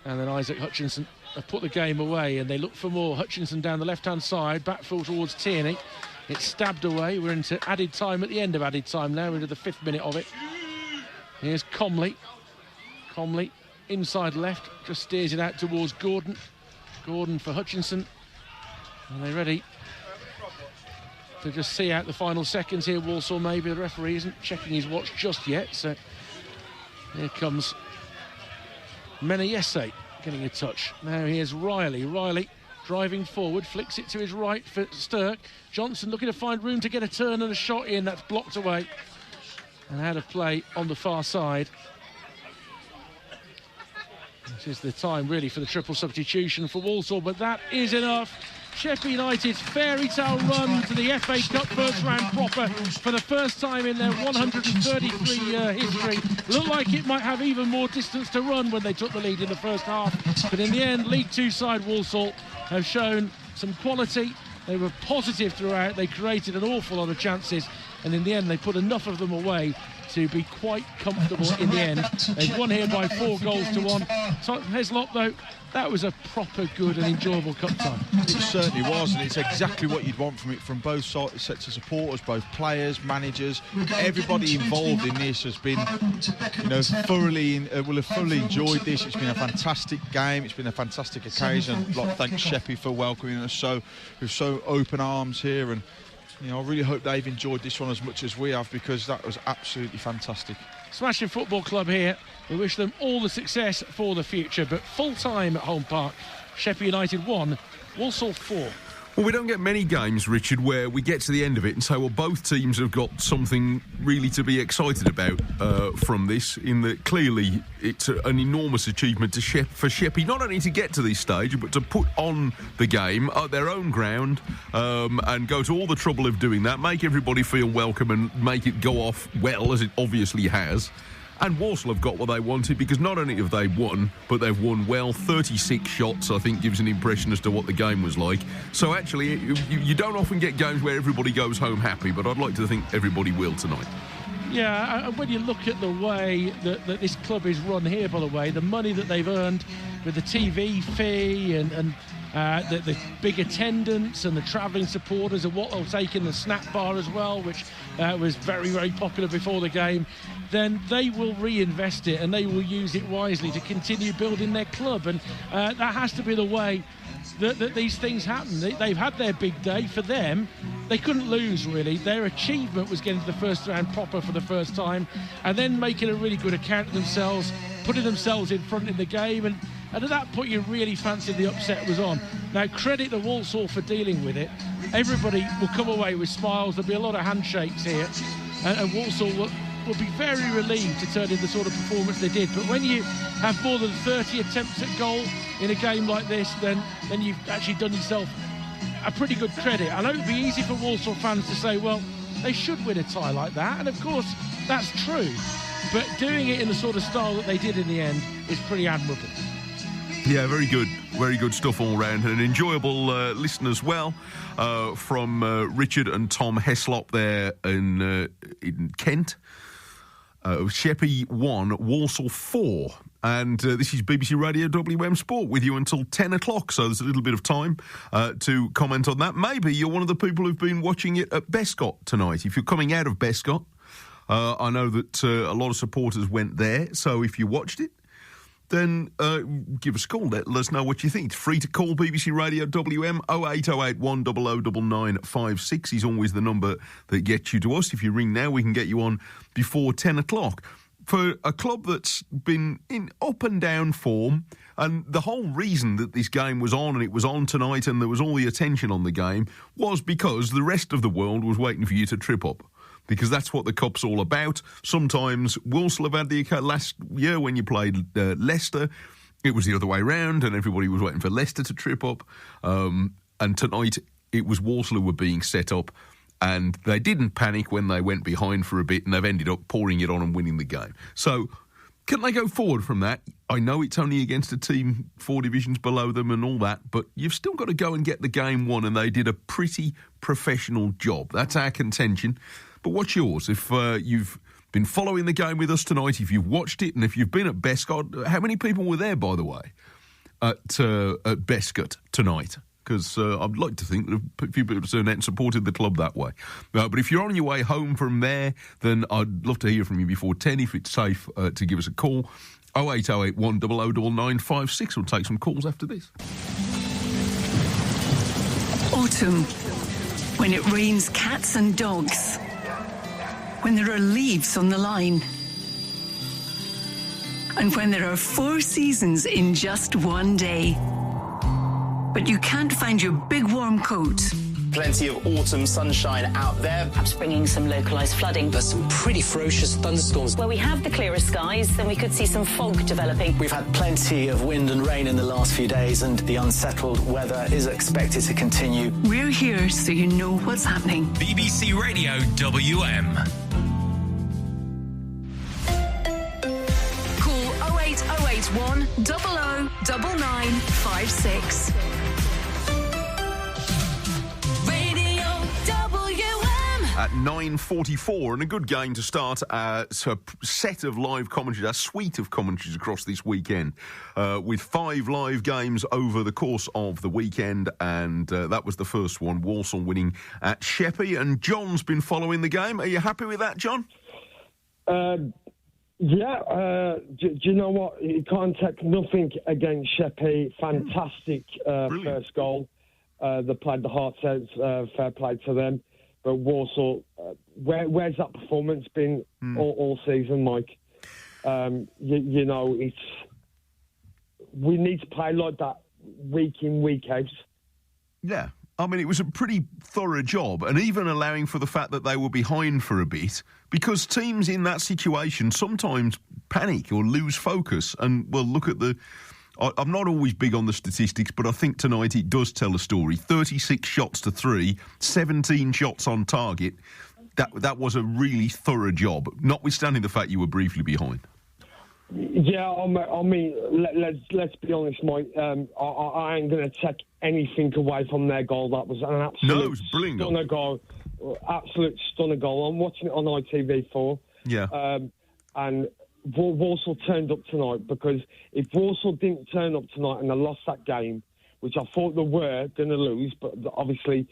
and then Isaac Hutchinson have put the game away, and they look for more. Hutchinson down the left-hand side, backfill towards Tierney. It's stabbed away. We're into added time, at the end of added time now, into the 5th minute of it. Here's Comley. Comley, inside left, just steers it out towards Gordon. Gordon for Hutchinson. Are they ready to just see out the final seconds here? Walsall maybe. The referee isn't checking his watch just yet, so here comes Menayese getting a touch. Now here's Riley. Riley driving forward, flicks it to his right for Stirk. Johnson looking to find room to get a turn and a shot in. That's blocked away. And out of play on the far side. This is the time really for the triple substitution for Walsall, but that is enough. Sheppey United's fairy tale run to the FA Cup first round proper for the first time in their 133-year history. Looked like it might have even more distance to run when they took the lead in the first half, but in the end, League Two side Walsall have shown some quality They were positive throughout. They created an awful lot of chances, and in the end they put enough of them away to be quite comfortable in the end. They've won here by 4 goals to 1. Heslop, though, that was a proper good and enjoyable cup tie. It certainly was, and it's exactly what you'd want from it from both sets of supporters, both players, managers. Everybody involved in this has been, will have thoroughly enjoyed this. It's been a fantastic game. It's been a fantastic occasion. I'd like to thank Sheppey for welcoming us with so open arms here, and I really hope they've enjoyed this one as much as we have, because that was absolutely fantastic. Smashing Football Club here. We wish them all the success for the future, but full time at home park. Sheppey United 1, Walsall 4. Well, we don't get many games, Richard, where we get to the end of it and say, well, both teams have got something really to be excited about from this, in that clearly it's an enormous achievement for Sheppey, not only to get to this stage, but to put on the game at their own ground and go to all the trouble of doing that, make everybody feel welcome and make it go off well, as it obviously has. And Walsall have got what they wanted, because not only have they won, but they've won well. 36 shots, I think, gives an impression as to what the game was like. So actually, you don't often get games where everybody goes home happy, but I'd like to think everybody will tonight. Yeah, when you look at the way that this club is run here, by the way, the money that they've earned with the TV fee and the big attendance and the travelling supporters, and what they'll take in the snack bar as well, which was very, very popular before the game, then they will reinvest it and they will use it wisely to continue building their club. And that has to be the way that these things happen. They've had their big day. For them, they couldn't lose, really. Their achievement was getting to the first round proper for the first time, and then making a really good account of themselves, putting themselves in front in the game, and at that point you really fancied the upset was on. Now, credit to Walsall for dealing with it. Everybody will come away with smiles. There'll be a lot of handshakes here, and Walsall will be very relieved to turn in the sort of performance they did. But when you have more than 30 attempts at goal in a game like this, then you've actually done yourself a pretty good credit. I know it would be easy for Walsall fans to say, well, they should win a tie like that, and of course that's true, but doing it in the sort of style that they did in the end is pretty admirable. Yeah, very good stuff all round, and an enjoyable listen as well from Richard and Tom Heslop there in Kent. Sheppey 1, Walsall 4. And this is BBC Radio WM Sport with you until 10 o'clock, so there's a little bit of time to comment on that. Maybe you're one of the people who've been watching it at Bescot tonight. If you're coming out of Bescot, I know that a lot of supporters went there, so if you watched it, then give us a call. Let us know what you think. It's free to call BBC Radio WM. 0808 100 9956 is always the number that gets you to us. If you ring now, we can get you on before 10 o'clock. For a club that's been in up and down form, and the whole reason that this game was on, and it was on tonight, and there was all the attention on the game, was because the rest of the world was waiting for you to trip up. Because that's what the Cup's all about. Sometimes Walsall have had the last year when you played Leicester, it was the other way round, and everybody was waiting for Leicester to trip up. And tonight, it was Walsall who were being set up, and they didn't panic when they went behind for a bit, and they've ended up pouring it on and winning the game. So, can they go forward from that? I know it's only against a team 4 divisions below them and all that, but you've still got to go and get the game won, and they did a pretty professional job. That's our contention. But what's yours? If you've been following the game with us tonight, if you've watched it, and if you've been at Bescot, how many people were there, by the way, at Bescot tonight? Because I'd like to think that a few people turned out and supported the club that way. But if you're on your way home from there, then I'd love to hear from you before 10, if it's safe to give us a call. 0808 100 9956. We'll take some calls after this. Autumn, when it rains cats and dogs, when there are leaves on the line, and when there are 4 seasons in just one day. But you can't find your big warm coat. Plenty of autumn sunshine out there. Perhaps bringing some localised flooding. There's some pretty ferocious thunderstorms. Where we have the clearer skies, then we could see some fog developing. We've had plenty of wind and rain in the last few days, and the unsettled weather is expected to continue. We're here so you know what's happening. BBC Radio WM. Call 08081 00 9956. at 9:44, and a good game to start a set of live commentaries, a suite of commentaries across this weekend, with 5 live games over the course of the weekend, and that was the first one, Walsall winning at Sheppey, and John's been following the game. Are you happy with that, John? Do you know what? You can't take nothing against Sheppey. Fantastic first goal. They played the hearts out. Fair play to them. But Walsall, where's that performance been all season, Mike? You know, we need to play like that week in, week out. Yeah. I mean, it was a pretty thorough job, and even allowing for the fact that they were behind for a bit, because teams in that situation sometimes panic or lose focus. And, well, look at I'm not always big on the statistics, but I think tonight it does tell a story. 36 shots to 3, 17 shots on target. That was a really thorough job, notwithstanding the fact you were briefly behind. Yeah, I mean, let's be honest, Mike. I ain't going to take anything away from their goal. That was an absolute stunner goal. Absolute stunner goal. I'm watching it on ITV4. Yeah. And Walsall turned up tonight, because if Walsall didn't turn up tonight and they lost that game, which I thought they were going to lose, but obviously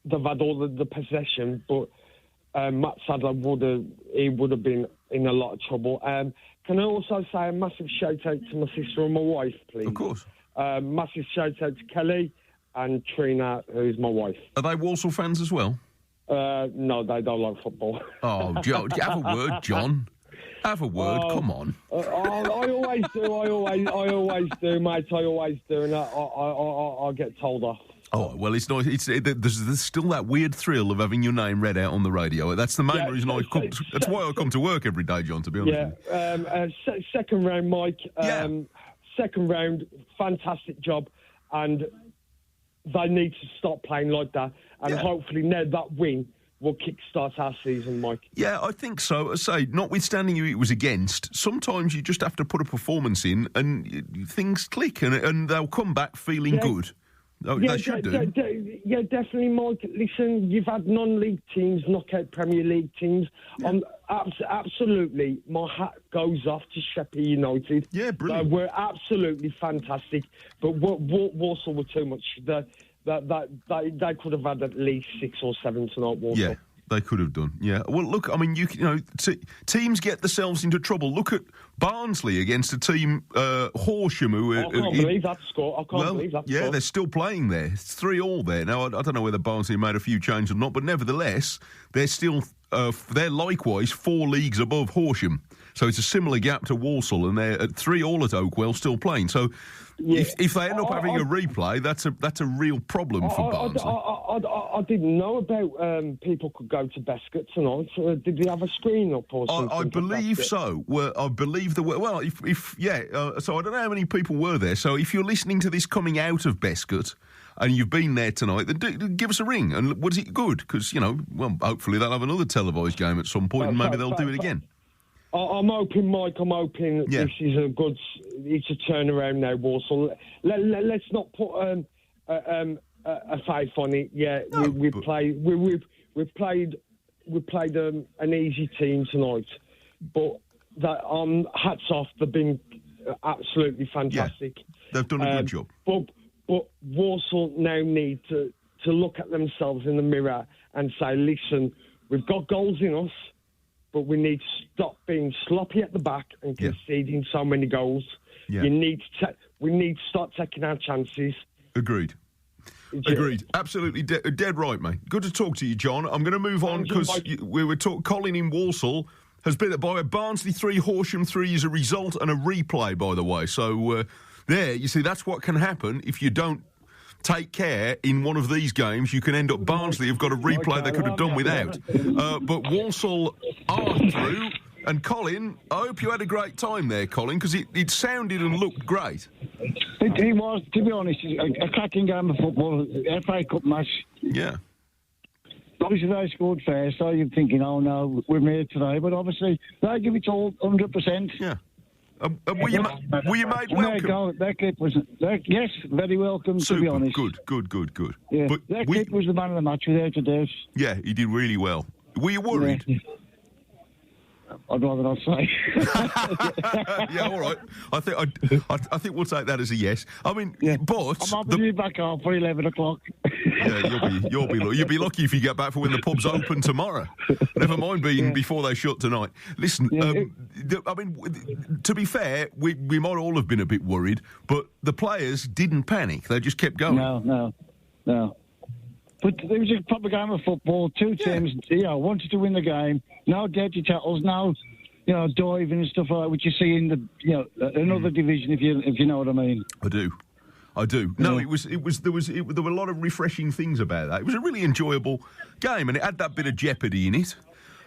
they've had all the possession, but Matt Sadler would have been in a lot of trouble. Can I also say a massive shout out to my sister and my wife, please? Of course. Massive shout out to Kelly and Trina, who's my wife. Are they Walsall fans as well? No, they don't like football. Oh, Joe, have a word, John. Have a word, come on. I always do, I always do, mate, I always do, and I get told off. Oh, well, it's nice. There's still that weird thrill of having your name read out on the radio. That's the main reason that's why I come to work every day, John, to be honest. Yeah. Second round, Mike. Second round, fantastic job. And they need to stop playing like that. And hopefully now that win will kickstart our season, Mike. Yeah, I think so. I say, notwithstanding who it was against, sometimes you just have to put a performance in and things click and they'll come back feeling good. Oh, they should do. Yeah, definitely, Mike. Listen, you've had non-league teams knock out Premier League teams. Yeah. Absolutely, my hat goes off to Sheppey United. Yeah, brilliant. They were absolutely fantastic, but Walsall were too much. They could have had at least 6 or 7 tonight, Walsall. Yeah. They could have done, yeah. Well, look, I mean, teams get themselves into trouble. Look at Barnsley against a team, Horsham, who... I can't believe that score. I can't believe that score. Yeah, they're still playing there. It's 3-3 there. Now, I don't know whether Barnsley made a few changes or not, but nevertheless, they're still... they're likewise 4 leagues above Horsham. So it's a similar gap to Walsall, and they're at 3-3 at Oakwell, still playing. So if they end up having a replay, that's a real problem for Barnsley. I didn't know about people could go to Bescott tonight. Did they have a screen up or something? I believe so. Well, I believe there were. Well, so I don't know how many people were there. So if you're listening to this coming out of Bescott and you've been there tonight, then give us a ring. And was it good? Because, hopefully they'll have another televised game at some point and maybe they'll do it again. I'm hoping, Mike, this is it's a turnaround now, Walsall. Let's not put a faith on it. Yeah, no, we've played an easy team tonight, but hats off. They've been absolutely fantastic. Yeah, they've done a good job. But Walsall now need to look at themselves in the mirror and say, listen, we've got goals in us, but we need to stop being sloppy at the back and conceding so many goals. Yeah. We need to start taking our chances. Agreed. Absolutely dead right, mate. Good to talk to you, John. I'm going to move on because we were talking. Colin in Walsall has been by a Barnsley 3, Horsham 3 as a result and a replay, by the way. So there, you see, that's what can happen if you don't take care in one of these games. You can end up Barnsley have got a replay they could have done without. But Walsall are through. And Colin, I hope you had a great time there, Colin, because it sounded and looked great. It was, to be honest, a cracking game of football, FA Cup match. Yeah. Obviously, they scored first, so you're thinking, oh no, we're here today. But obviously, they give it all 100%. Yeah. Were you made welcome? Their kid was, yes, very welcome, Super. to be honest. Good. Yeah, but their kid was the man of the match without a doubt. Yeah, he did really well. Were you worried? Yeah. I'd rather not say. Yeah, all right. I think we'll take that as a yes. I mean, but I'm happy to be back home for 11 o'clock. Yeah, you'll be lucky if you get back for when the pub's open tomorrow. Never mind being before they shut tonight. Listen, I mean, to be fair, we might all have been a bit worried, but the players didn't panic. They just kept going. No. But there was a proper game of football. Two teams, wanted to win the game. No dirty tackles, no, diving and stuff like that, which you see in the, another division, if you know what I mean. I do. No, there were a lot of refreshing things about that. It was a really enjoyable game, and it had that bit of jeopardy in it.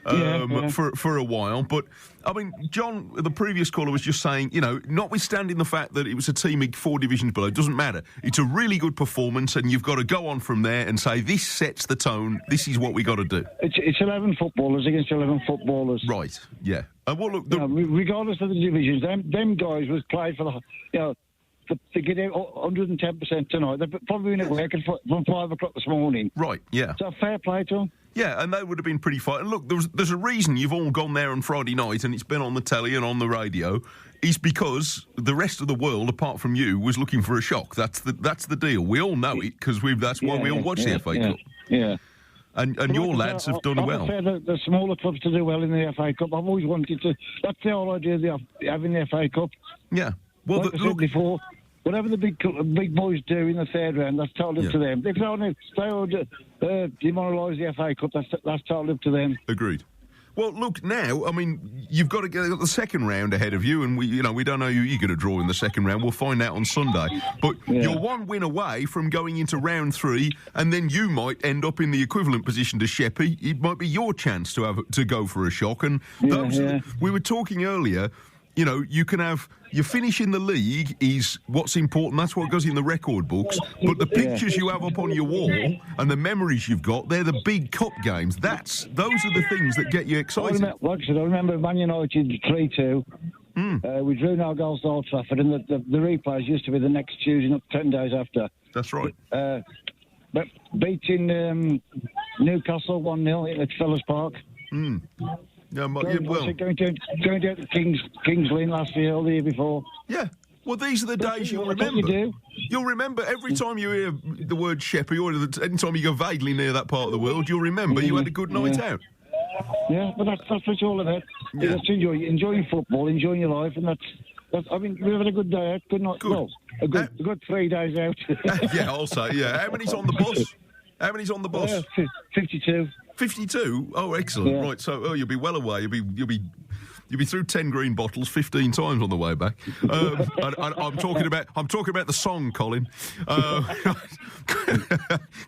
For a while. But, I mean, John, the previous caller was just saying, notwithstanding the fact that it was a team 4 divisions below, it doesn't matter. It's a really good performance, and you've got to go on from there and say, this sets the tone, this is what we got to do. It's 11 footballers against 11 footballers. Right, yeah. Well, look, regardless of the divisions, them guys was played for the, to get out 110% tonight. They've probably been at work from 5 o'clock this morning. Right, yeah. So fair play to them. Yeah, and they would have been pretty fine. And look, there's a reason you've all gone there on Friday night and it's been on the telly and on the radio, is because the rest of the world, apart from you, was looking for a shock. That's the deal. We all know it because that's why we all watch the FA Cup. Yeah. And your lads have done well. I prefer the smaller clubs to do well in the FA Cup. I've always wanted to. That's the whole idea of having the FA Cup. Yeah. Well, like I said before, whatever the big boys do in the third round, that's totally up to them. If they would demoralise the FA Cup, that's totally up to them. Agreed. Well, look, now, I mean, you've got to get the second round ahead of you, and we don't know who you're going to draw in the second round. We'll find out on Sunday. But you're one win away from going into round 3, and then you might end up in the equivalent position to Sheppey. It might be your chance to go for a shock. And we were talking earlier. You can have your finish in the league is what's important. That's what goes in the record books. But the pictures you have up on your wall and the memories you've got, they're the big cup games. Those are the things that get you excited. I remember Man United 3-2. We drew no goals to Old Trafford, and the replays used to be the next Tuesday, not 10 days after. That's right. But beating Newcastle 1-0 at Fellas Park. Yeah, going down to Kings Lynn last year or the year before. Yeah. Well, these are the days you'll remember. You'll remember every time you hear the word Sheppey, or any time you go vaguely near that part of the world, you'll remember you had a good night out. Yeah, but that's what it's all about. Yeah. That's enjoying football, enjoying your life, and that's. I mean, we've had a good day out, good night. Good. Well, a good 3 days out. Yeah, I'll say. Yeah. How many's on the bus? 52. 52? Oh, excellent. Yeah. Right, so you'll be well away. You'll be through 10 green bottles 15 times on the way back. I'm talking about the song, Colin.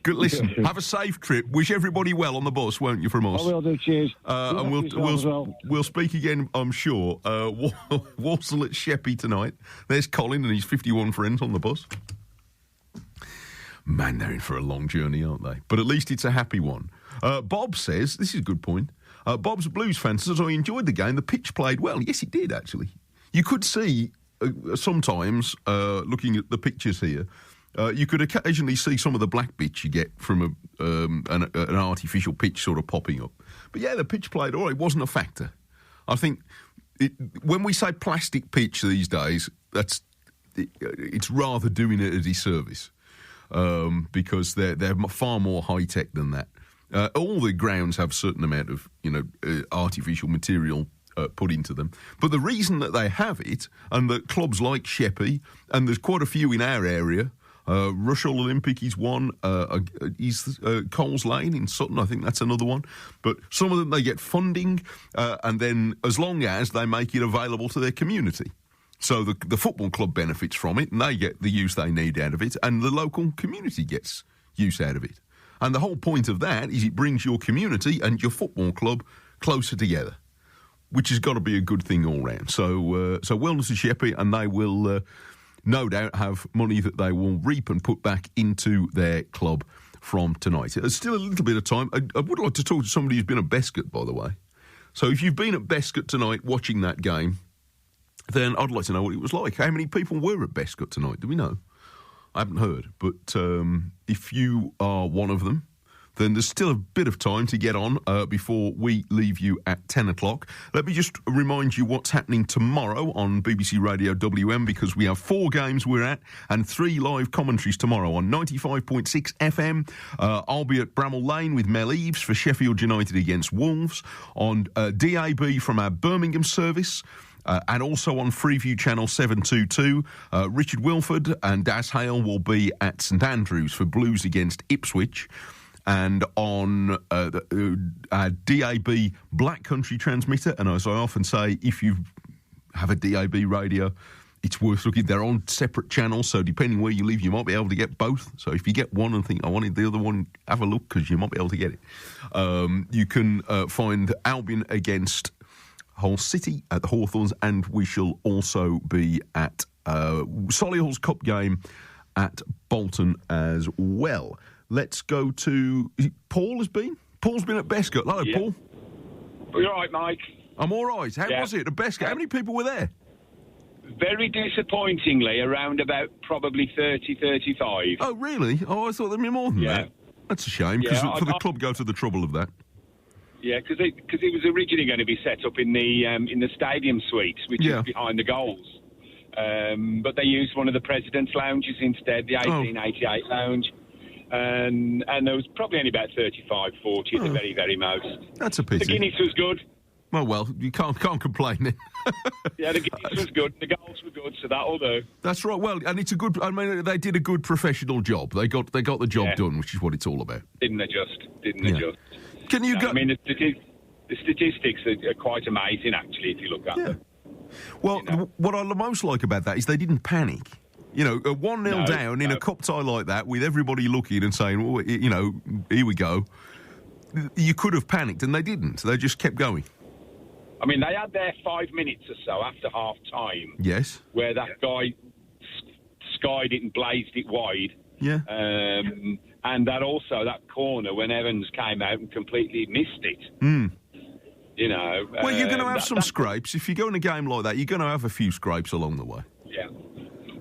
Good. Listen, have a safe trip. Wish everybody well on the bus, won't you, from us? I will do. Cheers. And we'll speak again, I'm sure. Walsall at Sheppey tonight. There's Colin and his 51 friends on the bus. Man, they're in for a long journey, aren't they? But at least it's a happy one. Bob says, this is a good point, Bob's a Blues fan, says, I enjoyed the game. The pitch played well. Yes, it did, actually. You could see sometimes, looking at the pictures here, you could occasionally see some of the black bits you get from an artificial pitch sort of popping up. But yeah, the pitch played all right. It wasn't a factor. I think when we say plastic pitch these days, it's rather doing it a disservice. Because they're far more high-tech than that. All the grounds have a certain amount of, artificial material put into them. But the reason that they have it, and that clubs like Sheppey, and there's quite a few in our area, Rushall Olympic is one, Coles Lane in Sutton, I think that's another one. But some of them, they get funding, and then as long as they make it available to their community. So the football club benefits from it, and they get the use they need out of it, and the local community gets use out of it. And the whole point of that is it brings your community and your football club closer together, which has got to be a good thing all round. So well done to Sheppey, and they will no doubt have money that they will reap and put back into their club from tonight. There's still a little bit of time. I would like to talk to somebody who's been at Bescot, by the way. So if you've been at Bescot tonight watching that game, then I'd like to know what it was like. How many people were at Bescott tonight? Do we know? I haven't heard. But if you are one of them, then there's still a bit of time to get on before we leave you at 10 o'clock. Let me just remind you what's happening tomorrow on BBC Radio WM, because we have 4 games we're at and 3 live commentaries tomorrow on 95.6 FM. I'll be at Bramall Lane with Mel Eves for Sheffield United against Wolves, on DAB from our Birmingham service, and also on Freeview Channel 722. Richard Wilford and Daz Hale will be at St Andrews for Blues against Ipswich. And on our DAB Black Country transmitter, and as I often say, if you have a DAB radio, it's worth looking. They're on separate channels, so depending where you live, you might be able to get both. So if you get one and think, I wanted the other one, have a look, because you might be able to get it. You can find Albion against Hull City at the Hawthorns, and we shall also be at Solihull's Cup game at Bolton as well. Let's go to... Paul has been? Paul's been at Bescott. Hello, yeah. Paul. Are you all right, Mike? I'm all right. How was it at Bescott? How many people were there? Very disappointingly, around about probably 30, 35. Oh, really? Oh, I thought there'd be more than that. That's a shame, because for the club go to the trouble of that. Yeah, because it was originally going to be set up in the stadium suites, which is behind the goals. But they used one of the President's Lounges instead, the 1888 Lounge. And there was probably only about 35, 40 at the very, very most. That's a pity. The Guinness was good. Well, you can't complain then. Yeah, the Guinness was good. The goals were good, so that'll do. That's right. Well, and it's a good... I mean, they did a good professional job. They got the job done, which is what it's all about. Didn't adjust. Can you go... I mean, the statistics are quite amazing, actually, if you look at them. Well, what I most like about that is they didn't panic. You know, 1-0 down in a cup tie like that, with everybody looking and saying, well, you know, here we go. You could have panicked, and they didn't. They just kept going. I mean, they had their 5 minutes or so after half-time. Yes. Where that guy skied it and blazed it wide. Yeah. And that corner when Evans came out and completely missed it. You know. Well, you're going to have some scrapes. If you go in a game like that, you're going to have a few scrapes along the way. Yeah.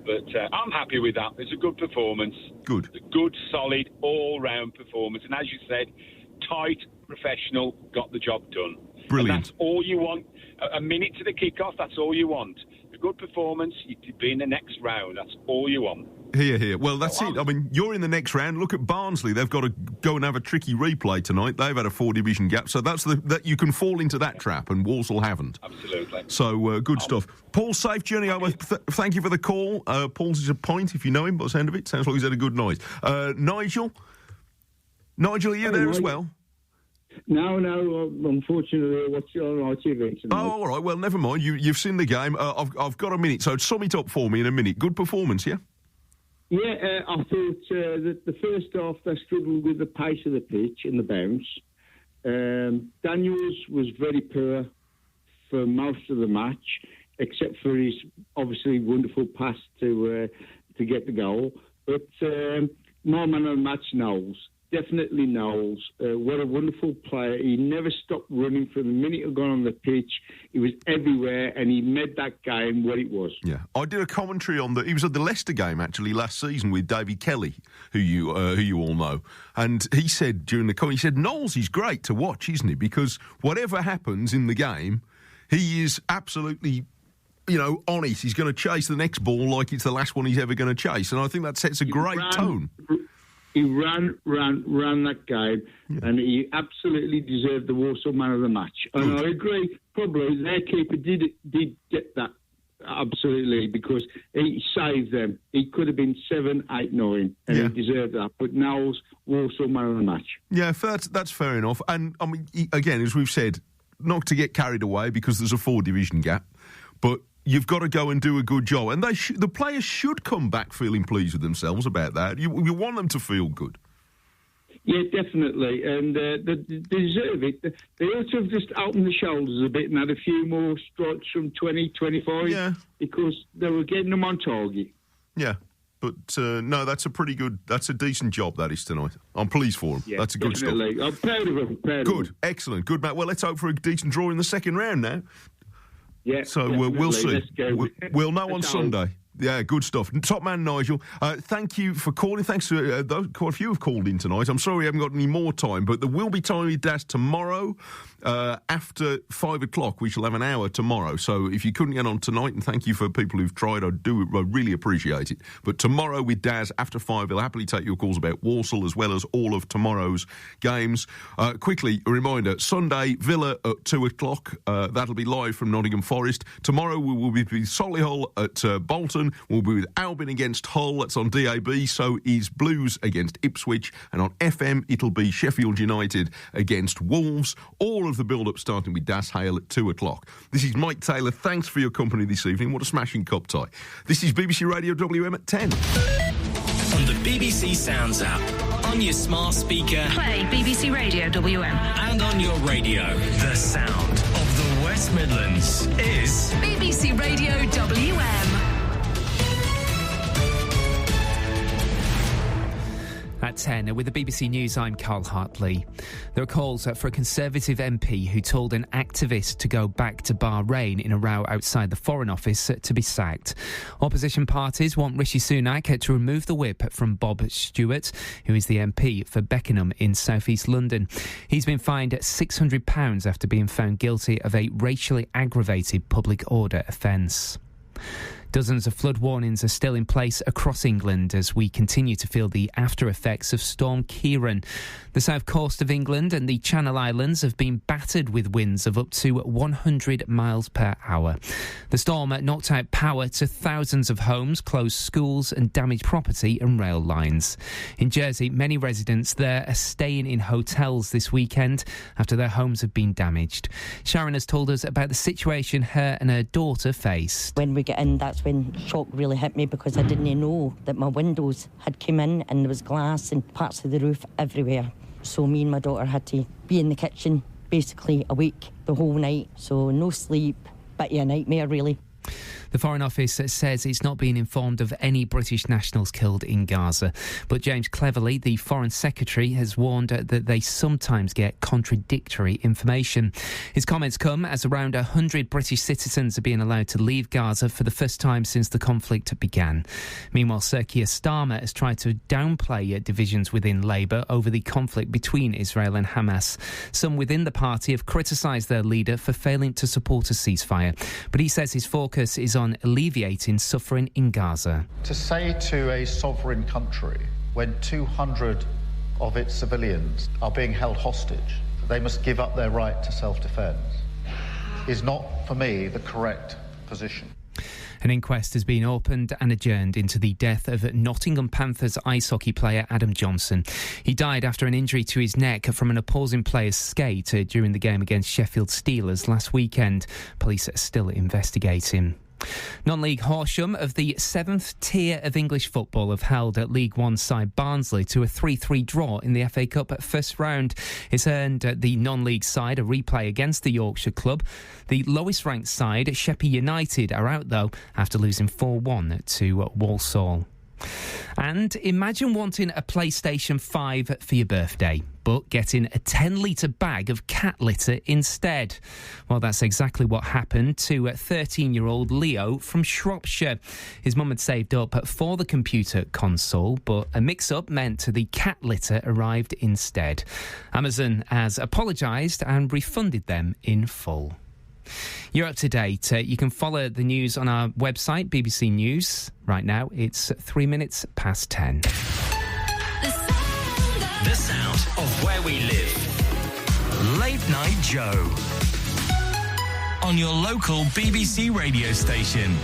But I'm happy with that. It's a good performance. Good. A good, solid, all-round performance. And as you said, tight, professional, got the job done. Brilliant. And that's all you want. A minute to the kick-off, that's all you want. A good performance, you'd be in the next round. That's all you want. Here. Well, that's it. I mean, you're in the next round. Look at Barnsley. They've got to go and have a tricky replay tonight. They've had a 4-division gap, so that you can fall into that trap, and Walsall haven't. Absolutely. So, good stuff. Paul, safe journey home. Thank you for the call. Paul's is a point, if you know him, by the end of it. Sounds like he's had a good night. Nigel, are you there as well? No, unfortunately, I watched it on ITV tonight. Oh, all right. Well, never mind. You've seen the game. I've got a minute, so sum it up for me in a minute. Good performance, yeah? Yeah, I thought that the first half they struggled with the pace of the pitch and the bounce. Daniels was very poor for most of the match, except for his obviously wonderful pass to get the goal. But my man of the match, Knowles. Definitely Knowles. What a wonderful player. He never stopped running from the minute he got on the pitch. He was everywhere, and he made that game what it was. Yeah. I did a commentary on he was at the Leicester game, actually, last season with Davy Kelly, who you all know. And he said during the commentary, he said, Knowles, he's great to watch, isn't he? Because whatever happens in the game, he is absolutely... on it. He's going to chase the next ball like it's the last one he's ever going to chase. And I think that sets a great tone. He ran that game, and he absolutely deserved the Walsall man of the match. And I agree, probably their keeper did get that, absolutely, because he saved them. He could have been 7, 8, 9, and he deserved that. But Knowles, Walsall man of the match. Yeah, that's fair enough. And, I mean, again, as we've said, not to get carried away because there's a 4-division gap, but... You've got to go and do a good job. And the players should come back feeling pleased with themselves about that. You want them to feel good. Yeah, definitely. And they deserve it. They ought to have just opened the shoulders a bit and had a few more strikes from 20, 25, because they were getting them on target. Yeah. But, no, that's a decent job, that is, tonight. I'm pleased for them. Yeah, that's a good stuff. I'm proud of them. Good. Excellent. Good, Matt. Well, let's hope for a decent draw in the second round now. Yeah. So we'll see. Let's go. We'll know on Sunday. Yeah, good stuff. Top man Nigel, thank you for calling. Thanks to quite a few have called in tonight. I'm sorry we haven't got any more time, but there will be time with Daz tomorrow after 5 o'clock. We shall have an hour tomorrow. So if you couldn't get on tonight, and thank you for people who've tried, I really appreciate it. But tomorrow with Daz after 5, he'll happily take your calls about Walsall as well as all of tomorrow's games. Quickly, a reminder, Sunday, Villa at 2 o'clock. That'll be live from Nottingham Forest. Tomorrow we will be with Solihull at Bolton. We'll be with Albion against Hull. That's on DAB. So is Blues against Ipswich. And on FM, it'll be Sheffield United against Wolves. All of the build-up starting with Das Hale at 2 o'clock. This is Mike Taylor. Thanks for your company this evening. What a smashing cup tie. This is BBC Radio WM at 10. On the BBC Sounds app, on your smart speaker. Play BBC Radio WM. And on your radio. The sound of the West Midlands is BBC Radio WM. At 10, with the BBC News, I'm Carl Hartley. There are calls for a Conservative MP who told an activist to go back to Bahrain in a row outside the Foreign Office to be sacked. Opposition parties want Rishi Sunak to remove the whip from Bob Stewart, who is the MP for Beckenham in South East London. He's been fined £600 after being found guilty of a racially aggravated public order offence. Dozens of flood warnings are still in place across England as we continue to feel the after effects of Storm Ciarán. The south coast of England and the Channel Islands have been battered with winds of up to 100 miles per hour. The storm knocked out power to thousands of homes, closed schools and damaged property and rail lines. In Jersey, many residents there are staying in hotels this weekend after their homes have been damaged. Sharon has told us about the situation her and her daughter faced. When we get in, that's when shock really hit me, because I didn't know that my windows had come in and there was glass and parts of the roof everywhere. So me and my daughter had to be in the kitchen basically awake the whole night. So no sleep, bit of a nightmare really. The Foreign Office says it's not been informed of any British nationals killed in Gaza. But James Cleverly, the Foreign Secretary, has warned that they sometimes get contradictory information. His comments come as around 100 British citizens are being allowed to leave Gaza for the first time since the conflict began. Meanwhile, Sir Keir Starmer has tried to downplay divisions within Labour over the conflict between Israel and Hamas. Some within the party have criticised their leader for failing to support a ceasefire. But he says his focus is on alleviating suffering in Gaza. To say to a sovereign country, when 200 of its civilians are being held hostage, that they must give up their right to self-defence, is not, for me, the correct position. An inquest has been opened and adjourned into the death of Nottingham Panthers ice hockey player Adam Johnson. He died after an injury to his neck from an opposing player's skate during the game against Sheffield Steelers last weekend. Police are still investigating. Non-league Horsham of the 7th tier of English football have held at League One side Barnsley to a 3-3 draw in the FA Cup first round. It's earned the non-league side a replay against the Yorkshire club. The lowest ranked side, Sheppey United, are out though after losing 4-1 to Walsall. And imagine wanting a PlayStation 5 for your birthday, but getting a 10-litre bag of cat litter instead. Well, that's exactly what happened to 13-year-old Leo from Shropshire. His mum had saved up for the computer console, but a mix-up meant the cat litter arrived instead. Amazon has apologised and refunded them in full. You're up to date. You can follow the news on our website, BBC News. Right now, it's 3 minutes past 10. The sound of where we live. Late Night Joe. On your local BBC radio station.